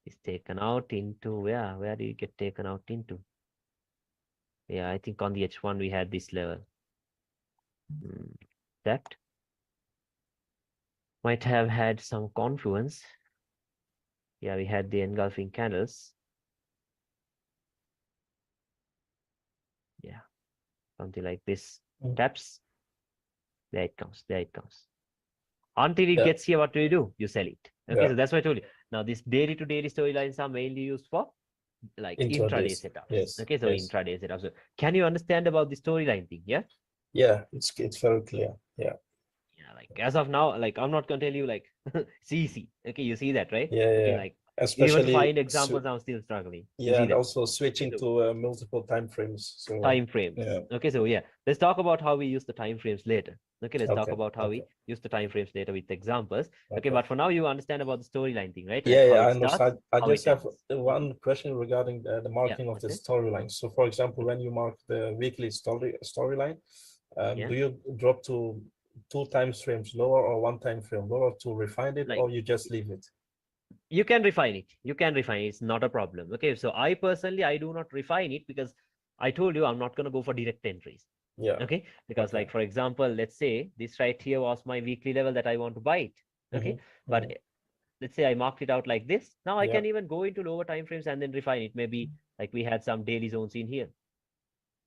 It's taken out into where? Where did it get taken out into? Yeah, I think on the H1 we had this level. That might have had some confluence. Yeah, we had the engulfing candles. Yeah, something like this. Taps. There it comes. There it comes. Until it gets here, what do? You sell it. Okay, so that's why I told you. Now, these daily to daily storylines are mainly used for like intraday setups. Okay, so intraday setups. So can you understand about the storyline thing? Yeah. Yeah, it's very clear. Yeah. Yeah, like as of now, like I'm not gonna tell you like it's easy. Okay, you see that, right? Yeah. Okay, Yeah. like Especially even to find examples, I'm still struggling. You yeah, see and that? also switching to multiple time frames. So Time frames. yeah. Okay, so yeah, let's talk about how we use the time frames later. Okay, let's talk Okay, about how we okay. use the time frames later with examples. Okay, Okay. but for now, you understand about the storyline thing, right? Like Yeah, how yeah, I it starts, understand. I how it just have ends. one question regarding the Yeah, marking of what's the it? storyline. So, for example, when you mark the weekly storyline, Yeah, do you drop to 2 time frames lower or 1 time frame lower to refine it, like or you just leave it? you can refine it. You can refine it. It's not a problem. Okay, so I personally I do not refine it because I told you I'm not gonna go for direct entries. Yeah. Okay, because Okay. like, for example, let's say this right here was my weekly level that I want to buy it. Okay, but let's say I marked it out like this. Now I Yeah. can even go into lower time frames and then refine it. Maybe like we had some daily zones in here,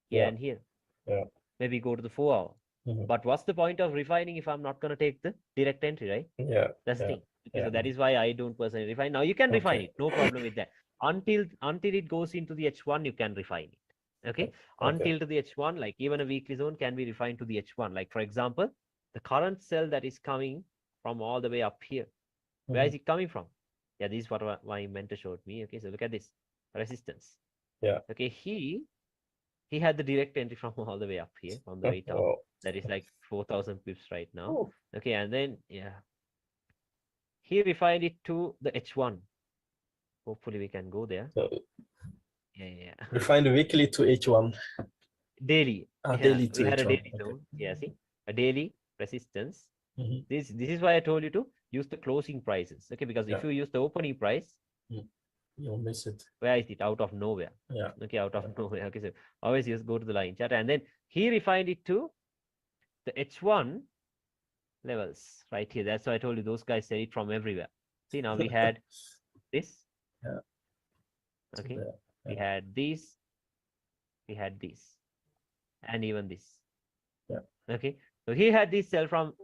here Yeah. and here. Yeah. Maybe go to the 4 hour. Mhm. But what's the point of refining if I'm not going to take the direct entry, right? Yeah. That's the Yeah. thing. Okay, Yeah. so that is why I don't personally refine. Now you can refine Okay. it, no problem with that. Until it goes into the H1, you can refine it. Okay, Okay. until to the H1, like even a weekly zone can be refined to the H1. Like for example, the current cell that is coming from all the way up here. Where is Mhm. it coming from? Yeah, this is what my mentor showed me. Okay, so look at this resistance. Yeah. Okay, he had the direct entry from all the way up here, from the way top. Wow. That is like 4,000 pips right now. Oh. Okay, and then yeah, he refined it to the H1. Hopefully we can go there. So Yeah. refine the weekly to H1. Daily. Yeah, Daily we to had a H1. daily Okay. zone. Yeah, see, a daily resistance. Mhm. This is why I told you to use the closing prices. Okay, because Yeah. if you use the opening price, You'll miss it. where is it? Out of nowhere. Yeah. Okay, out of Yeah. nowhere. Okay, so always just go to the line chart, and then he refined it to the H1 levels right here. That's why I told you those guys said it from everywhere. See, now we had this. Yeah. So Okay, there. we Yeah. had this, we had this, and even this. Yeah. Okay, so he had this cell from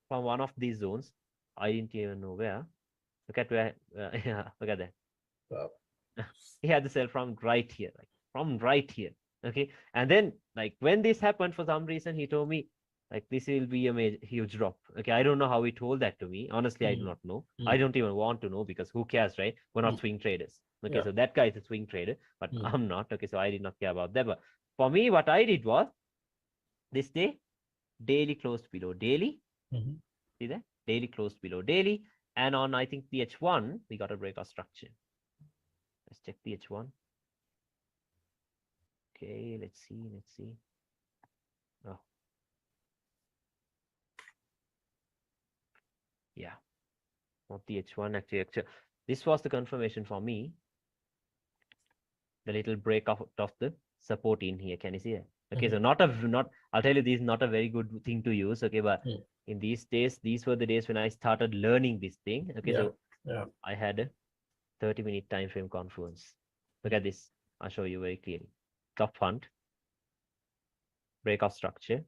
one of these zones. I didn't even know where. Look at where. Yeah, look at that. Wow. He had the cell from right here, like from right here. Okay, and then like when this happened, for some reason he told me like this will be a huge drop. Okay, I don't know how he told that to me. Honestly, I do Mm. not know. I Mm. don't even want to know because who cares, right? We're not Mm. swing traders. Okay, Yeah. so that guy is a swing trader, but Mm. I'm not. Okay, so I did not care about that. But for me, what I did was this day daily closed below daily. Mhm. See that? Daily closed below daily. And on, I think, the H1, we got a breakout structure. Let's check the H1. Okay, let's see, let's see. Oh, yeah, not the H1 actually. This was the confirmation for me. The little break of the support in here. Can you see that? Okay, so Mhm. not, I'll tell you, this is not a very good thing to use. Okay, but Mm. in these days, these were the days when I started learning this thing. Okay, Yeah. so Yeah. I had a 30-minute time frame confluence. Look at this. I'll show you very clearly. Top fund, breakout structure.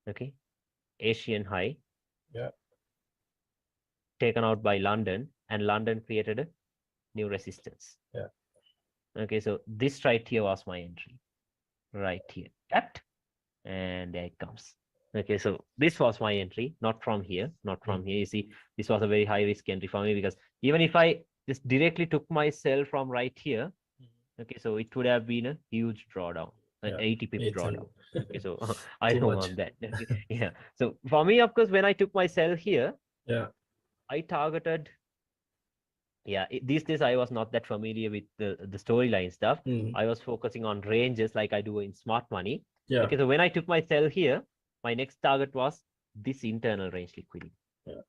Okay, Asian high Yeah. taken out by London, and London created a new resistance. Yeah. Okay, so this right here was my entry. Right here. Cut. And there it comes. Okay, so this was my entry, not from here, not from Mm. here. You see, this was a very high risk entry for me because even if I just directly took my sell from right here, okay, so it would have been a huge drawdown, an Yeah. 80 pip 18. drawdown. Okay, so I Too don't much. want that. Okay, yeah. So for me, of course, when I took my sell here, Yeah. I targeted. Yeah, these days I was not that familiar with the storyline stuff. Mm. I was focusing on ranges like I do in smart money. Yeah. Okay, so when I took my sell here, my next target was this internal range liquidity. Yeah.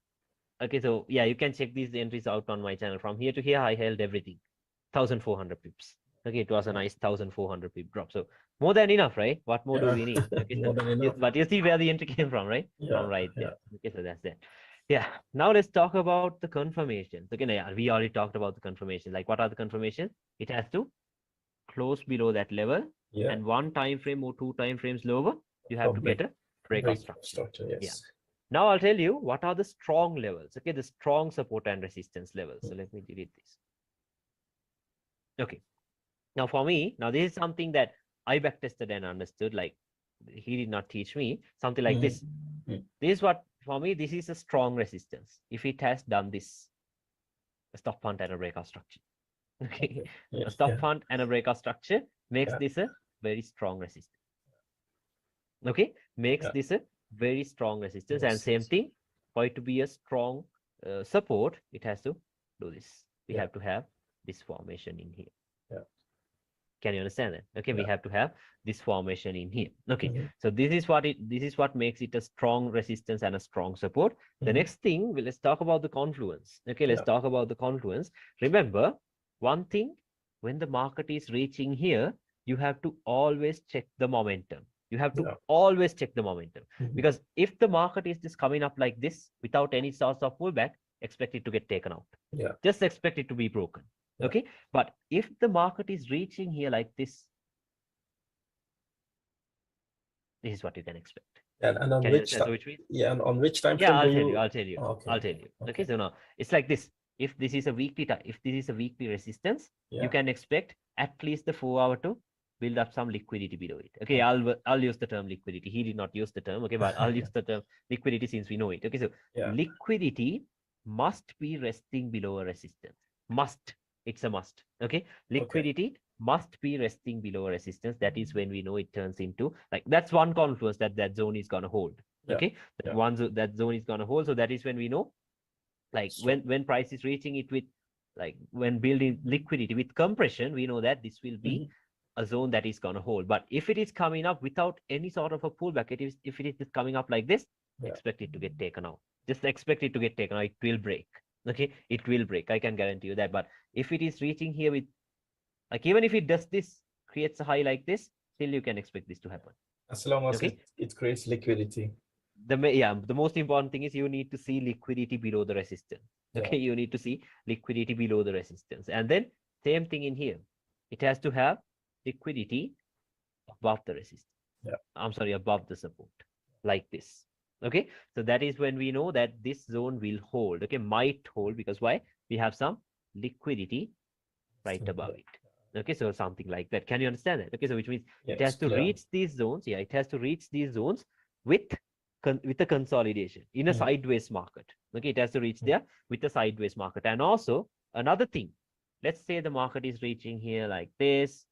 Okay, so yeah, you can check these entries out on my channel. From here to here, I held everything, 1,400 pips. Okay, it was a Yeah. nice 1,400 pip drop. So more than enough, right? What more do Yeah. we need? Okay, More so than enough. but you see where the entry came from, right? From Yeah. right Yeah. there. Okay, so that's that. Yeah. Now let's talk about the confirmations. Okay, yeah, we already talked about the confirmations. Like, what are the confirmations? It has to close below that level, Yeah. and one time frame or two time frames lower, you have to Public get a breakout structure. structure. Yeah. Yes. Now I'll tell you what are the strong levels. Okay, the strong support and resistance levels. So let me delete this. Okay. Now for me, now this is something that I backtested and understood. Like, he did not teach me something like Mm. this. Mm. This is what, for me, this is a strong resistance. If it has done this, a stop hunt and a breakout structure. Okay. Okay. Yeah. A stop Yeah. hunt and a breakout structure makes Yeah. this a very strong resistance. Okay. Makes Yeah. this a very strong resistance. And Yes. same thing, for it to be a strong support, it has to do this. We Yeah. have to have this formation in here. Yeah. Can you understand that? Okay, we Yeah. have to have this formation in here. Okay, Mhm. so this is what makes it a strong resistance and a strong support. The Mhm. next thing, let's talk about the confluence. Okay, let's Yeah. talk about the confluence. Remember one thing, when the market is reaching here, you have to always check the momentum. You have to Yeah. always check the momentum, Mhm. because if the market is just coming up like this without any sorts of pullback, expect it to get taken out. Yeah. Just expect it to be broken. Yeah. Okay. But if the market is reaching here like this is what you can expect. And on Can you which understand? time? So which means, Yeah, and on which time yeah, frame do I'll tell you. you? I'll tell you. Oh, okay. I'll tell you. Okay. Okay. So now it's like this. If this is a weekly if this is a weekly resistance, you Yeah. can expect at least the 4 hour to build up some liquidity below it. Okay. Okay. I'll use the term liquidity. He did not use the term. Okay, but I'll use the term liquidity since we know it. Okay. So Yeah. liquidity must be resting below a resistance. Must. It's a must. Okay. Okay. Liquidity must be resting below a resistance. That is when we know it turns into, like, that's one confluence that zone is gonna hold. Yeah. Okay. Yeah. That zone is gonna hold. So that is when we know, like, So when price is reaching it with, like, when building liquidity with compression, we know that this will be mhm. a zone that is gonna hold. But if it is coming up without any sort of a pullback, if it is just coming up like this, Yeah. expect it to get taken out. Just expect it to get taken out. It will break. Okay, it will break. I can guarantee you that. But if it is reaching here with, like, even if it does this, creates a high like this, still you can expect this to happen. As long as Okay. it creates liquidity. The most important thing is you need to see liquidity below the resistance. Yeah. Okay, you need to see liquidity below the resistance, and then same thing in here. It has to have liquidity above the resistance. Yeah. I'm sorry, above the support, like this. Okay, so that is when we know that this zone will hold. Okay, might hold, because why? We have some liquidity right above Yeah. it. Okay, so something like that. Can you understand that? Okay, so which means Yeah. it It's has to clear. reach these zones. Yeah, it has to reach these zones with with a consolidation in a Mhm. sideways market. Okay, it has to reach Mhm. there with a sideways market. And also another thing, let's say the market is reaching here like this.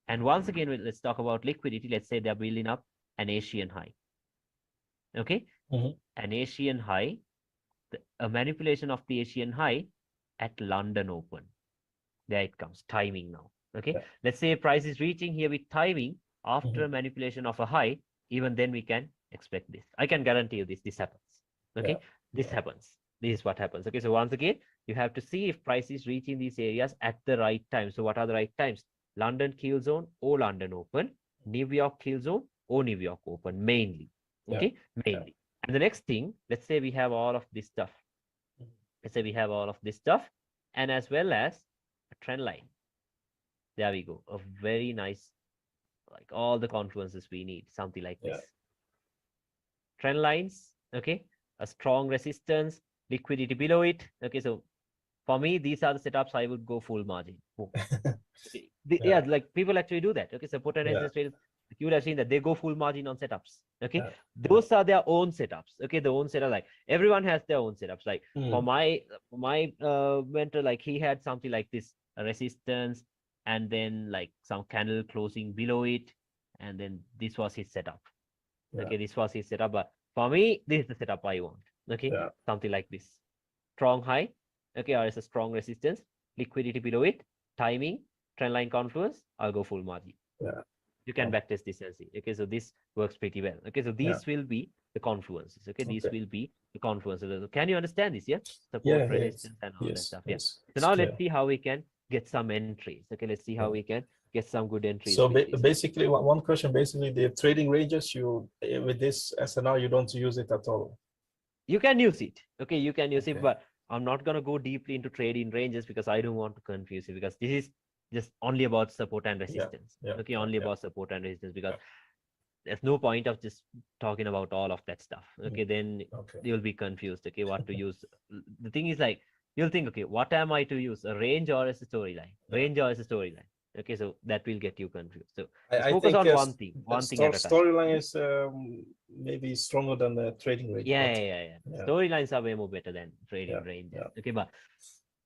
And once again, let's talk about liquidity. Let's say they're building up an Asian high. Okay, Mhm. an Asian high, a manipulation of the Asian high at London Open. There it comes, timing now. Okay, Yeah. let's say price is reaching here with timing after Mhm. a manipulation of a high. Even then we can expect this. I can guarantee you this happens. Yeah. Okay, this Yeah. happens. This is what happens. Okay, so once again, you have to see if price is reaching these areas at the right time. So what are the right times? London kill zone or London Open, New York kill zone or New York Open, mainly. Yeah. Okay, Yeah. mainly. And the next thing, let's say we have all of this stuff. Mhm. Let's say we have all of this stuff, and as well as a trend line. There we go. A very nice, like, all the confluences we need, something like Yeah. this. Trend lines, okay, a strong resistance, liquidity below it. Okay, so for me, these are the setups I would go full margin. Boom. Okay. Yeah, Yeah. like, people actually do that. Okay, support and Yeah. resistance traders, you would have seen that they go full margin on setups. Okay, Yeah. Yeah. those are their own setups. Okay, the own setup, like, everyone has their own setups. Like, for Mm. my mentor, like, he had something like this, a resistance, and then, like, some candle closing below it, and then this was his setup. Yeah. Okay, this was his setup. But for me, this is the setup I want. Okay, Yeah. something like this. Strong high, okay, or it's a strong resistance, liquidity below it, timing, trend line confluence, I'll go full margin. Yeah. You can Oh, backtest this and see. Okay, so this works pretty well. Okay, so yeah. these will be the confluences. Okay, these Okay. will be the confluences. So can you understand this? Yeah, support, Yeah. Yes. resistance, and all that Yes. stuff. Yeah. Yes. So It's now clear. let's see how we can get some entries. Okay, let's see how Yeah. we can get some good entries So with this. basically, one question, basically, the trading ranges, you with this SNR, you don't use it at all. You can use it. Okay, you can use it, Okay. but I'm not gonna go deeply into trading ranges because I don't want to confuse you, because this is just only about support and Yeah. resistance. Yeah. Okay, Yeah. only Yeah. about support and resistance, because Yeah. there's no point of just talking about all of that stuff. Mm. Okay, then Okay. you'll be confused. Okay, what to use. The thing is, like, you'll think, okay, what am I to use? A range or as a storyline? Yeah. Range or as a storyline? Okay, so that will get you confused. So just I focus think on one thing at a time. storyline is maybe stronger than the trading range, Yeah, but yeah, yeah, yeah. yeah. Storylines are way more better than Yeah. trading ranges. Yeah. Okay, but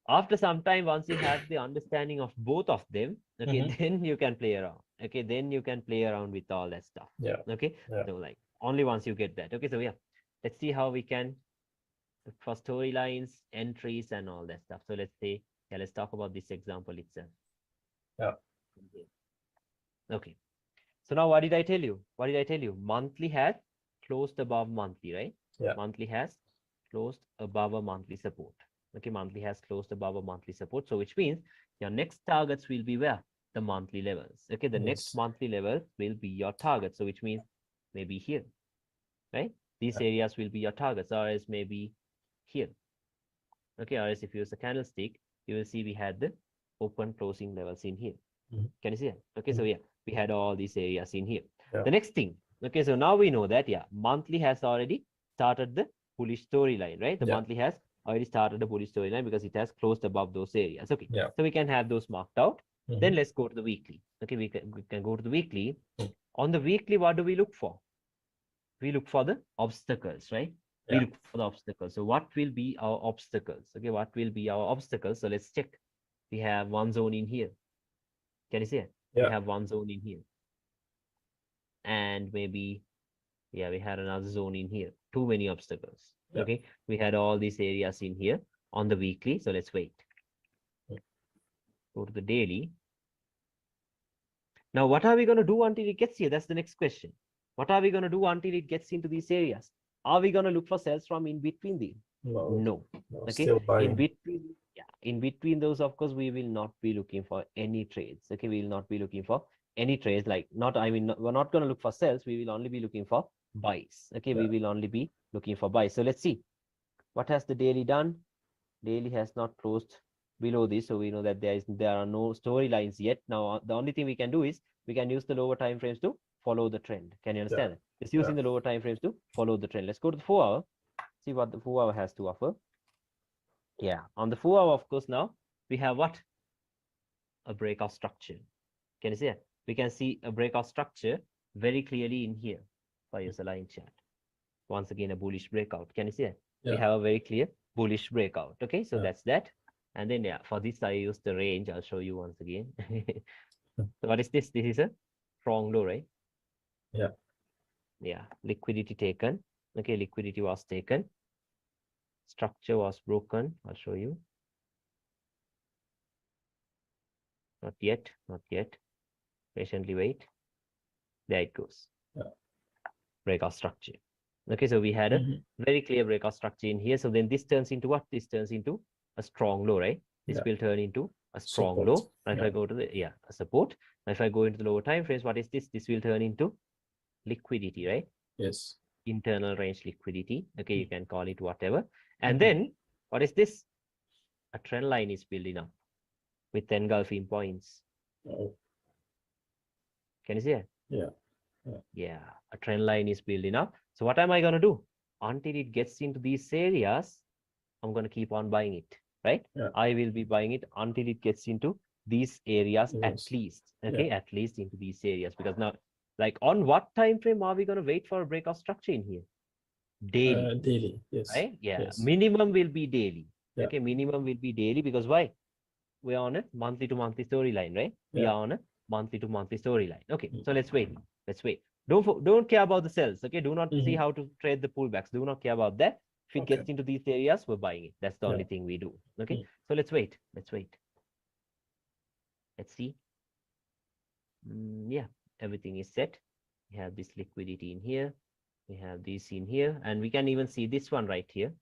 after some time, once you have the understanding of both of them, okay, Hmm. then you can play around. Okay, then you can play around with all that stuff. Yeah. Okay, Yeah. so, like, only once you get that. Okay, so yeah, let's see how we can, for storylines, entries, and all that stuff. So let's say, yeah, let's talk about this example itself. Yeah. Okay, so now what did I tell you? What did I tell you? Monthly has closed above monthly, right? Yeah. Monthly has closed above a monthly support. Okay, monthly has closed above a monthly support. So which means your next targets will be where? the monthly levels. Okay, the next Yes. monthly level will be your target. So which means maybe here, right? These areas will be your targets, or else maybe here. Okay, or else if you use a candlestick, you will see we had the open closing levels in here. Mhm. Can you see that? Okay, so Mhm. yeah, we had all these areas in here. Yeah. The next thing, okay, so now we know that, yeah, monthly has already started the bullish storyline, right? The Yeah. monthly has already started the bullish storyline because it has closed above those areas. Okay, Yeah. so we can have those marked out. Then Mhm. let's go to the weekly. Okay, we can go to the weekly. Mm. On the weekly, what do we look for? We look for the obstacles, right? We Yeah. look for the obstacles. So what will be our obstacles? Okay, what will be our obstacles? So let's check. We have one zone in here. Can you see it? We Yeah. have one zone in here. And maybe, yeah, we had another zone in here. Too many obstacles. Yeah. Okay, we had all these areas in here on the weekly. So let's wait. Mm. Go to the daily. Now, what are we going to do until it gets here? That's the next question. What are we going to do until it gets into these areas? Are we going to look for sales from in between these? No. No. No. Okay. Still In buying. between, yeah, in between those, of course, we will not be looking for any trades. Okay, we will not be looking for any trades. Like not, I mean, we're not going to look for sales. We will only be looking for buys. Okay, we Yeah. will only be looking for buys. So let's see what has the daily done. Daily has not closed below this, so we know that there are no storylines yet. Now the only thing we can do is we can use the lower time frames to follow the trend. Can you Yeah. understand it? It's Yeah. using the lower time frames to follow the trend. Let's go to the 4 hour, see what the 4 hour has to offer. Yeah, on the 4 hour, of course, now we have what? A breakout structure. Can you see it? We can see a breakout structure very clearly in here. If I use a line chart, once again a bullish breakout. Can you see it? We Yeah. have a very clear bullish breakout. Okay, so Yeah. that's that. And then yeah, for this I use the range. I'll show you once again. So what is this? This is a strong low, right? Yeah. Yeah, liquidity taken. Okay, liquidity was taken. Structure was broken. I'll show you. Not yet, not yet. Patiently wait. There it goes. Yeah. Breakout structure. Okay, so we had a Mhm. very clear breakout structure in here. So then this turns into what? This turns into a strong low, right? This Yeah. will turn into a strong Support. low. Now if Yeah. I go to the, yeah, a support. Now if I go into the lower time frames, what is this? This will turn into liquidity, right? Yes. Internal range liquidity. Okay, you Mm. can call it whatever. And Mhm. then what is this? A trend line is building up with engulfing points. Oh. Can you see it? Yeah. Yeah. Yeah, a trend line is building up. So what am I going to do? Until it gets into these areas, I'm going to keep on buying it, right? Yeah. I will be buying it until it gets into these areas at Yes. least, Yeah. okay? At least into these areas, because now, like on what time frame are we going to wait for a breakout structure in here? Daily, Daily. Yes. right? Yeah, Yes. minimum will be daily. Yeah. Okay, minimum will be daily because why? We are on a monthly to monthly storyline, right? We Yeah. are on a monthly to monthly storyline. Okay, Mm. so let's wait. Let's wait. Don't care about the sells. Okay, do not see Mhm. how to trade the pullbacks. Do not care about that. If it Okay. gets into these areas, we're buying it. That's the Yeah. only thing we do. Okay, Mm. so let's wait. Let's wait. Let's see. Yeah, everything is set. We have this liquidity in here. We have this in here, and we can even see this one right here.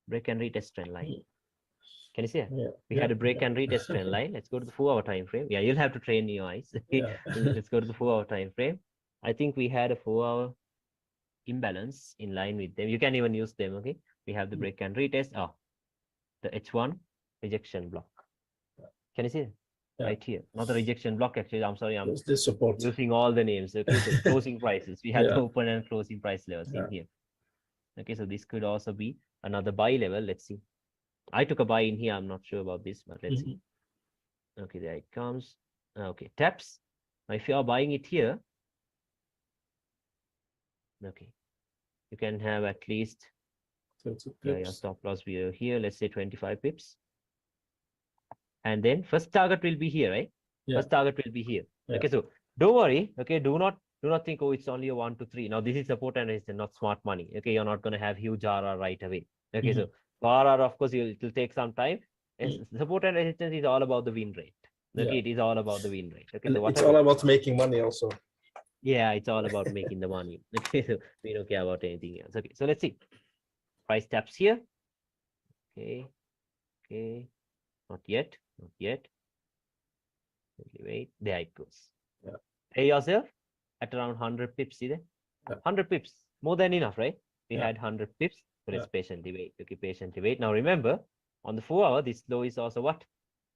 Break and retest trend line. Mm. Can you see it? Yeah. We Yeah. had a break Yeah. and retest trend line. Let's go to the 4 hour time frame. Yeah, you'll have to train your eyes. Yeah. Let's go to the 4 hour time frame. I think we had a 4 hour imbalance in line with them. You can even use them. Okay. We have the break and retest. Oh, the H1 rejection block. Can you see it? Yeah. Right here? Not the rejection block, actually. I'm sorry. I'm There's this support. using all the names. Okay. So closing prices. We had the Yeah. open and closing price levels Yeah. in here. Okay. So this could also be another buy level. Let's see. I took a buy in here. I'm not sure about this, but let's see. Mhm. Okay, there it comes. Okay, taps. Now, if you are buying it here, okay, you can have at least, 30 yeah, your pips. stop loss will be here, let's say 25 pips. And then first target will be here, right? Yeah. First target will be here. Yeah. Okay, so don't worry. Okay, do not think, oh, it's only a 1 to 3. Now, this is support and resistance, not smart money. Okay, you're not going to have huge RR right away. Okay, so for RR, of course, it will take some time. Support and resistance is all about the win rate. Okay, Yeah. it is all about the win rate. Okay, And so it's whatever. all about making money also. Yeah, it's all about making the money. Okay, so we don't care about anything else. Okay, so let's see. Price taps here. Okay, okay, not yet, not yet. Wait, there it goes. Yeah. Pay yourself at around 100 pips, see there? Yeah. 100 pips, more than enough, right? We Yeah. had 100 pips, so let's Yeah. patiently wait. Okay, patiently wait. Now remember, on the 4 hour, this low is also what?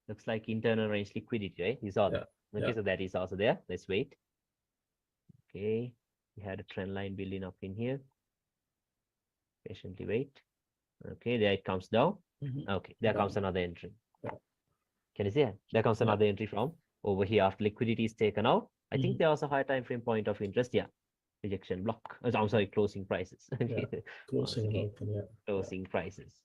Looks like internal range liquidity, right? Is all. Yeah. Okay, Yeah. so that is also there. Let's wait. Okay, we had a trend line building up in here. Patiently wait. Okay, there it comes down. Okay, there Down. comes another entry. Yeah. Can you see it? There comes another entry from over here after liquidity is taken out. I think there was a high time frame point of interest. Yeah, rejection block. I'm sorry, closing prices. Okay, Closing and again, open. Yeah. closing prices.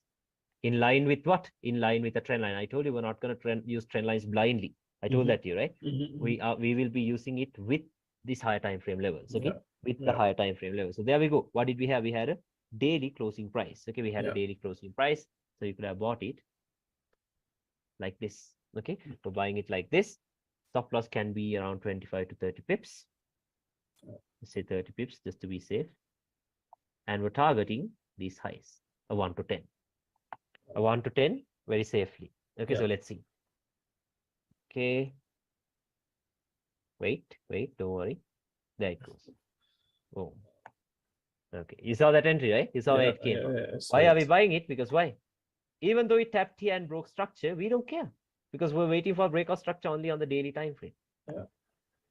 In line with what? In line with the trend line. I told you we're not going to use trend lines blindly. I told that to you, right? We will be using it with these higher time frame levels. Okay, with the higher time frame levels. So there we go. What did we have? We had a daily closing price. Okay, we had a daily closing price. So you could have bought it like this. Okay, so buying it like this, stop loss can be around 25 to 30 pips. Let's say 30 pips just to be safe. And we're targeting these highs, a 1 to 10. A 1 to 10 very safely. Okay, so let's see. Okay. Wait, don't worry. There it goes. Oh. Okay, you saw that entry, right? You saw where it came from. Why are we buying it? Because why? Even though it tapped here and broke structure, we don't care because we're waiting for breakout structure only on the daily time frame.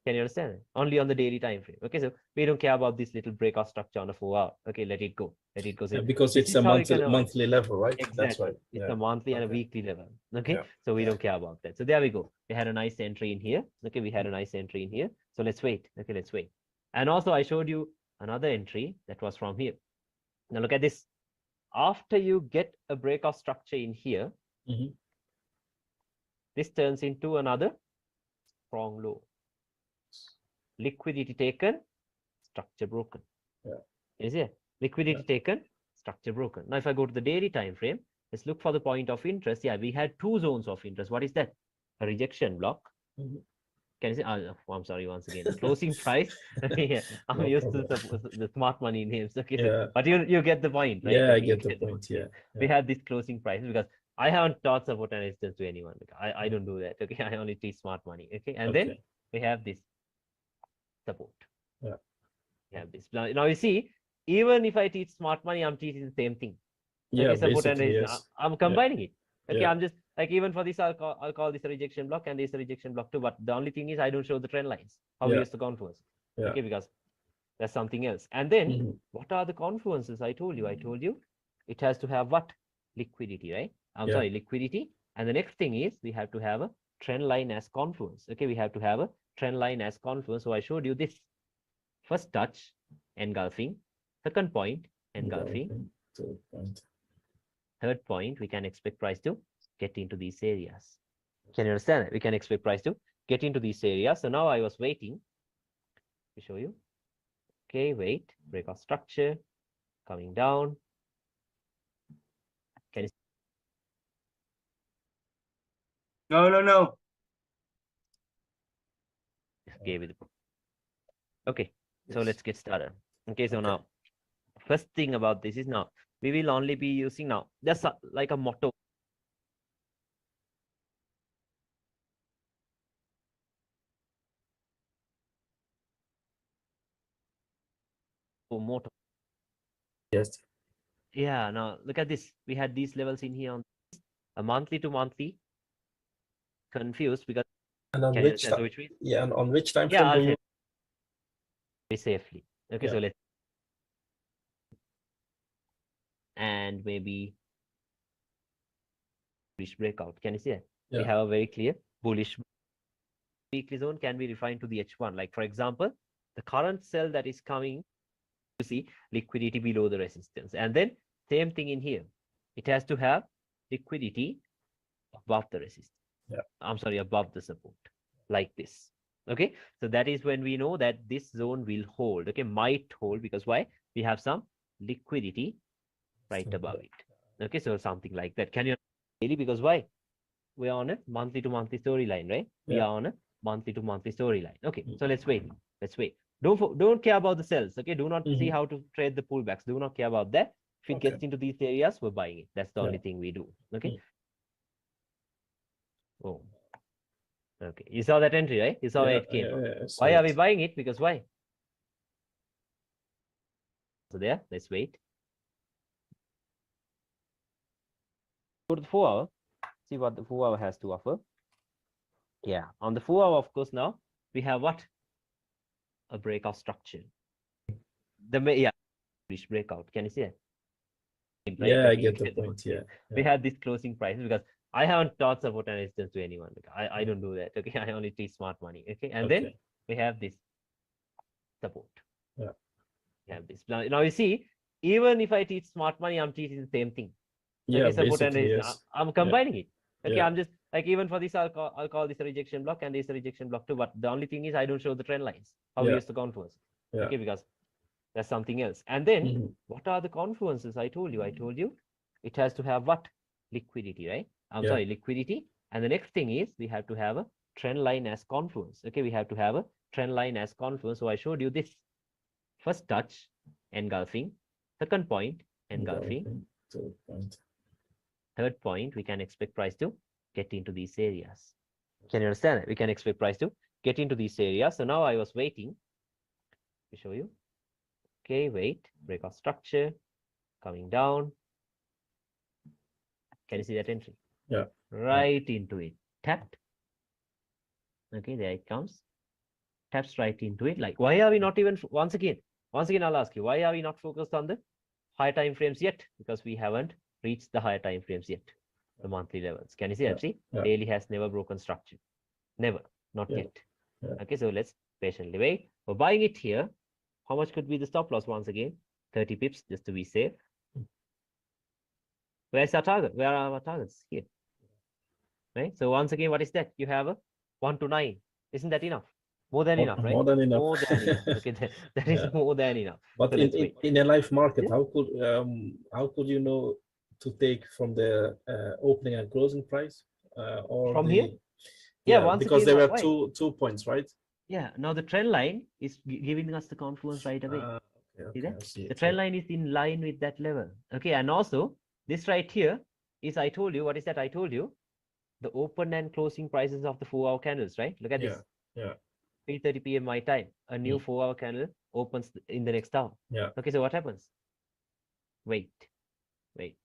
Can you understand? Only on the daily time frame. Okay, so we don't care about this little breakout structure on the 4 hour. Okay, let it go. Let it go. So because it's a monthly level, right? Exactly. That's why. It's a monthly and a weekly level. Okay, so we don't care about that. So there we go. We had a nice entry in here. Okay, we had a nice entry in here. So let's wait. Okay, let's wait. And also I showed you another entry that was from here. Now look at this. After you get a breakout structure in here, this turns into another strong low. Liquidity taken, structure broken. Is it? Liquidity taken, structure broken. Now, if I go to the daily time frame, let's look for the point of interest. Yeah, we had two zones of interest. What is that? A rejection block. Can you say? Oh, I'm sorry, once again. Closing price. Yeah, I'm used to the smart money names. Okay, but you get the point, right? Yeah, I get the point. Yeah. We had this closing price because I haven't taught support and resistance to anyone. I don't do that. Okay, I only teach smart money. Okay, and then we have this support. Yeah. We have this. Now you see, even if I teach smart money, I'm teaching the same thing. Yeah, support and yes. I'm combining it. Okay, I'm just like even for this, I'll call this a rejection block and this a rejection block too. But the only thing is I don't show the trend lines. How we use the confluence. Okay, because that's something else. And then what are the confluences? I told you it has to have what? Liquidity, right? I'm sorry, liquidity. And the next thing is we have to have a trend line as confluence. Okay, we have to have a trend line as confluence. So I showed you this. First touch, engulfing. Second point, engulfing. Third point, we can expect price to get into these areas. Can you understand that? We can expect price to get into these areas. So now I was waiting to show you. Okay, wait, breakout structure, coming down. Can you see? No. Gave it. Okay, so let's get started. Okay, so now, first thing about this is now, we will only be using now, that's like a motto. Motto. Yes. Yeah, now look at this. We had these levels in here on a monthly to monthly. Confused because and on which time? Yeah, and on which time frame do you very safely? Okay, so let's and maybe bullish breakout. Can you see that? We have a very clear bullish weekly zone can be refined to the H1. Like for example, the current sell that is coming, you see liquidity below the resistance, and then same thing in here. It has to have liquidity above the resistance. I'm sorry, above the support, like this. Okay, so that is when we know that this zone will hold. Okay, might hold because why? We have some liquidity right above it. Okay, so something like that. Can you daily? Because why? We are on a monthly to monthly storyline, right? We are on a monthly to monthly storyline. Okay, so let's wait. Don't care about the sells. Okay, do not see how to trade the pullbacks. Do not care about that. If it gets into these areas, we're buying it. That's the only thing we do. Okay. Oh, Okay, you saw that entry, right? You saw where Yeah, it came from. so Why are we buying it? Because why? So there, let's wait. Go to the 4-hour, see what the 4-hour has to offer. Yeah, on the 4-hour, of course, now we have what? A breakout structure. Yeah, breakout. Can you see it? Right? yeah, I Okay, you get the get the point. point. Yeah, We yeah, had this closing price because I haven't taught support and resistance to anyone. I don't do that. Okay, I only teach smart money. Okay, and then okay, we have this support. yeah, We have this. Now you see, even if I teach smart money, I'm teaching the same thing. yeah, Okay, support and basically, resistance. yes, I'm yeah, combining it. Okay, yeah, I'm just like even for this, I'll call this a rejection block and this a rejection block too. But the only thing is I don't show the trend lines. How we yeah, use the confluence. yeah, Okay, because that's something else. And then mhm, what are the confluences? I told you it has to have what? Liquidity, right? I'm yeah, sorry, liquidity. And the next thing is we have to have a trend line as confluence. Okay, we have to have a trend line as confluence. So I showed you this first touch, engulfing, second point, engulfing, engulfing, 2 point. third point, we can expect price to get into these areas. Can you understand it? We can expect price to get into these areas. So now I was waiting to show you. Okay, wait, breakout structure, coming down. Can you see that entry? Yeah, Right into it. Tapped. Okay, there it comes. Taps right into it. Like, why are we not even, once again, I'll ask you, why are we not focused on the higher time frames yet? Because we haven't reached the higher time frames yet, the monthly levels. Can you see yeah, that? See, yeah, daily has never broken structure. Never, not yeah, yet. yeah. Okay, so let's patiently wait. We're buying it here. How much could be the stop loss once again? 30 pips, just to be safe. Where's our target? Where are our targets? Here. Right? So once again, what is that? You have a 1 to 9. Isn't that enough? More than enough, right? More than enough. More than enough. Okay, that is Yeah. more than enough. But So let's wait. in a live market, Yeah. how could you know to take from the opening and closing price or From the here? Yeah, yeah, once because again, there were why? 2 points, right? Yeah, now the trend line is giving us the confluence right away. Okay, See okay, that? I see The it. Yeah. trend line is in line with that level. Okay, and also this right here is I told you, what is that? I told you the open and closing prices of the 4-hour candles, right? Look at Yeah, this. yeah, 3:30 p.m. my time. A new 4-hour candle opens in the next hour. yeah, Okay, so what happens? Wait, wait,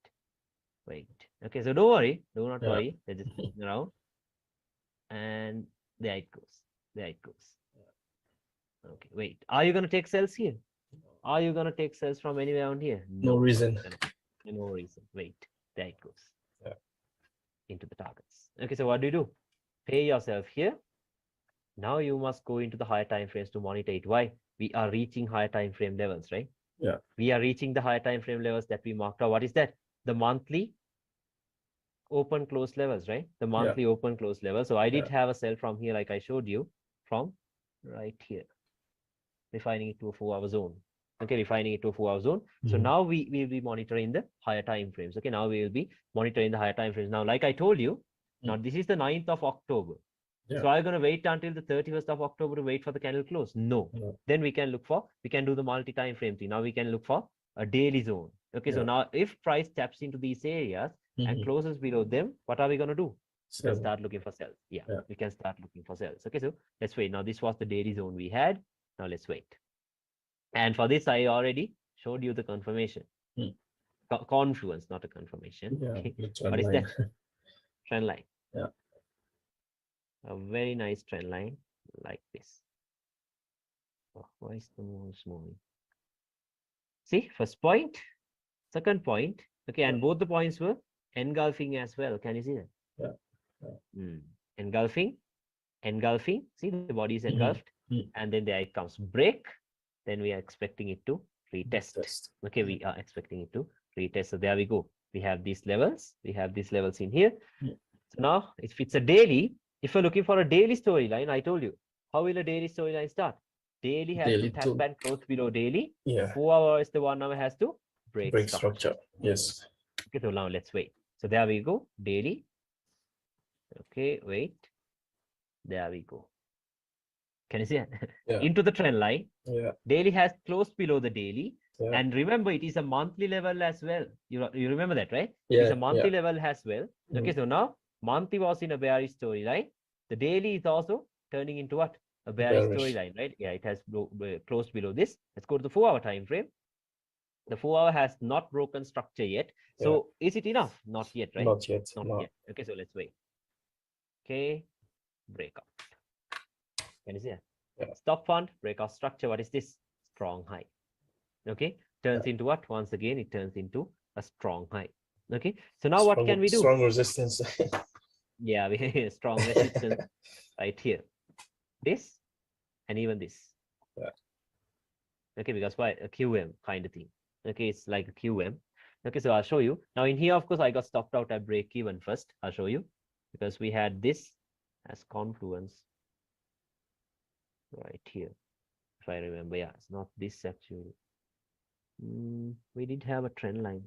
wait. Okay, so don't worry, do not yeah, worry. They're just moving around. And there it goes. There it goes. Okay, wait. Are you gonna take cells here? Are you gonna take cells from anywhere around here? no No. reason. No reason. Wait. There it goes. Yeah. Into the targets. Okay, so what do? Pay yourself here. Now you must go into the higher time frames to monitor it. Why? We are reaching higher time frame levels, right? Yeah, We are reaching the higher time frame levels that we marked out. What is that? The monthly open close levels, right? The yeah, monthly open close level. So I did yeah, have a sell from here, like I showed you, from right here, refining it to a 4-hour zone. Okay, refining it to a 4-hour zone. So Mhm. now we will be monitoring the higher time frames. Okay, now we will be monitoring the higher time frames. Now, like I told you, now this is the 9th of October. Yeah. So are you going to wait until the 31st of October to wait for the candle close? No. No. Then we can look for, we can do the multi-time frame thing. Now we can look for a daily zone. Okay, so Yeah. now if price taps into these areas and Mhm. closes below them, what are we going to do? We can Sell. start looking for cells. Yeah, Yeah. we can start looking for cells. Okay, so let's wait. Now this was the daily zone we had. Now let's wait. And for this, I already showed you the confirmation. Hmm. Confluence, not a confirmation. Yeah, Okay. the trend What is line. that? Trend line. Yeah. A very nice trend line like this. Oh, why is the mouse moving? See, first point, second point. Okay, and both the points were engulfing as well. Can you see that? Yeah. Yeah. Engulfing, engulfing. See, the body is engulfed. Mhm. And then there it comes break. Then we are expecting it to retest. Test. Okay, we are expecting it to retest. So there we go. We have these levels. We have these levels in here. So now, if it's a daily, if you're looking for a daily storyline, I told you, how will a daily storyline start? Daily has Daily to tap to- and close below daily. Yeah. 4 hours, the 1 hour has to break Structure. Yes. Okay, so now let's wait. So there we go, daily. Okay, wait. There we go. Can you see it? Yeah. Into the trend line. Yeah. Daily has closed below the daily. Yeah. And remember, it is a monthly level as well. You remember that, right? It Yeah. is a monthly Yeah. level as well. Okay, so now monthly was in a bearish story, right? the daily is also turning into what? A bearish Bearish. storyline, right? Yeah, it has closed below this. Let's go to the 4-hour time frame. The 4-hour has not broken structure yet. So is it enough? Not yet, right? Not yet. Not No. yet. Okay, so let's wait. Okay, breakout. Can you see that? Yeah. Stop fund, breakout structure. What is this? Strong high. Okay, turns into what? Once again, it turns into a strong high. Okay, so now what can we do? Strong resistance. Yeah, we strong resistance right here. This and even this. Yeah. Okay, because why? A QM kind of thing. Okay, it's like a QM. Okay, so I'll show you. Now in here, of course, I got stopped out at break even first. I'll show you because we had this as confluence right here. If I remember, yeah, it's not this actually. We did have a trend line.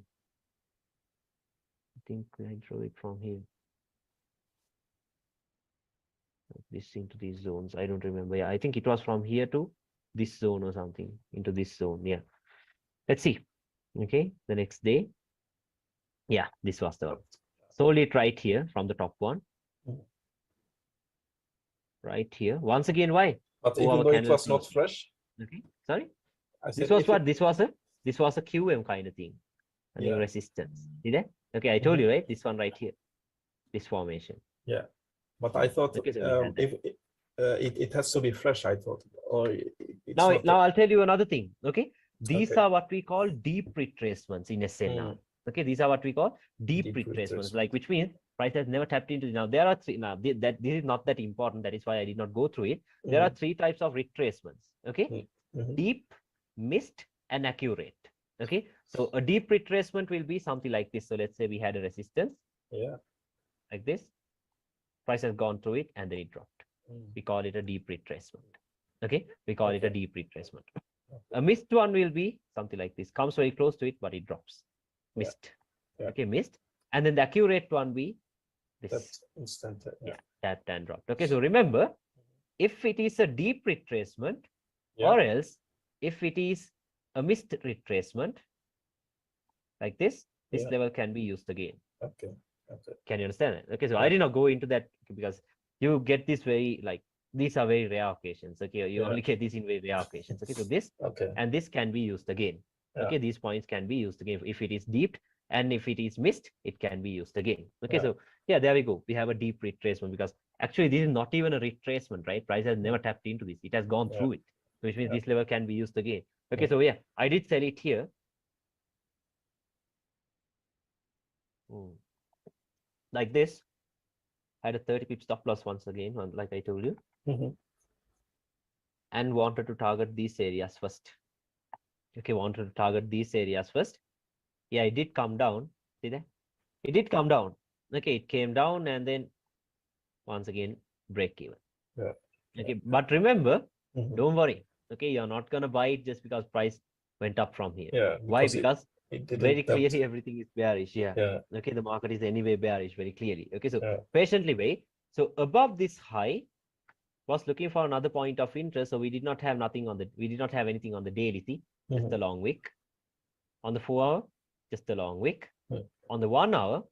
I think I drew it from here. This into these zones. I don't remember. Yeah, I think it was from here to this zone or something into this zone. Yeah. Let's see. Okay, the next day. Yeah, this was the one. Sold it right here from the top one. Right here. Once again, why? But Oh, even our though it candle was not closed. fresh, Okay, sorry. I This said was if what? it, This was a QM kind of thing. A new Yeah. resistance. See that? Okay, I told you, right? This one right here. This formation. yeah. But I thought Okay, so we had that. if it has to be fresh, I thought, or it's Now, not. now I'll tell you another thing. Okay, these Okay. are what we call deep retracements in SNR. Okay, these are what we call deep Deep retracements, retracement. like which means price has never tapped into. Now there are three. Now that this is not that important. That is why I did not go through it. There are three types of retracements. Okay, deep, missed, and accurate. Okay, so a deep retracement will be something like this. So let's say we had a resistance. Yeah. Like this. Price has gone through it and then it dropped. We call it a deep retracement. Okay, we call it a deep retracement. A missed one will be something like this, comes very close to it, but it drops. Missed. Yeah. Okay, missed. And then the accurate one be this. That's instant. Yeah, tapped and dropped. Okay, so remember, if it is a deep retracement, or else if it is a missed retracement, like this level can be used again. Okay. Okay. Can you understand it? Okay, so I did not go into that because you get this very like these are very rare occasions. Okay, you only get this in very rare occasions. Okay, so this and this can be used again. Okay, these points can be used again if it is deep, and if it is missed, it can be used again. Okay, so yeah, there we go. We have a deep retracement because actually this is not even a retracement, right? Price has never tapped into this. It has gone through it, which means this level can be used again. Okay, so yeah, I did sell it here. Like this. I had a 30 pip stop loss once again, like I told you. And wanted to target these areas first. Okay, wanted to target these areas first. Yeah, it did come down. See that? It did come down. Okay, it came down and then once again break even. Okay, but remember, don't worry. Okay, you're not gonna buy it just because price went up from here. Why? Because very clearly everything is bearish. Yeah. Okay, the market is anyway bearish very clearly. Okay, so patiently wait. So above this high was looking for another point of interest. So we did not have anything on the daily. See, just a long wick. On the 4-hour, just a long wick. On the 1 hour,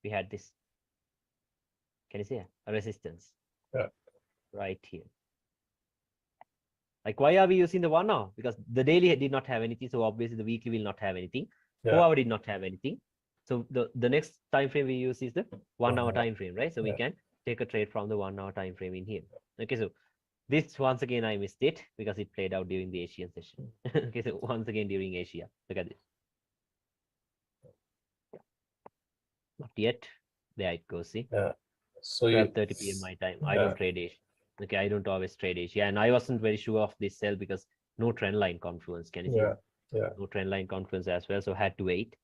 we had this. Can you see a resistance? Right here. Like, why are we using the 1 hour? Because the daily did not have anything. So obviously the weekly will not have anything. 4-hour did not have anything. So the next time frame we use is the 1 hour time frame, right? So we can take a trade from the 1 hour time frame in here. Okay, so this once again I missed it because it played out during the Asian session. Okay, so once again during Asia. Look at this. Not yet. There it goes. See. So 12:30 p.m. my time. I don't trade Asia. Okay, I don't always trade Asia, and I wasn't very sure of this sell because no trend line confluence. Can you see? No trend line confluence as well. So had to wait.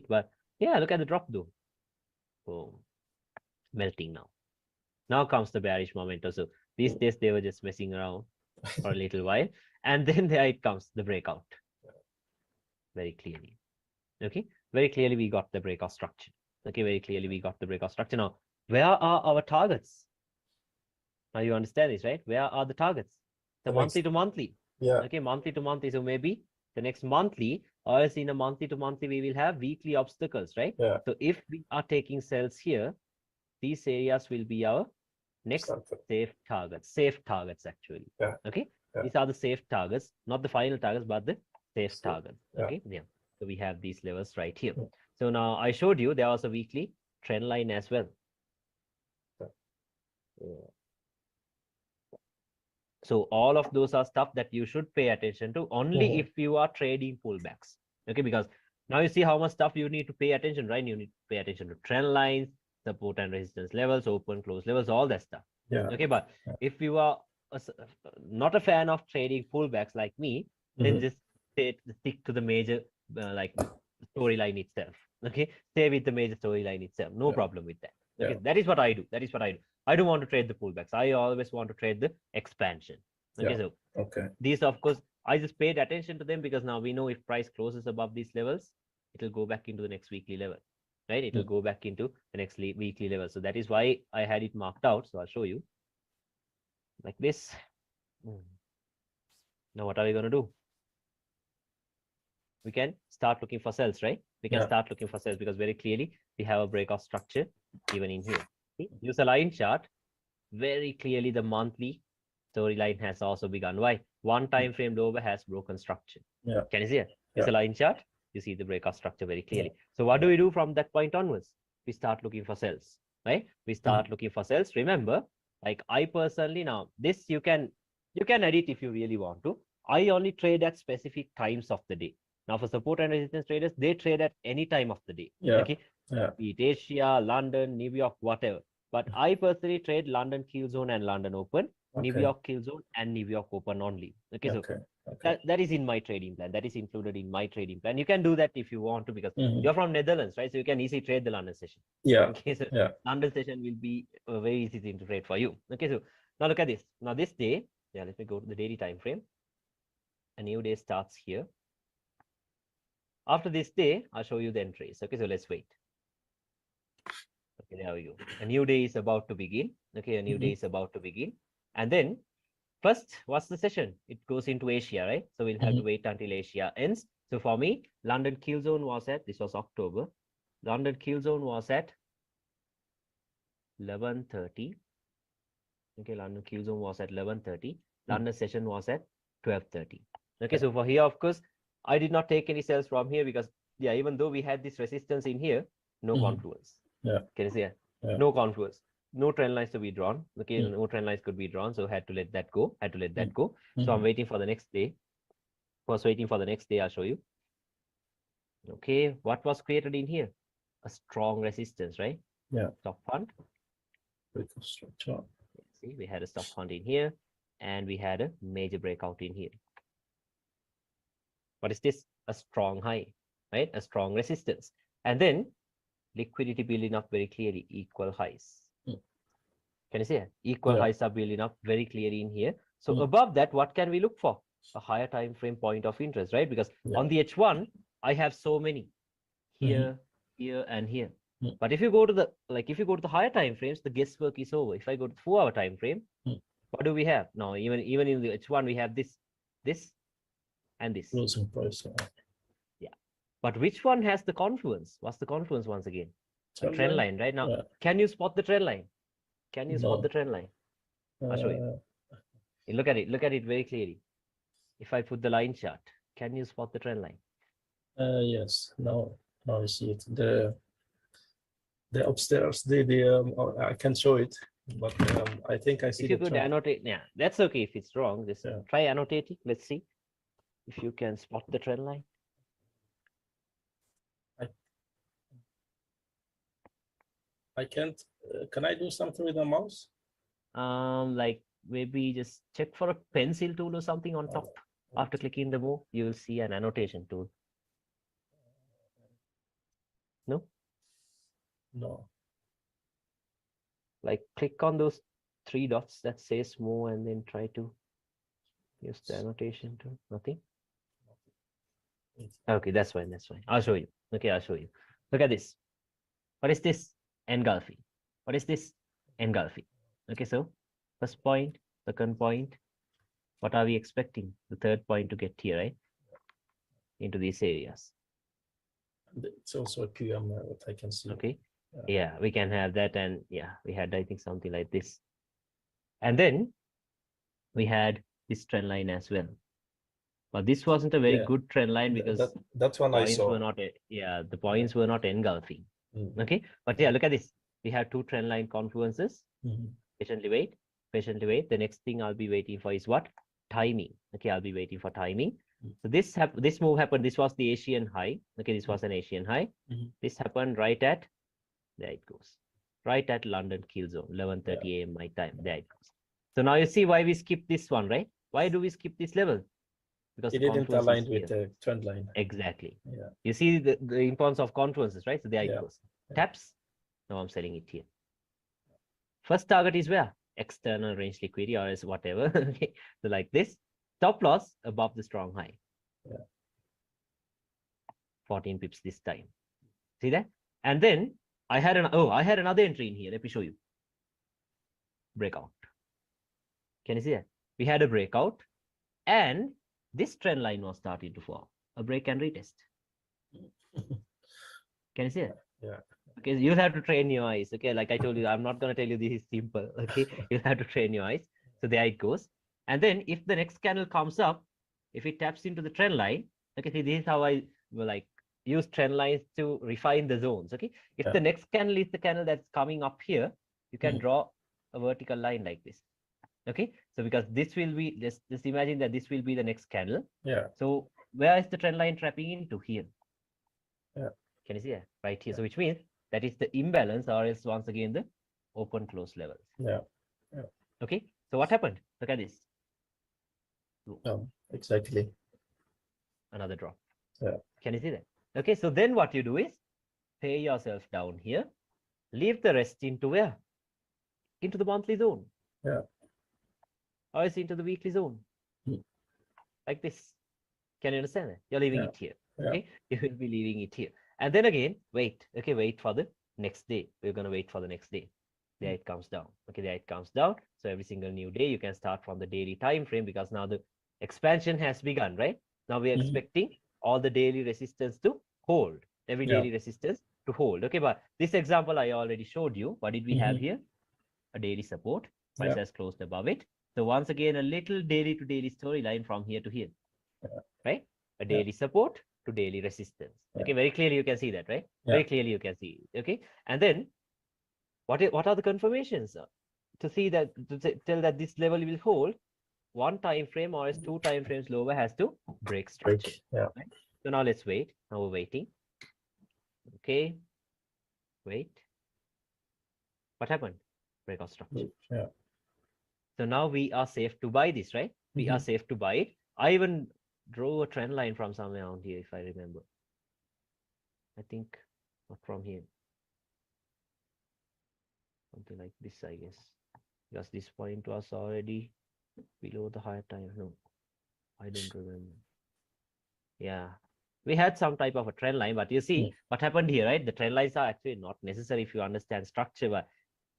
But yeah, look at the drop though. Boom. Melting now. Now comes the bearish momentum. So these days they were just messing around for a little while, and then there it comes, the breakout. Very clearly. Okay, very clearly we got the breakout structure. Okay, very clearly we got the breakout structure. Now, where are our targets? Now you understand this, right? Where are the targets? The monthly to monthly. Okay, monthly to monthly. So maybe the next monthly, or else in a monthly to monthly, we will have weekly obstacles, right? So if we are taking sales here, these areas will be our Next, Started. safe targets actually. Yeah. Okay. Yeah. These are the safe targets, not the final targets, but the safe So, targets. yeah. Okay. Yeah. So we have these levels right here. Yeah. So now I showed you there was a weekly trend line as well. Yeah. So all of those are stuff that you should pay attention to only if you are trading pullbacks. Okay, because now you see how much stuff you need to pay attention, right? You need to pay attention to trend lines, support and resistance levels, open, close levels, all that stuff. Yeah. Okay, but if you are not a fan of trading pullbacks like me, then just stick to the major like storyline itself. Okay, stay with the major storyline itself. No problem with that. Okay, that is what I do. That is what I do. I don't want to trade the pullbacks. I always want to trade the expansion. Okay, so these, of course, I just paid attention to them because now we know if price closes above these levels, it will go back into the next weekly level, right? It will go back into the next weekly level. So that is why I had it marked out. So I'll show you like this. Now, what are we going to do? We can start looking for cells, right? We can start looking for cells because very clearly we have a breakout structure even in here. See? Use a line chart. Very clearly the monthly storyline has also begun. Why? One time frame lower has broken structure. Can you see it? Use a line chart. You see the breakout structure very clearly. So what do we do from that point onwards? We start looking for cells, right? We start looking for cells. Remember, like I personally now, this you can edit if you really want to. I only trade at specific times of the day. Now for support and resistance traders, they trade at any time of the day. Okay. Be it Asia, London, New York, whatever. But I personally trade London Kill Zone and London Open, New York Kill Zone and New York Open only. Okay, so that is in my trading plan. That is included in my trading plan. You can do that if you want to because you're from Netherlands, right? So you can easily trade the London session. Okay, so London session will be a very easy thing to trade for you. Okay, so now look at this. Now this day, let me go to the daily time frame. A new day starts here. After this day, I'll show you the entries. Okay, so let's wait. Okay, there we go. A new day is about to begin. Okay, a new day is about to begin. And then first, what's the session? It goes into Asia, right? So we'll have to wait until Asia ends. So for me, London Kill Zone was at, this was October. London Kill Zone was at 11:30. Okay, London Kill Zone was at 11:30. London session was at 12:30. Okay, so for here, of course, I did not take any sales from here because, even though we had this resistance in here, no confluence. Can you see it? No confluence. No trend lines to be drawn. Okay, no trend lines could be drawn, so had to let that go. So I'm waiting for the next day. Was waiting for the next day. I'll show you. Okay, what was created in here? A strong resistance, right? Stop hunt. See, we had a stop hunt in here, and we had a major breakout in here. What is this? A strong high, right? A strong resistance, and then liquidity building up very clearly. Equal highs. Can you see it? Equal highs are building up very clearly in here. So above that, what can we look for? A higher time frame point of interest, right? Because on the H1, I have so many here, here, and here. But if you go to the higher time frames, the guesswork is over. If I go to the 4-hour time frame, what do we have? Now, even in the H1, we have this, and this. Losing price. But which one has the confluence? What's the confluence once again? A trend line, right? Now, can you spot the trend line? Can you spot the trend line? I'll show you. Look at it very clearly. If I put the line chart, can you spot the trend line? Yes, now I see it. The upstairs, I can show it, but I think I see. If you could annotate, that's okay. If it's wrong, just try annotating. Let's see if you can spot the trend line. I can't. Can I do something with the mouse? Like maybe just check for a pencil tool or something on top. After clicking the move, you will see an annotation tool. No? No. Like click on those 3 dots that says move and then try to use the annotation tool. Nothing? Okay, that's fine. I'll show you. Okay, I'll show you. Look at this. What is this? Engulfing. What is this? Engulfing. Okay, so first point, second point. What are we expecting? The third point to get here, right? Into these areas. It's also a QM, what I can see. Okay. Yeah, we can have that. And we had, I think, something like this. And then we had this trend line as well. But this wasn't a very Yeah. good trend line because That one I points saw. were not, the points were not engulfing. Mhm. Okay. But yeah, look at this. We have two trend line confluences. Mhm. Patiently wait. Patiently wait. The next thing I'll be waiting for is what? Timing. Okay. I'll be waiting for timing. So this move happened. This was the Asian high. Okay. This was an Asian high. Mhm. This happened right at, there it goes. Right at London kill zone, 11:30 a.m. my time. There it goes. So now you see why we skip this one, right? Why do we skip this level? Because It the didn't confluence align is with here. the trend line. Exactly. Yeah. You see the importance of confluences, right? So there it Yeah. goes. Yeah. Taps. Now I'm selling it here. First target is where? External range liquidity or is whatever. Okay. So like this. Stop loss above the strong high. Yeah. 14 pips this time. See that? And then I had another entry in here. Let me show you. Breakout. Can you see that? We had a breakout and this trend line was starting to form. A break and retest. Can you see it? Yeah. Okay, you'll have to train your eyes. Okay, like I told you, I'm not going to tell you this is simple. Okay, you'll have to train your eyes. So there it goes. And then if the next candle comes up, if it taps into the trend line, okay, see, this is how I will like use trend lines to refine the zones. Okay, if the next candle is the candle that's coming up here, you can draw a vertical line like this. Okay, so because this will be, just imagine that this will be the next candle. Yeah. So where is the trend line trapping into? Here. Yeah. Can you see that? Right here. So which means that is the imbalance or else once again the open close levels. Yeah. Yeah. Okay, so what happened? Look at this. Exactly. Another drop. Yeah. Can you see that? Okay, so then what you do is pay yourself down here, leave the rest into where? Into the monthly zone. Yeah. Or else into the weekly zone. Like this. Can you understand that? You're leaving it here. Okay, you will be leaving it here. And then again, wait. Okay, wait for the next day. We're going to wait for the next day. There it comes down. Okay, there it comes down. So every single new day, you can start from the daily time frame because now the expansion has begun, right? Now we are expecting all the daily resistance to hold. Every daily resistance to hold. Okay, but this example I already showed you. What did we have here? A daily support. Price has closed above it. So once again, a little daily to daily storyline from here to here. Right? A daily support to daily resistance. Okay, very clearly you can see that, right? Very clearly you can see. Okay, and then what are the confirmations to see that to tell that this level will hold? One time frame or as two time frames lower has to break structure. Yeah. Right? So now let's wait. Now we're waiting. Okay, wait. What happened? Breakout structure. Yeah. So now we are safe to buy this, right? We are safe to buy it. I even drew a trend line from somewhere around here, if I remember. I think not from here. Something like this, I guess. Because this point was already below the higher time. No, I don't remember. Yeah. We had some type of a trend line, but you see what happened here, right? The trend lines are actually not necessary if you understand structure, but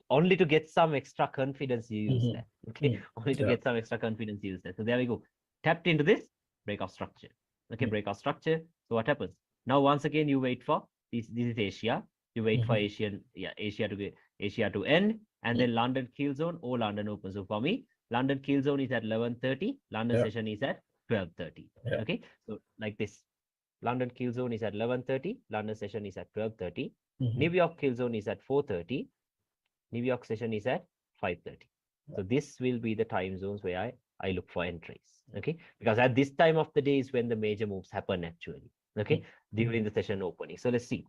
only to get some extra confidence, you use that. Okay. Only to get some extra confidence, you use that. So there we go. Tapped into this breakout structure. Okay, breakout structure. So what happens? Now, once again, you wait for this. This is Asia. You wait for Asia to end, and then London kill zone or London open. So for me, London kill zone is at 11:30. London session is at 12:30. Okay, so like this. London kill zone is at 11:30. London session is at 12:30. New York kill zone is at 4:30. New York session is at 5:30. So this will be the time zones where I look for entries. Okay, because at this time of the day is when the major moves happen actually. Okay, during the session opening. So let's see.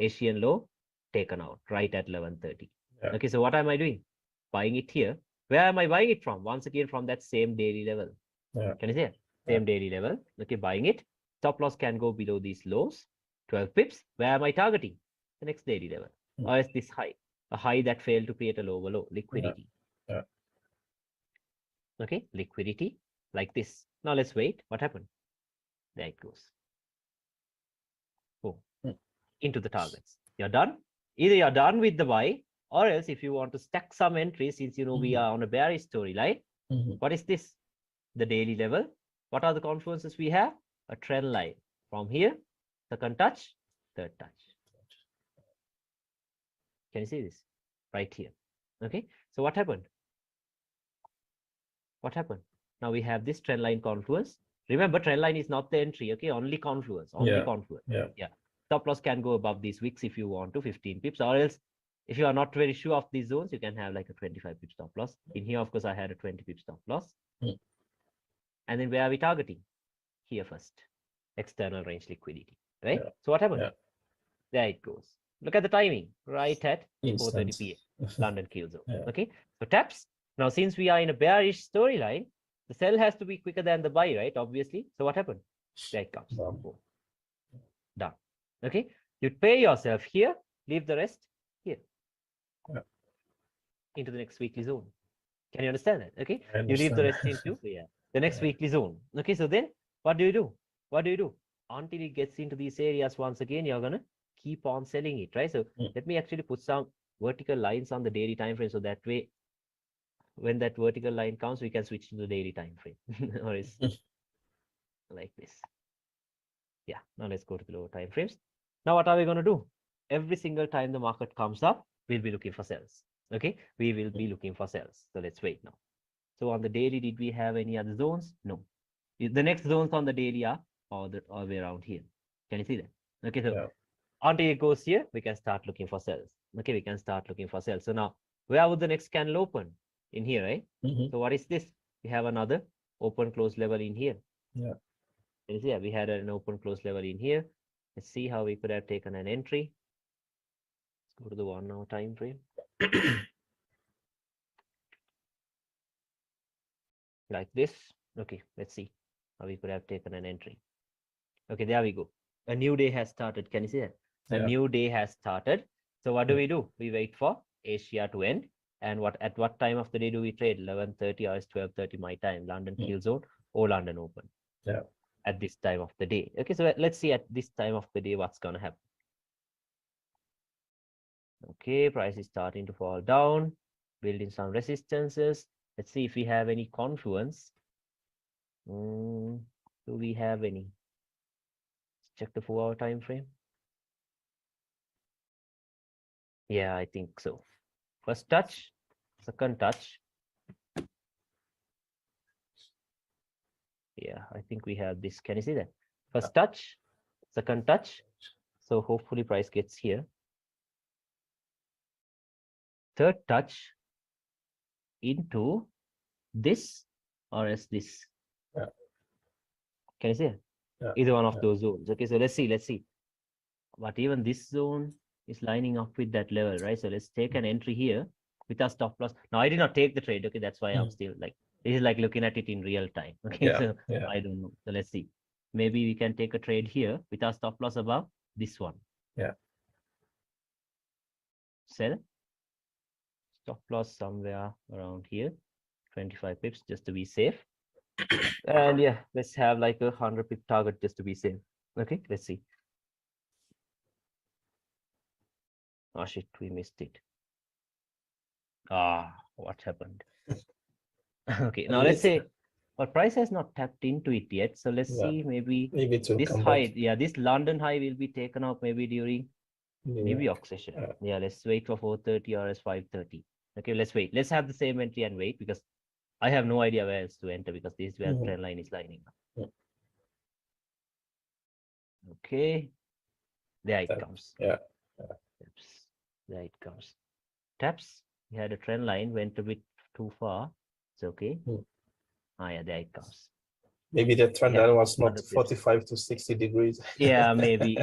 Asian low taken out right at 11:30. Okay, so what am I doing? Buying it here. Where am I buying it from? Once again, from that same daily level. Can you see it? Same daily level. Okay, buying it. Stop loss can go below these lows. 12 pips. Where am I targeting? The next daily level. Or is this high? A high that failed to create a lower low. Liquidity. Okay, liquidity like this. Now let's wait. What happened? There it goes. Oh, into the targets. You're done. Either you're done with the buy, or else if you want to stack some entries, since you know we are on a bearish storyline, what is this? The daily level. What are the confluences we have? A trend line from here, second touch, third touch. Can you see this? Right here. Okay. So what happened? what happened? Now we have this trend line confluence. Remember, trend line is not the entry, okay? Only confluence, only Yeah. confluence. Yeah. Yeah. Stop loss can go above these wicks if you want to, 15 pips, or else if you are not very sure of these zones, you can have like a 25 pip stop loss. In here, of course, I had a 20 pip stop loss. Mm. And then where are we targeting? Here first, external range liquidity, right? Yeah. So what happened? Yeah. There it goes. Look at the timing, right at 4:30 Instant. p.m. London kill zone. Yeah. Okay, so taps. Now, since we are in a bearish storyline, the sell has to be quicker than the buy, right? Obviously. So what happened? There it comes. Bam. Boom. Done. Okay, you pay yourself here, leave the rest here. Yeah. Into the next weekly zone. Can you understand that? Okay, I you leave the understand. rest into the next Yeah. weekly zone. Okay, so then what do you do? What do you do? Until it gets into these areas once again, you're gonna keep on selling it, right? So Mm. let me actually put some vertical lines on the daily time frame, so that way when that vertical line comes, we can switch to the daily time frame. Or it's like this. Yeah, now let's go to the lower time frames. Now what are we going to do? Every single time the market comes up, we'll be looking for sells. Okay, we will be looking for sells. So let's wait now. So on the daily, did we have any other zones? No. The next zones on the daily are all the way around here. Can you see that? Okay, so Yeah. until it goes here, we can start looking for sells. Okay, we can start looking for sells. So now, where would the next candle open? In here, right? Mhm. So what is this? We have another open close level in here. Yeah. Can you see that? We had an open close level in here. Let's see how we could have taken an entry. Let's go to the 1 hour time frame. Like this. Okay, let's see how we could have taken an entry. Okay, there we go. A new day has started. Can you see that? A Yeah. new day has started. So what do Mm. we do? We wait for Asia to end. And at what time of the day do we trade? 11:30 or 12:30 my time, London Mm. kill zone or London open. Yeah. At this time of the day. Okay, so let's see at this time of the day what's gonna happen. Okay, price is starting to fall down, building some resistances. Let's see if we have any confluence. Do we have any? Let's check the 4 hour time frame. Yeah, I think so. First touch, second touch. Yeah, I think we have this. Can you see that? First touch, second touch. So hopefully price gets here. Third touch into this or as this. Yeah. Can you see it? Yeah. Either one of Yeah. those zones. Okay, so let's see. But even this zone is lining up with that level, right? So let's take an entry here with a stop loss. Now I did not take the trade. Okay, that's why I'm still like, this is like looking at it in real time. Okay, Yeah. so Yeah. I don't know. So let's see. Maybe we can take a trade here with our stop loss above this one. Yeah. Sell. Stop loss somewhere around here. 25 pips just to be safe. And yeah, let's have like a 100 pip target just to be safe. Okay, let's see. Oh shit, we missed it. Ah, what happened? Okay, now let's say, but price has not tapped into it yet. So let's Yeah. see, maybe Maybe it will this come high, back. yeah, this London high will be taken out maybe during New Yeah. York session. Yeah. Yeah, let's wait for 4:30 or as 5:30. Okay, let's wait. Let's have the same entry and wait because I have no idea where else to enter because this is where Mhm. trend line is lining up. Yeah. Okay, there it Tap. comes. Yeah. Taps. There it comes. Taps. We had a trend line, went a bit too far. It's okay. Hmm. Ah, yeah, there it comes. Maybe the trend Yeah, line was not 100 pips. 45 to 60 degrees. Yeah, maybe.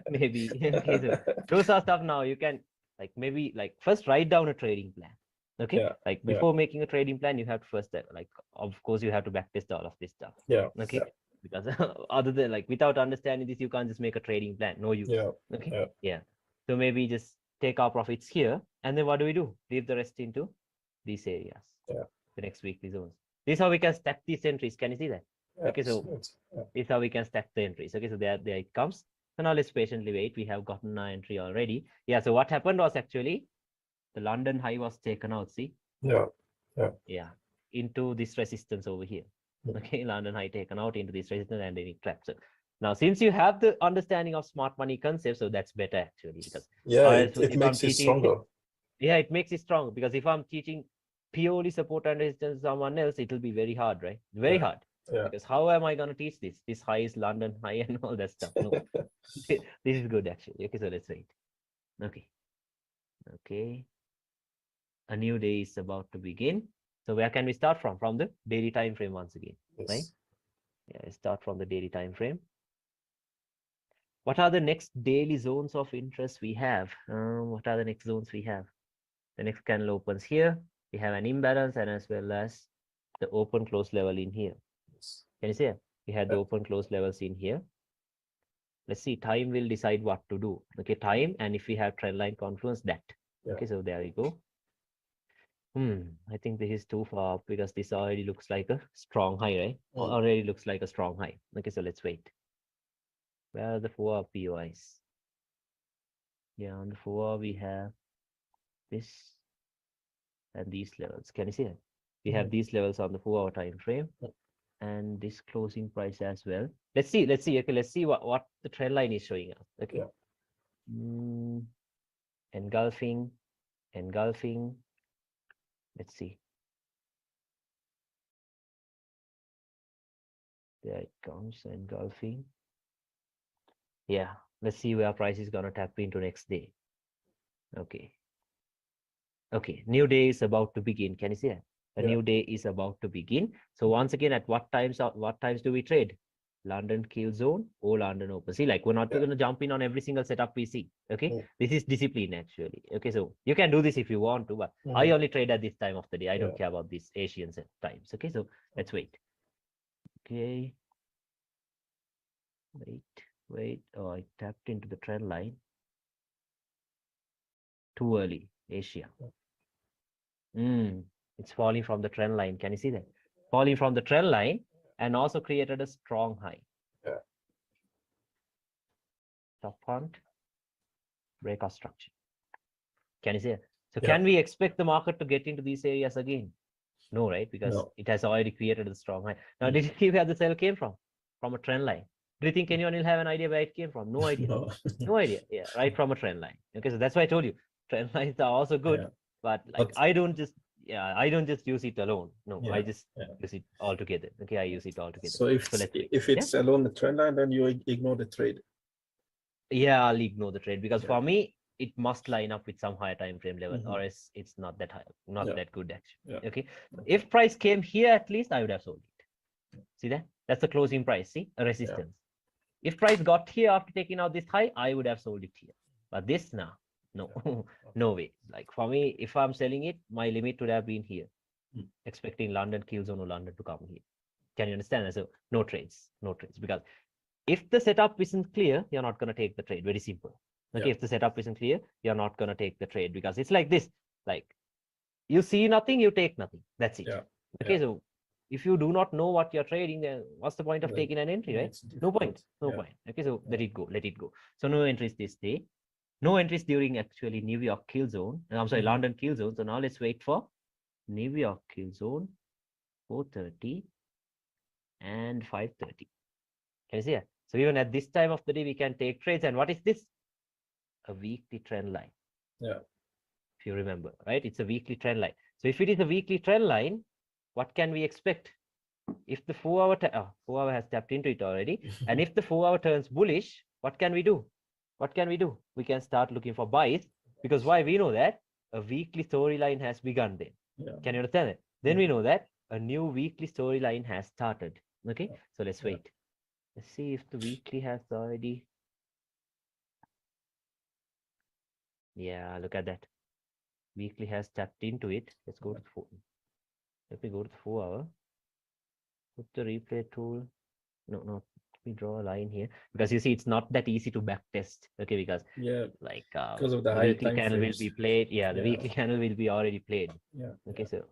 Maybe. Okay, so those are stuff now you can like maybe like first write down a trading plan. Okay, Yeah. like Yeah. before making a trading plan, you have to first like of course you have to backtest all of this stuff. Yeah. Okay, because other than like without understanding this, you can't just make a trading plan. No use. Yeah. Okay. Yeah. Yeah. So maybe just take our profits here, and then what do? Leave the rest into these areas. Yeah. The next weekly zones. This is how we can stack these entries. Can you see that? Yeah. Okay, so Yeah. this is how we can stack the entries. Okay, so there it comes. So now let's patiently wait. We have gotten our entry already. Yeah, so what happened was actually the London high was taken out. See? Yeah. Yeah, into this resistance over here. Mm. Okay, London high taken out into this resistance and then it trapped. So now, since you have the understanding of smart money concept, so that's better actually because Yeah. if It I'm makes it teaching, stronger. yeah, it makes it strong because if I'm teaching purely support and resistance someone else, it will be very hard, right? Very Yeah. hard. Yeah. Because how am I going to teach this? This high is London high and all that stuff. No, this is good actually. Okay, so let's wait. Okay. Okay. A new day is about to begin. So where can we start from? From the daily time frame once again, right? Yes. Yeah, let's start from the daily time frame. What are the next daily zones of interest we have? What are the next zones we have? The next candle opens here. We have an imbalance and as well as the open close level in here. Yes. Can you see it? We had the Yeah. open close levels in here. Let's see, time will decide what to do. Okay, time, and if we have trend line confluence, that. Yeah. Okay, so there we go. I think this is too far up because this already looks like a strong high, right? Already looks like a strong high. Okay, so let's wait. Where are the 4-hour POIs? Yeah, on the 4-hour we have this and these levels. Can you see that? We have these levels on the 4-hour time frame and this closing price as well. Let's see. Okay, let's see what the trend line is showing us. Okay. Yeah. Engulfing. Let's see. There it comes, engulfing. Yeah, let's see where price is gonna tap into next day. Okay. Okay, new day is about to begin. Can you see that? A new day is about to begin. So once again, at what times do we trade? London kill zone or London open. See, like we're not going to jump in on every single setup we see. Okay, this is discipline actually. Okay, so you can do this if you want to, but I only trade at this time of the day. I don't care about these Asian set times. Okay, so let's wait. Okay, wait. Oh, I tapped into the trend line. Too early, Asia. It's falling from the trend line. Can you see that? Falling from the trend line and also created a strong high. Yeah. Top hunt, breakout structure. Can you see it? So can we expect the market to get into these areas again? No, right? Because it has already created a strong high. Now, did you see where the sell came from? From a trend line. Do you think anyone will have an idea where it came from? No idea. No idea. Yeah, right from a trend line. Okay, so that's why I told you trend lines are also good, but like I don't just use it alone. No, I just use it all together. Okay, I use it all together. So if it's alone the trend line, then you ignore the trade. Yeah, I'll ignore the trade because for me it must line up with some higher time frame level, or else it's not that high, not that good actually. Okay, if price came here, at least I would have sold it. See that? That's the closing price. See, a resistance. If price got here after taking out this high, I would have sold it here. But this now, no, no way. Like for me, if I'm selling it, my limit would have been here, expecting London kill zone or London to come here. Can you understand? So no trades, because if the setup isn't clear, you're not going to take the trade. Very simple. Okay, if the setup isn't clear, you're not going to take the trade because it's like this. Like you see nothing, you take nothing. That's it. Okay, so if you do not know what you're trading, then what's the point of taking an entry, right? No point. No point. Okay, so let it go. So no entries this day. No entries during actually New York kill zone. I'm sorry, London kill zone. So now let's wait for New York kill zone, 4:30 and 5:30. Can you see that? So even at this time of the day, we can take trades. And what is this? A weekly trend line. Yeah. If you remember, right? It's a weekly trend line. So if it is a weekly trend line, what can we expect? If the 4-hour has tapped into it already, and if the 4-hour turns bullish, what can we do? We can start looking for buys, because why? We know that a weekly storyline has begun then. Can you understand it? Then we know that a new weekly storyline has started. Okay, so let's wait. Let's see if the weekly has already. Yeah, look at that. Weekly has tapped into it. Let's go to the 4. Let me go to the 4-hour. Put the replay tool. No, let me draw a line here, because you see it's not that easy to back test. Okay, because like because of the weekly candle will be played. Yeah, the weekly candle will be already played. Yeah. Okay, so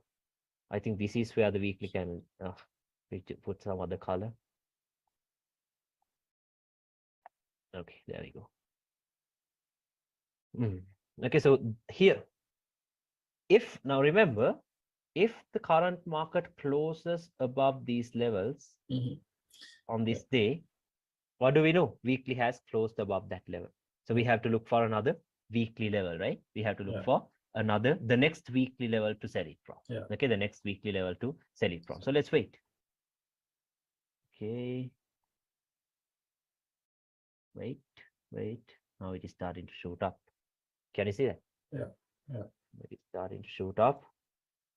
I think this is where the weekly candle. We put some other color. Okay, there we go. Okay, so here, if now remember, if the current market closes above these levels on this day, what do we know? Weekly has closed above that level. So we have to look for another weekly level, right? We have to look for the next weekly level to sell it from. Yeah. Okay, the next weekly level to sell it from. So let's wait. Okay. Wait. Now it is starting to shoot up. Can you see that? Yeah. It is starting to shoot up.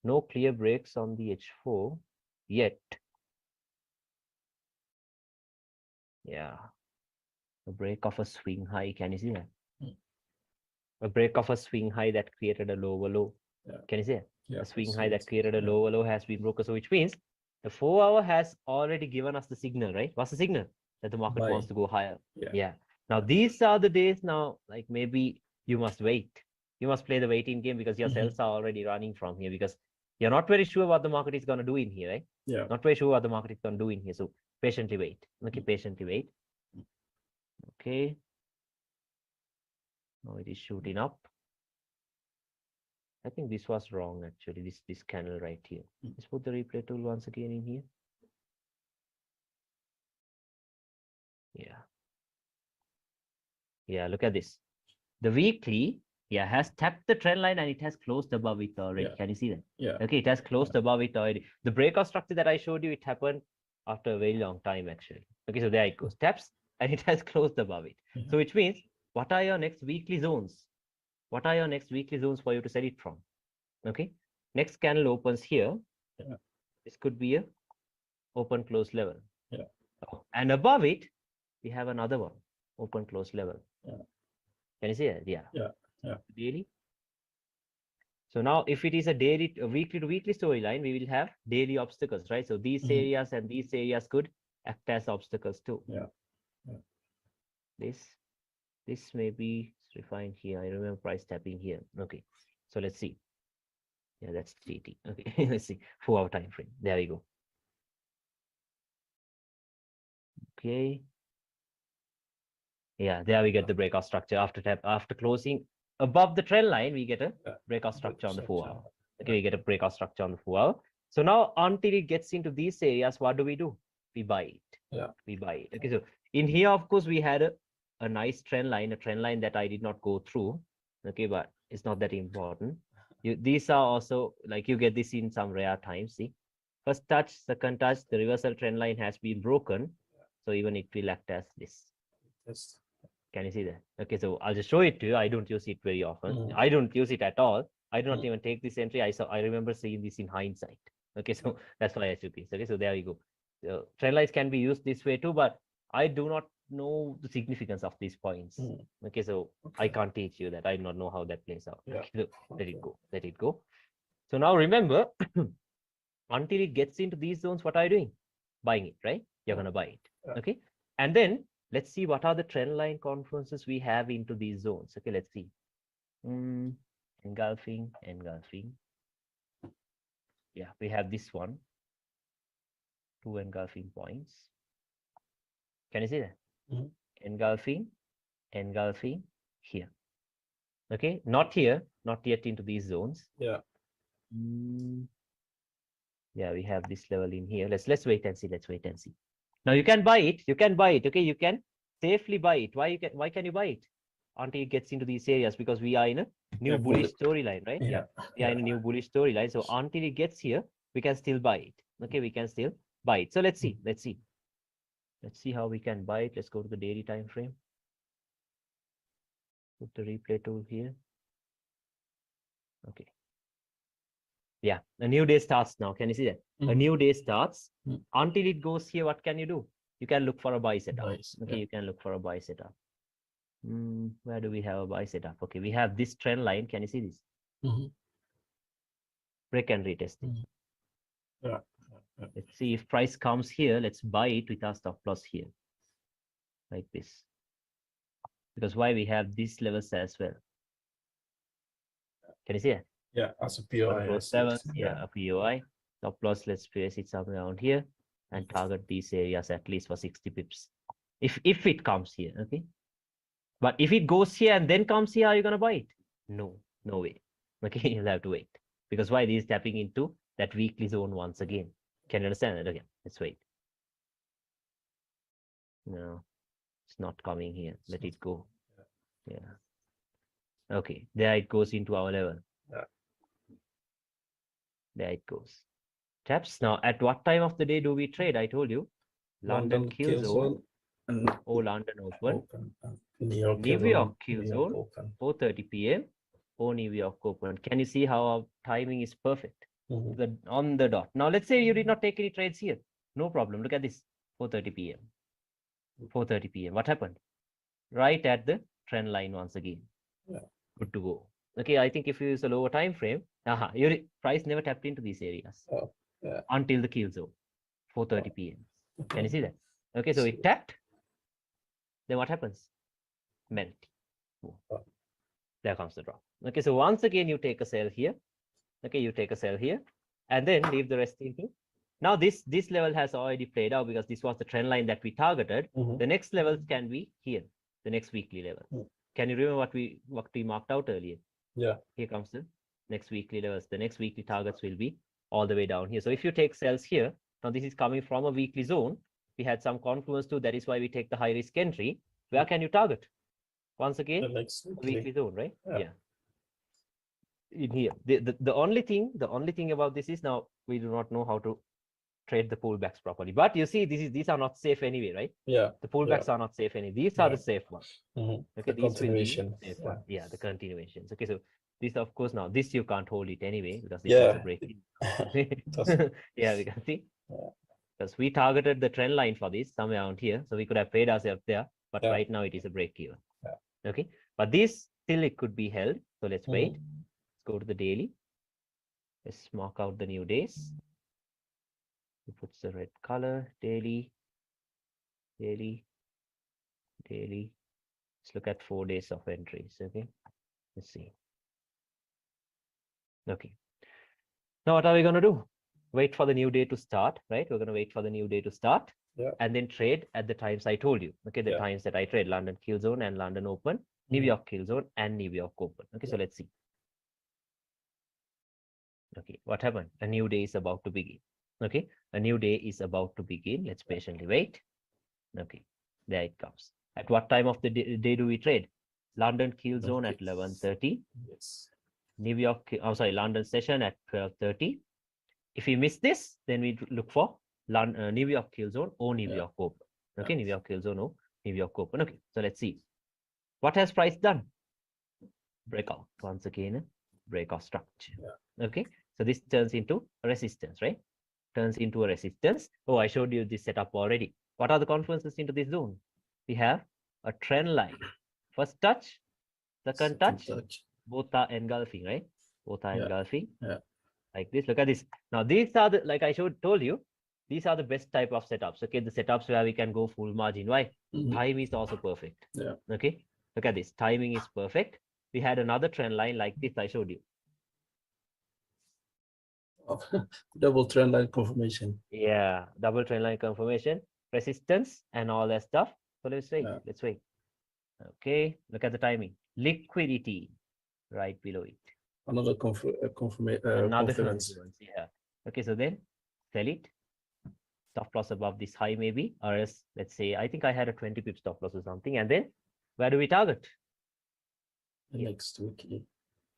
No clear breaks on the H4 yet. Yeah. A break of a swing high. Can you see that? Mm. A break of a swing high that created a lower low. Yeah. Can you see that? Yeah. A swing I high see that it. created a Yeah. lower low has been broken. So which means the 4-hour has already given us the signal, right? What's the signal? That the market Buy. wants to go higher. Yeah. Yeah. Now Yeah. these are the days now, like maybe you must wait. You must play the waiting game because your Mhm. cells are already running from here because you're not very sure what the market is going to do in here, right? Yeah. Not very sure what the market is going to do in here. So patiently wait. Okay, Mm. patiently wait. Mm. Okay. Now it is shooting up. I think this was wrong actually. This candle right here. Mm. Let's put the replay tool once again in here. Yeah. Yeah, look at this. The weekly, yeah, has tapped the trend line and it has closed above it already. Yeah. Can you see that? Yeah. Okay, it has closed above it already. The breakout structure that I showed you, it happened after a very long time actually. Okay, so there it goes. Taps and it has closed above it. Yeah. So which means, what are your next weekly zones? What are your next weekly zones for you to sell it from? Okay, next candle opens here. Yeah. This could be a open close level. Yeah. Oh, and above it, we have another one, open close level. Yeah. Can you see that? Yeah. Yeah. Yeah. Daily. So now if it is a weekly to weekly storyline, we will have daily obstacles, right? So these Mhm. areas and these areas could act as obstacles too. Yeah. Yeah. This may be refined here. I remember price tapping here. Okay. So let's see. Yeah, that's 3T. Okay, let's see. 4-hour time frame. There we go. Okay. Yeah, there we get the breakout structure after closing above the trend line, we get a breakout structure on the 4-hour. Okay, we get a breakout structure on the 4-hour. So now until it gets into these areas, what do? We buy it. Yeah. We buy it. Okay, so in here, of course, we had a nice trend line that I did not go through. Okay, but it's not that important. These are also like you get this in some rare times. See, first touch, second touch, the reversal trend line has been broken. So even it will act as this. Yes. Can you see that? Okay, so I'll just show it to you. I don't use it very often. Mm. I don't use it at all. I do not Mm. even take this entry. I remember seeing this in hindsight. Okay, so that's why I took this. Okay, so there you go. So trend lines can be used this way too, but I do not know the significance of these points. Mm. Okay, so I can't teach you that. I do not know how that plays out. Yeah. Okay, so let it go. Let it go. So now remember, until it gets into these zones, what are you doing? Buying it, right? You're Yeah. gonna buy it. Yeah. Okay, and then let's see what are the trend line confluences we have into these zones. Okay, let's see. Engulfing. Yeah, we have this one. 2 engulfing points. Can you see that? Mhm. Engulfing here. Okay, not here, not yet into these zones. Yeah. Yeah, we have this level in here. Let's wait and see. Let's wait and see. Now you can buy it. You can buy it. Okay, you can safely buy it. Why can you buy it? Until it gets into these areas, because we are in a new bullish storyline, right? Yeah. We are in a new bullish storyline. So until it gets here, we can still buy it. Okay, we can still buy it. So let's see. Let's see how we can buy it. Let's go to the daily time frame. Put the replay tool here. Okay. Yeah, a new day starts now. Can you see that? A new day starts. Until it goes here, what can you do? You can look for a buy setup. Okay, you can look for a buy setup. Where do we have a buy setup? Okay, we have this trend line. Can you see this? Break and retesting. Yeah. Let's see if price comes here. Let's buy it with our stop loss here, like this. Because why we have these levels as well? Can you see it? Yeah, as a POI. Yeah, a POI. Stop loss. Let's place it somewhere around here and target these areas at least for 60 pips. If it comes here, okay. But if it goes here and then comes here, are you gonna buy it? No way. Okay, you'll have to wait. Because why this is tapping into that weekly zone once again. Can you understand that again? Let's wait. No, it's not coming here. Let it go. Yeah. Okay, there it goes into our level. Yeah. There it goes. Taps. Now, at what time of the day do we trade? I told you. London kill zone and or London open. open. New York New kill York zone, kill New York zone, open. 4:30 p.m. or New York open. Can you see how our timing is perfect? Mhm. On the dot. Now, let's say you did not take any trades here. No problem. Look at this. 4:30 p.m. 4:30 p.m. What happened? Right at the trend line once again. Yeah. Good to go. Okay, I think if you use a lower time frame, your price never tapped into these areas Oh, yeah. until the kill zone, 4:30 p.m. Can you see that? Okay, so See. it tapped. Then what happens? Melt. Boom. Oh. There comes the drop. Okay, so once again, you take a sell here. Okay, you take a sell here, and then leave the rest into. Now this level has already played out because this was the trend line that we targeted. Mhm. The next levels can be here, the next weekly level. Mm. Can you remember what we marked out earlier? Yeah. Here comes the next weekly levels. The next weekly targets will be all the way down here. So if you take sells here, now this is coming from a weekly zone. We had some confluence too. That is why we take the high risk entry. Where can you target? Once The again, next a weekly zone, right? Yeah. In here, the only thing about this is now we do not know how to trade the pullbacks properly. But you see, these are not safe anyway, right? Yeah. The pullbacks are not safe anyway. These are the safe ones. Mhm. Okay, The these will be continuation. safe Yeah. ones. Yeah, the continuations. Okay, so this, of course, now this you can't hold it anyway because this Yeah. was a break. Doesn't- Yeah, we can see. Yeah. Because we targeted the trend line for this somewhere around here, so we could have paid ourselves there. But Yeah. right now it is a break here. Yeah. Okay, but this still it could be held. So let's wait. Mhm. Let's go to the daily. Let's mark out the new days. It puts the red color, daily, daily, daily. Let's look at 4 days of entries. Okay, let's see. Okay, now what are we going to do? Wait for the new day to start, right? We're going to wait for the new day to start. Yeah. And then trade at the times I told you. Okay, the Yeah. times that I trade: London kill zone and London open, New Mhm. York kill zone and New York open. Okay, so Yeah. let's see. Okay, what happened? A new day is about to begin. Okay, a new day is about to begin. Let's patiently wait. Okay, there it comes. At what time of the day do we trade? London kill zone at 11:30. Yes. New York, London session at 12:30. If we miss this, then we look for New York kill zone or New Yeah. York open. Okay, Yeah. New York kill zone or New York open. Okay, so let's see. What has price done? Breakout once again, breakout structure. Yeah. Okay, so this turns into a resistance, right? Turns into a resistance. Oh, I showed you this setup already. What are the confluences into this zone? We have a trend line. First touch, second touch, both are engulfing, right? Both are Yeah. engulfing. Yeah. Like this. Look at this. Now, these are the, like I told you, these are the best type of setups. Okay, the setups where we can go full margin. Why? Mhm. Time is also perfect. Yeah. Okay, look at this. Timing is perfect. We had another trend line like this I showed you. Double trend line confirmation. Yeah, double trend line confirmation, resistance, and all that stuff. So let's wait. Yeah. Let's wait. Okay, look at the timing. Liquidity right below it. Another Another confidence. confluence. Yeah. Okay, so then sell it. Stop loss above this high maybe, or else let's say I think I had a 20 pip stop loss or something. And then where do we target? The Here. next weekly.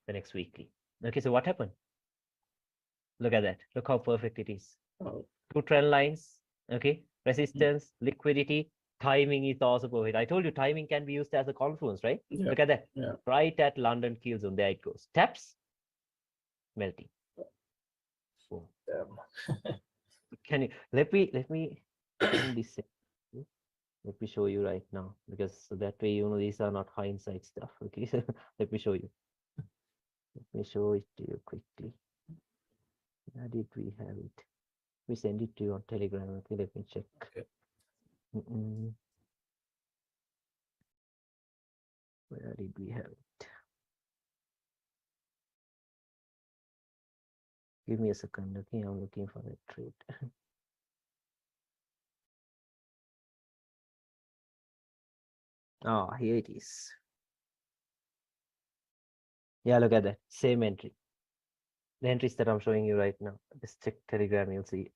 The next weekly. Okay, so what happened? Look at that. Look how perfect it is. Oh. Two trend lines. Okay, resistance, liquidity, timing is also perfect. I told you timing can be used as a confluence, right? Yeah. Look at that. Yeah. Right at London kill zone. There it goes. Taps, melting. Boom. Damn. Can you let me end this? Let me show you right now because so that way you know these are not hindsight stuff. Okay, so let me show you. Let me show it to you quickly. Where did we have it? We send it to you on Telegram. Okay, let me check. Okay. Where did we have it? Give me a second. Okay, I'm looking for that trade. Oh, here it is. Yeah, look at that. Same entry. The entries that I'm showing you right now. Just check Telegram, you'll see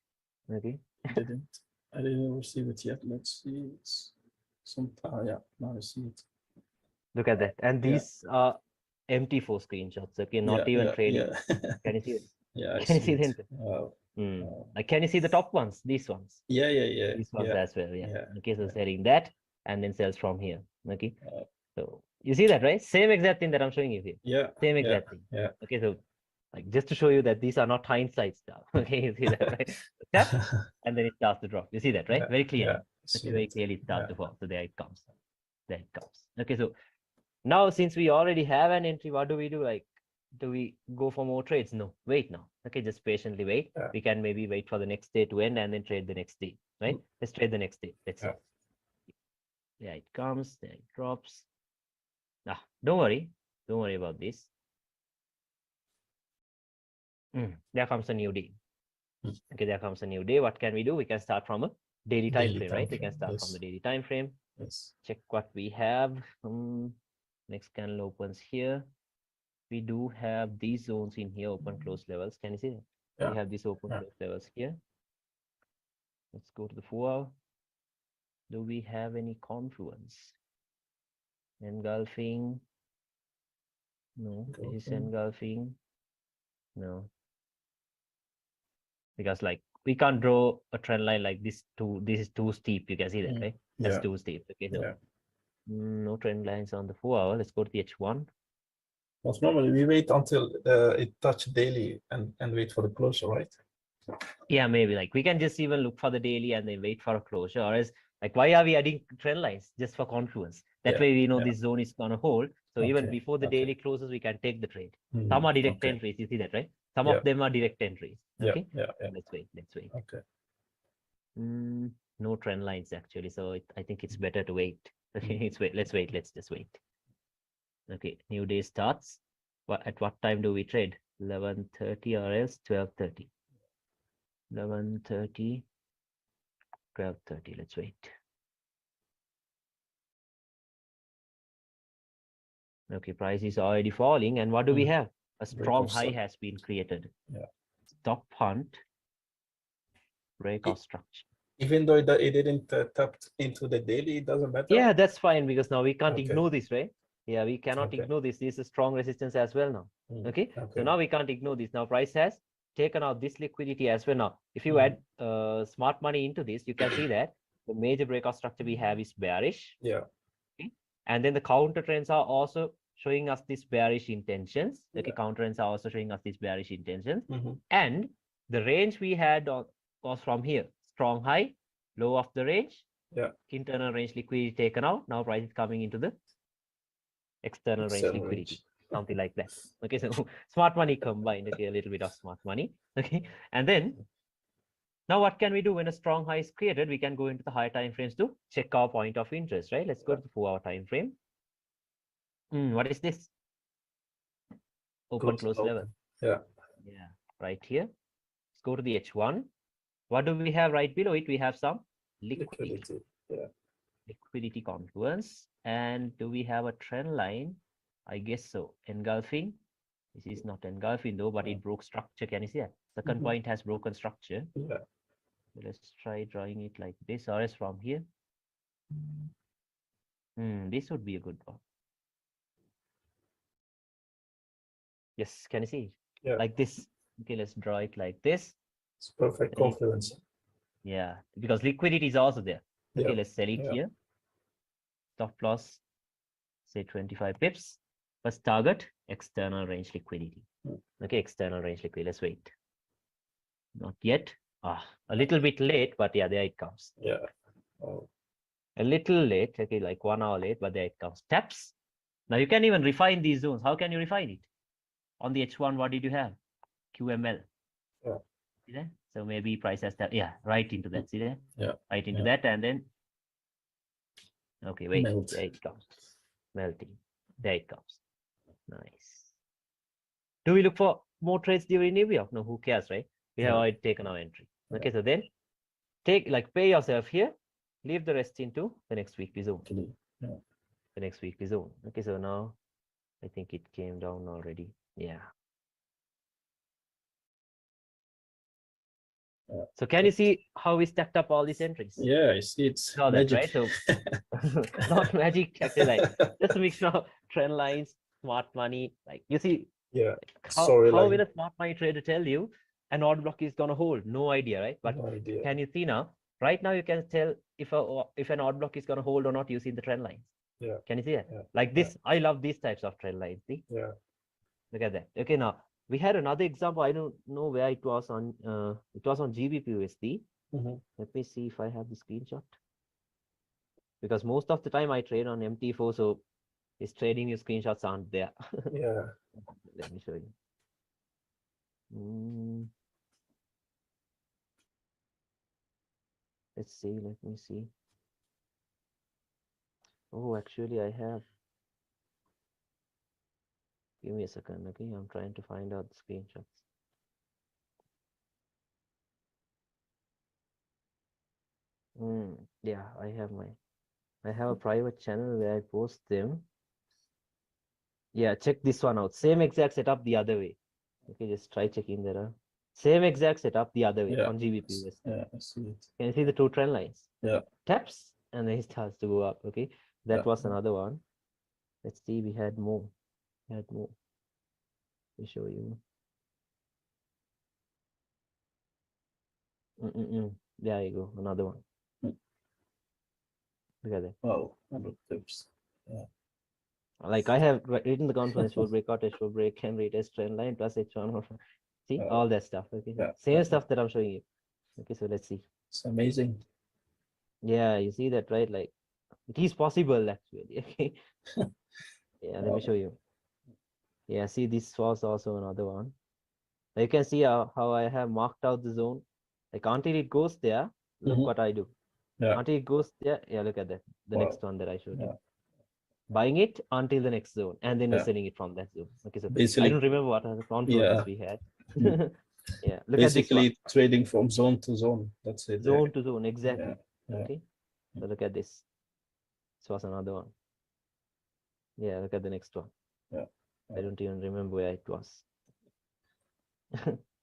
it. Okay. I didn't receive it yet. Let's see. It's some yeah, now I see it. Look at that. And Yeah. these are empty 4 screenshots. Okay, not Yeah, even yeah, trading. yeah. Can you see it? Yeah, I Can you see see it. them? Wow. Wow. Like, can you see the top ones? These ones. Yeah, yeah, yeah, These ones yeah, as well. Yeah. yeah. Okay, so yeah. selling that and then sells from here. Okay. Uh, So you see that, right? Same exact thing that I'm showing you here. Yeah, Same yeah, exact thing. yeah. Okay, so like just to show you that these are not hindsight stuff. Okay, you see that, right? Tap, and then it starts to drop. You see that, right? Yeah, Very clearly. yeah, see Okay, very it. clearly it starts Yeah. to fall. So there it comes. There it comes. Okay, so now since we already have an entry, what do we do? Like, do we go for more trades? No, wait now. Okay, just patiently wait. Yeah. We can maybe wait for the next day to end and then trade the next day, right? Let's trade the next day. Let's see. Yeah. There it comes, there it drops. Ah, don't worry. Don't worry about this. There comes a new day. Mm. Okay, there comes a new day. What can we do? We can start from a daily time Daily frame, time right? We can frame, start from yes. the daily time frame. Yes. Check what we have. Next candle opens here. We do have these zones in here, open close levels. Can you see that? Yeah. We have these open Yeah. close levels here. Let's go to the 4-hour. Do we have any confluence? Engulfing. No, this is engulfing. No. Because like we can't draw a trend line like this this is too steep. You can see that, right? That's Yeah. too steep. Okay, so Yeah. no trend lines on the 4-hour. Let's go to the H1. But normally we wait until it touch daily and wait for the closure, right? Yeah, maybe like we can just even look for the daily and then wait for a closure. Or else, like, why are we adding trend lines just for confluence? That Yeah, way we know yeah. this zone is gonna hold. So even Okay, before the okay. daily closes, we can take the trade. Mhm, Some are direct okay. entries. You see that, right? Some Yeah. of them are direct entries. Yeah, Okay. yeah, yeah. Let's wait. Let's wait. Okay. No trend lines actually. So I think it's better to wait. Okay, it's wait. Let's wait. Let's just wait. Okay, new day starts. At what time do we trade? 11:30 or else 12:30. 11:30, 12:30. Let's wait. Okay, price is already falling. And what do we have? A strong high has been created. Yeah. Stop hunt, break of structure. Even though it didn't tap into the daily, it doesn't matter. Yeah, that's fine because now we can't Okay. ignore this, right? Yeah, we cannot Okay. ignore this. This is a strong resistance as well now. Okay, so Okay. now we can't ignore this. Now price has taken out this liquidity as well. Now, if you add smart money into this, you can see that the major breakout structure we have is bearish. Yeah. Okay, and then the counter trends are also showing us these bearish intentions. Okay, counter trends are also showing us these bearish intentions. And the range we had was from here: strong high, low of the range. Yeah. Internal range liquidity taken out. Now price is coming into the external range liquidity, something like that. Okay, so smart money combined. Okay, a little bit of smart money. Okay, and then now what can we do when a strong high is created? We can go into the higher time frames to check our point of interest, right? Let's go to the 4-hour time frame. What is this? Open close level. Yeah. Yeah, right here. Let's go to the H1. What do we have right below it? We have some liquidity. Yeah. Liquidity confluence. And do we have a trend line? I guess so. Engulfing. This is not engulfing though, but it broke structure. Can you see that? Second point has broken structure. Yeah. So let's try drawing it like this, or else from here. This would be a good one. Yes, can you see? Yeah. Like this. Okay, let's draw it like this. It's perfect confluence. Yeah, because liquidity is also there. Okay, let's sell it here. Stop loss, say 25 pips. First target, external range liquidity. Okay, external range liquidity. Let's wait. Not yet. A little bit late, but yeah, there it comes. Yeah. Oh. A little late. Okay, like 1 hour late, but there it comes. Taps. Now you can even refine these zones. How can you refine it? On the H1, what did you have? QML. Yeah. See that? So maybe price has that. Yeah, right into that. See that? Yeah. Right into that, and then. Okay, wait. Melt. There it comes. Melting. There it comes. Nice. Do we look for more trades during New York? No, who cares, right? We have already taken our entry. Okay, so then pay yourself here, leave the rest into the next weekly zone. Yeah. The next weekly zone. Okay, so now I think it came down already. Yeah. So can you see how we stacked up all these entries? Yeah, I see it's Saw that, magic. right? So not magic, actually, like just a mixture of trend lines, smart money. Like you see, Yeah. how will Storyline. a smart money trader tell you an odd block is gonna hold? No idea, right? But No idea. can you see now? Right now, you can tell if an odd block is gonna hold or not using the trend lines. Yeah. Can you see that? Yeah. Like Yeah. this, I love these types of trend lines. See, Yeah. look at that. Okay, now we had another example. I don't know where it was on. It was on GBP/USD. Mhm. Let me see if I have the screenshot. Because most of the time I trade on MT4, so it's trading your screenshots aren't there. Yeah. Let me show you. Mm, let's see. Let me see. Oh, actually, I have. Give me a second, okay? I'm trying to find out the screenshots. Yeah, I have a private channel where I post them. Yeah, check this one out. Same exact setup the other way. Okay, just try checking that out. Same exact setup the other way Yeah. on GBP USD. Yeah. I see it. Can you see the two trend lines? Yeah. Taps and then it starts to go up. Okay, that Yeah. was another one. Let's see, we had more. We had more. Let me show you. There you go, another one. Mm. Look at that. Wow. 100 tips. Yeah. Like I have written the confluence for breakout, H4 break, and retest trend line plus H1 or see all that stuff. Okay, Yeah. same Yeah. stuff that I'm showing you. Okay, so let's see. It's amazing. Yeah, you see that, right? Like it is possible actually. Okay. Yeah, let me show you. Yeah, see, this was also another one. You can see how I have marked out the zone. Like until it goes there, look Mhm. what I do. Yeah. Until it goes there, yeah, look at that. The Wow. next one that I showed you. Yeah. Buying it until the next zone, and then we're Yeah. selling it from that zone. Okay, so I Basically, don't remember what other confluences yeah. we had. Mm. Yeah, look at this one. Basically trading from zone to zone. That's it. Zone to zone, exactly. Yeah. Okay, so look at this. This was another one. Yeah, look at the next one. Yeah. I don't even remember where it was.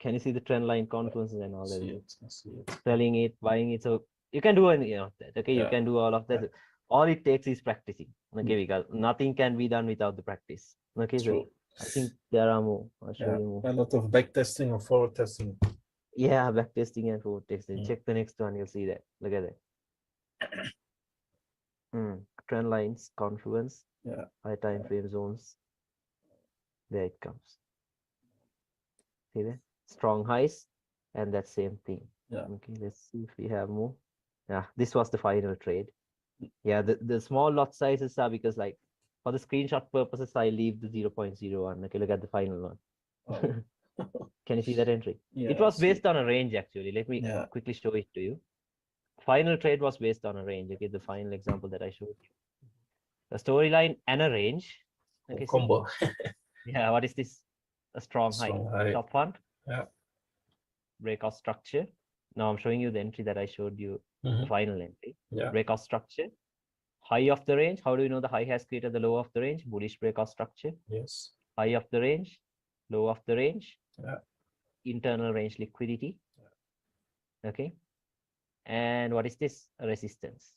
Can you see the trend line confluences and all I see that? it. I see it. Selling it, buying it. So you can do any of that. Okay, you Yeah. can do all of that. Yeah. All it takes is practicing. Okay, because nothing can be done without the practice. Okay, so True. I think there are more. I'll show Yeah. you more. A lot of back testing or forward testing. Yeah, back testing and forward testing. Mm. Check the next one, you'll see that. Look at that. Trend lines, confluence, Yeah. high time frame zones. There it comes. See that? Strong highs and that same thing. Yeah. Okay, let's see if we have more. Yeah, this was the final trade. Yeah, the small lot sizes are because like for the screenshot purposes, I leave the 0.01. Okay, look at the final one. Oh. Can you see that entry? Yeah. It was based on a range actually. Let me Yeah. quickly show it to you. Final trade was based on a range. Okay, the final example that I showed you. A storyline and a range. Okay, see? Combo. Yeah, what is this? A strong high. Strong high. Top one. Yeah. Breakout structure. Now I'm showing you the entry that I showed you, the Mhm. final entry. Yeah. Breakout structure. High of the range. How do you know the high has created the low of the range? Bullish breakout structure. Yes. High of the range, low of the range. Yeah. Internal range liquidity. Okay. And what is this? A resistance.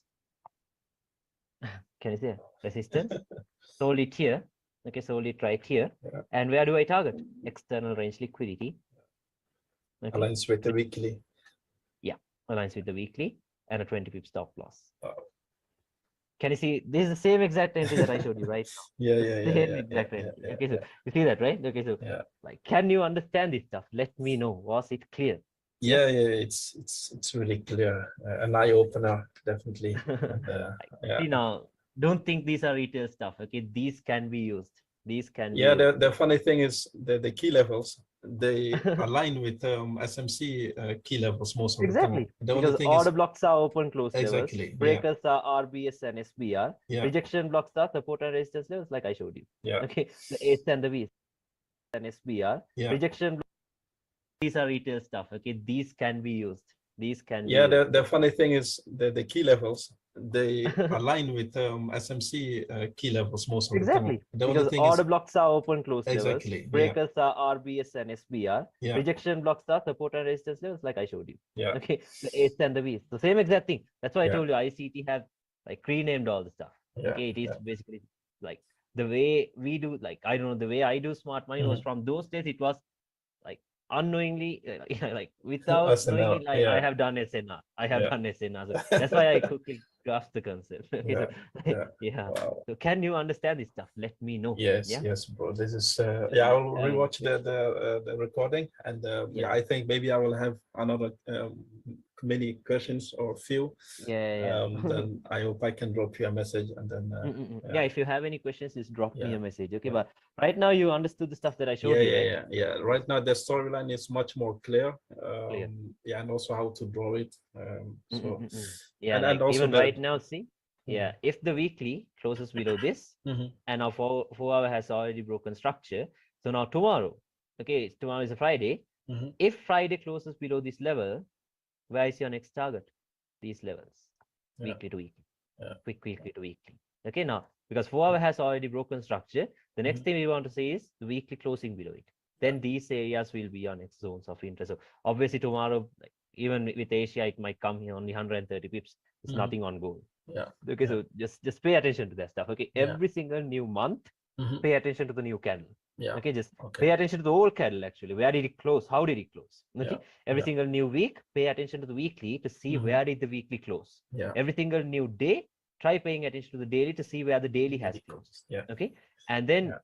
Can you see it? Resistance? Solely here. Okay, solely right here. Yeah. And where do I target? External range liquidity. Okay. Aligns with the weekly. Yeah, aligns with the weekly and a 20 pip stop loss. Wow. Can you see? This is the same exact entry that I showed you right now. Yeah. Yeah. Yeah. Same Yeah. exact Yeah. entry. Yeah. Okay, so Yeah. you see that, right? Okay, so Yeah. like, can you understand this stuff? Let me know. Was it clear? Yeah. Yeah. It's really clear. An eye opener, definitely. And, yeah. See now, don't think these are retail stuff. Okay, these can be used. These can Yeah, be used. the funny thing is the key levels, they align with SMC key levels most of the Exactly. time. The only Because thing order is blocks are open close levels. exactly, yeah, Breakers are RBS and SBR. yeah, Rejection blocks are support and resistance levels, like I showed you. yeah, Okay, the A's and the B's and SBR. yeah, Rejection blocks, these are retail stuff. Okay, these can be used. These can yeah. be used. The funny thing is the key levels, they align with SMC key levels most of the time. Exactly. The only Because thing order is blocks are open close levels. exactly, yeah, Breakers are RBS and SBR. yeah, Rejection blocks are support and resistance levels, like I showed you. yeah, Okay, the A's and the B's. The same exact thing. That's why I yeah, told you ICT have like renamed all the stuff. yeah, Okay, it is yeah, basically like the way we do, like, I don't know, the way I do smart money was Mhm. from those days. It was like unknowingly, yeah, like without knowingly, SNR. like I Yeah, have done SNR. I have yeah, done SNR. So that's why I quickly grasp the concept. Okay, yeah, so yeah. yeah. Wow. So can you understand this stuff? Let me know. Yes, Yeah. yes, bro. This is So yeah. I you will have any rewatch questions? the recording, and yeah, Yeah. I think maybe I will have another many questions or few. Yeah, yeah. Then I hope I can drop you a message, and then Yeah, yeah, if you have any questions, just drop me yeah, a message. Okay, yeah. but right now you understood the stuff that I Yeah, showed you, yeah, right? yeah, yeah. Right now the storyline is much more clear. Clear. Yeah, and also how to draw it. So, Yeah, and like also even the. right now, see, Mhm, yeah, if the weekly closes below this mhm, and our 4 hour has already broken structure, so now tomorrow, okay, tomorrow is a Friday. mhm. If Friday closes below this level, where is your next target? These levels, Yeah, weekly to weekly, yeah. quick weekly to weekly. Okay, now because 4 hour has already broken structure, the next Mhm, thing we want to say is the weekly closing below it. yeah, Then these areas will be your next zones of interest. So obviously tomorrow, like, even with Asia, it might come here only 130 pips. It's mhm, nothing on gold. yeah, Okay, yeah, so just pay attention to that stuff. Okay, yeah. every single new month, Mhm, pay attention to the new candle. yeah. Okay, just Okay. pay attention to the old candle actually. Where did it close? How did it close? Yeah, Okay, every yeah. single new week, pay attention to the weekly to see Mhm, where did the weekly close. yeah. Every single new day, try paying attention to the daily to see where the daily has Daily closed. course. Yeah, Okay, and then yeah,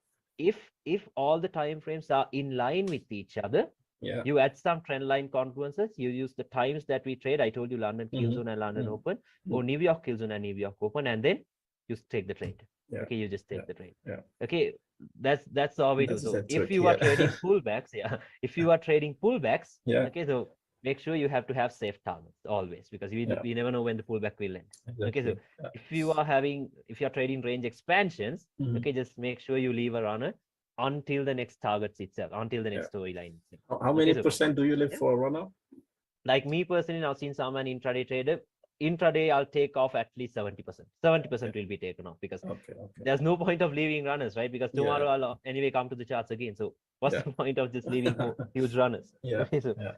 if all the time frames are in line with each other, yeah. you add some trend line confluences. You use the times that we trade. I told you London Kill Mhm, Zone and London mhm, Open, or mhm. New York Kill Zone and New York Open, and then you take the trade. Yeah, Okay, you just yeah, take the trade. yeah. Okay, that's all we do. This is So a if trick. you are Yeah, trading pullbacks, yeah, if you are trading pullbacks, yeah, okay, so make sure you have to have safe targets always because yeah. we never know when the pullback will end. Okay, so Exactly. Yeah. if you are trading range expansions, Mhm, okay, just make sure you leave a runner until the next targets itself, until the yeah. next storyline itself. How Okay, many so percent do you live yeah, for a runner? like me personally, now since I'm an intraday trader, intraday I'll take off at least 70%. Okay, 70% will be taken off because okay, okay. there's no point of leaving runners, right? Because Yeah, tomorrow I'll anyway come to the charts again. So what's yeah, the point of just leaving huge runners? yeah, Okay, so yeah,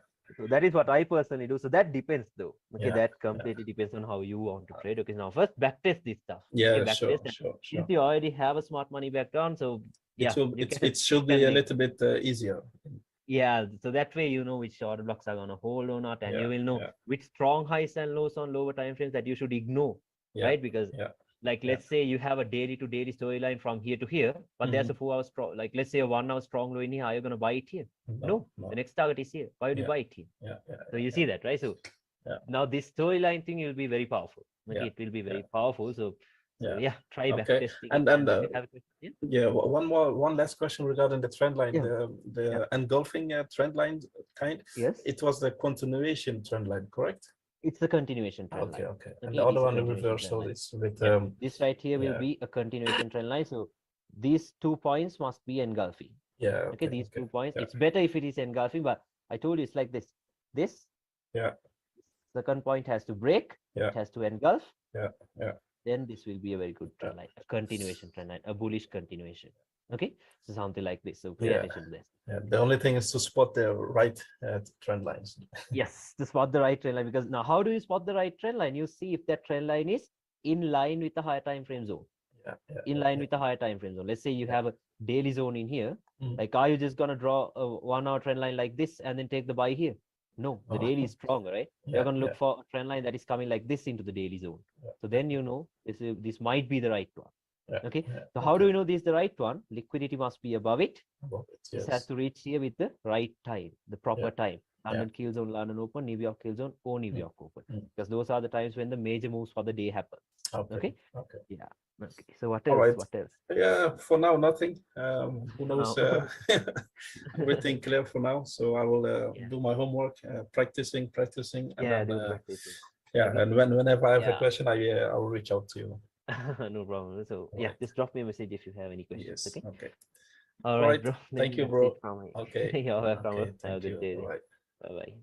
that is what I personally do. So that depends though. Okay, yeah, that yeah. completely depends on how you want to trade. Okay, now first backtest this stuff. Okay, Yeah, sure, backtest. And sure, since sure. you already have a smart money background, so It yeah, will. you can It should you be can a make little bit easier. yeah, so that way you know which order blocks are gonna hold or not, and Yeah, you will know yeah, which strong highs and lows on lower time frames that you should ignore, yeah, right? Because yeah, like yeah. let's say you have a daily to daily storyline from here to here, but there's Hmm. a 4 hour strong, like let's say a 1 hour strong low in here, are you gonna buy it here? No, No, the no. next target is here. Why would you Yeah, buy it here? yeah, yeah, So yeah, you yeah, see that, right? So yeah, now this storyline thing will be very powerful. Okay, yeah, it will be yeah, very powerful. So yeah. yeah, try back Okay. testing it. And And you have a question? Yeah. yeah, one last question regarding the trend line, Yeah. Yeah. the engulfing trend line kind. Yes. It was the continuation trend line, correct? It's a continuation trend Okay, line. okay. And Okay, the it other is a one, the continuation trend reversal, line. is with Yeah, this right here will yeah, be a continuation trend line. So these 2 points must be engulfing. yeah, Okay, okay, these okay. 2 points. Yeah, It's better if it is engulfing, but I told you it's like this. This yeah, second point has to break, yeah, it has to engulf, yeah, yeah, then this will be a very good yeah. trend line, a continuation trend line, a bullish continuation. Okay, so something like this. So pay Yeah, attention to this. yeah. The only thing is to spot the right trend lines. Yes, to spot the right trend line, because now how do you spot the right trend line? You see if that trend line is in line with the higher time frame zone. Yeah, yeah, In yeah, line yeah, with the higher time frame zone. Let's say you yeah. have a daily zone in here. Mhm. Like, are you just gonna draw a 1 hour trend line like this and then take the buy here? No, the Oh, daily is stronger, right? You're yeah, gonna yeah, look for a trend line that is coming like this into the daily zone. yeah, So then you know this might be the right one. yeah, Okay. yeah. So how do Okay. you know this is the right one? Liquidity must be above it. Above it, This has yes. to reach here with the right time, the Yeah, proper time. yeah. London Kill Zone, London Open, New York Kill Zone, or New Mm, York Open. mm. Because those are the times when the major moves for the day happen. Okay, Okay. okay. Yeah. Okay. So what All else? right. What else? Yeah, for now, nothing. Who knows? Now, Everything clear for now. So I will yeah, do my homework, practicing, and yeah, then do practicing. yeah, Okay. and whenever I have a Yeah, question, I will reach out to you. no problem. So All yeah, right. just drop me a message if you have any questions. Yes. Okay. Okay. All All right, right. bro. Thank Then you, that's it bro. from me. Okay. You're welcome, bro. Okay. Have a Thank good you. day. All right. Bye bye.